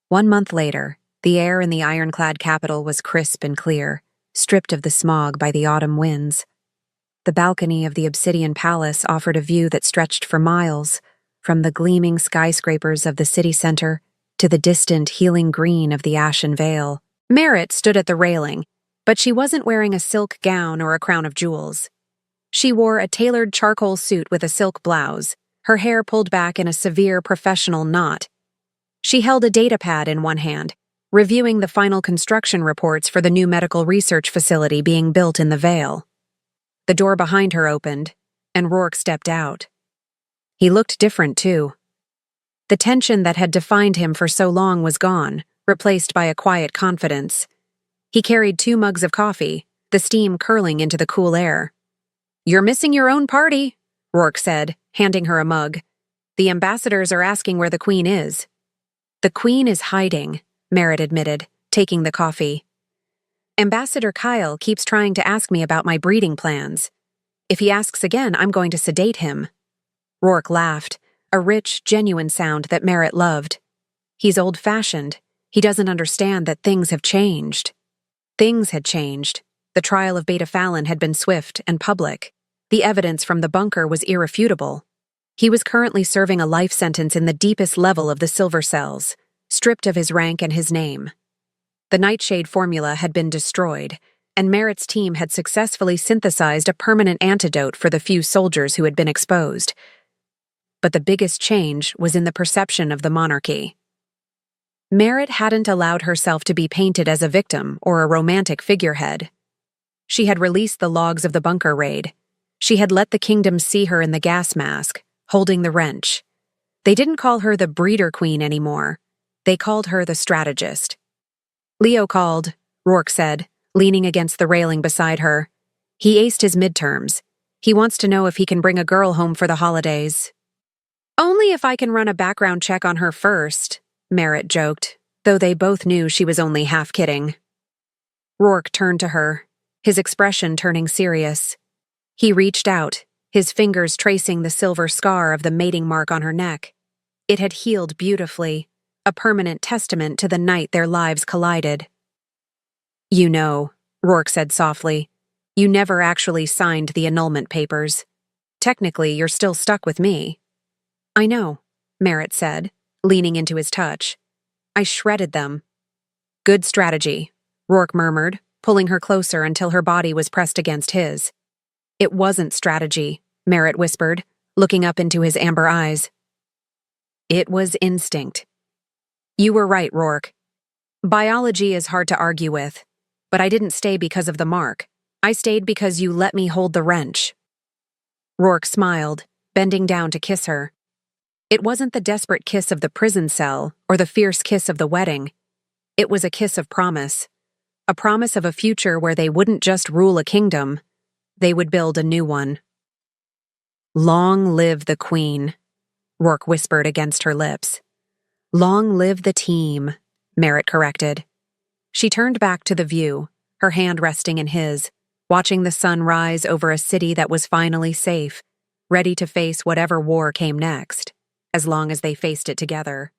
1 month later, the air in the ironclad capital was crisp and clear, stripped of the smog by the autumn winds. The balcony of the Obsidian Palace offered a view that stretched for miles, from the gleaming skyscrapers of the city center to the distant healing green of the Ashen Vale. Merritt stood at the railing, but she wasn't wearing a silk gown or a crown of jewels. She wore a tailored charcoal suit with a silk blouse, her hair pulled back in a severe professional knot. She held a datapad in one hand, reviewing the final construction reports for the new medical research facility being built in the Vale. The door behind her opened, and Rourke stepped out. He looked different, too. The tension that had defined him for so long was gone, replaced by a quiet confidence. He carried 2 mugs of coffee, the steam curling into the cool air. "You're missing your own party," Rourke said, handing her a mug. "The ambassadors are asking where the Queen is." "The Queen is hiding," Merritt admitted, taking the coffee. "Ambassador Kyle keeps trying to ask me about my breeding plans. If he asks again, I'm going to sedate him." Rourke laughed, a rich, genuine sound that Merritt loved. "He's old-fashioned. He doesn't understand that things have changed." Things had changed. The trial of Beta Fallon had been swift and public. The evidence from the bunker was irrefutable. He was currently serving a life sentence in the deepest level of the Silver Cells, stripped of his rank and his name. The Nightshade formula had been destroyed, and Merritt's team had successfully synthesized a permanent antidote for the few soldiers who had been exposed. But the biggest change was in the perception of the monarchy. Merritt hadn't allowed herself to be painted as a victim or a romantic figurehead. She had released the logs of the bunker raid. She had let the kingdom see her in the gas mask, holding the wrench. They didn't call her the breeder queen anymore. They called her the strategist. Leo called, Rourke said, leaning against the railing beside her. He aced his midterms. He wants to know if he can bring a girl home for the holidays. Only if I can run a background check on her first, Merritt joked, though they both knew she was only half kidding. Rourke turned to her, his expression turning serious. He reached out, his fingers tracing the silver scar of the mating mark on her neck. It had healed beautifully, a permanent testament to the night their lives collided. You know, Rourke said softly, you never actually signed the annulment papers. Technically, you're still stuck with me. I know, Merritt said, leaning into his touch. I shredded them. Good strategy, Rourke murmured, pulling her closer until her body was pressed against his. It wasn't strategy, Merritt whispered, looking up into his amber eyes. It was instinct. You were right, Rourke. Biology is hard to argue with, but I didn't stay because of the mark. I stayed because you let me hold the wrench. Rourke smiled, bending down to kiss her. It wasn't the desperate kiss of the prison cell or the fierce kiss of the wedding. It was a kiss of promise. A promise of a future where they wouldn't just rule a kingdom. They would build a new one. Long live the Queen, Rourke whispered against her lips. Long live the team, Merritt corrected. She turned back to the view, her hand resting in his, watching the sun rise over a city that was finally safe, ready to face whatever war came next, as long as they faced it together.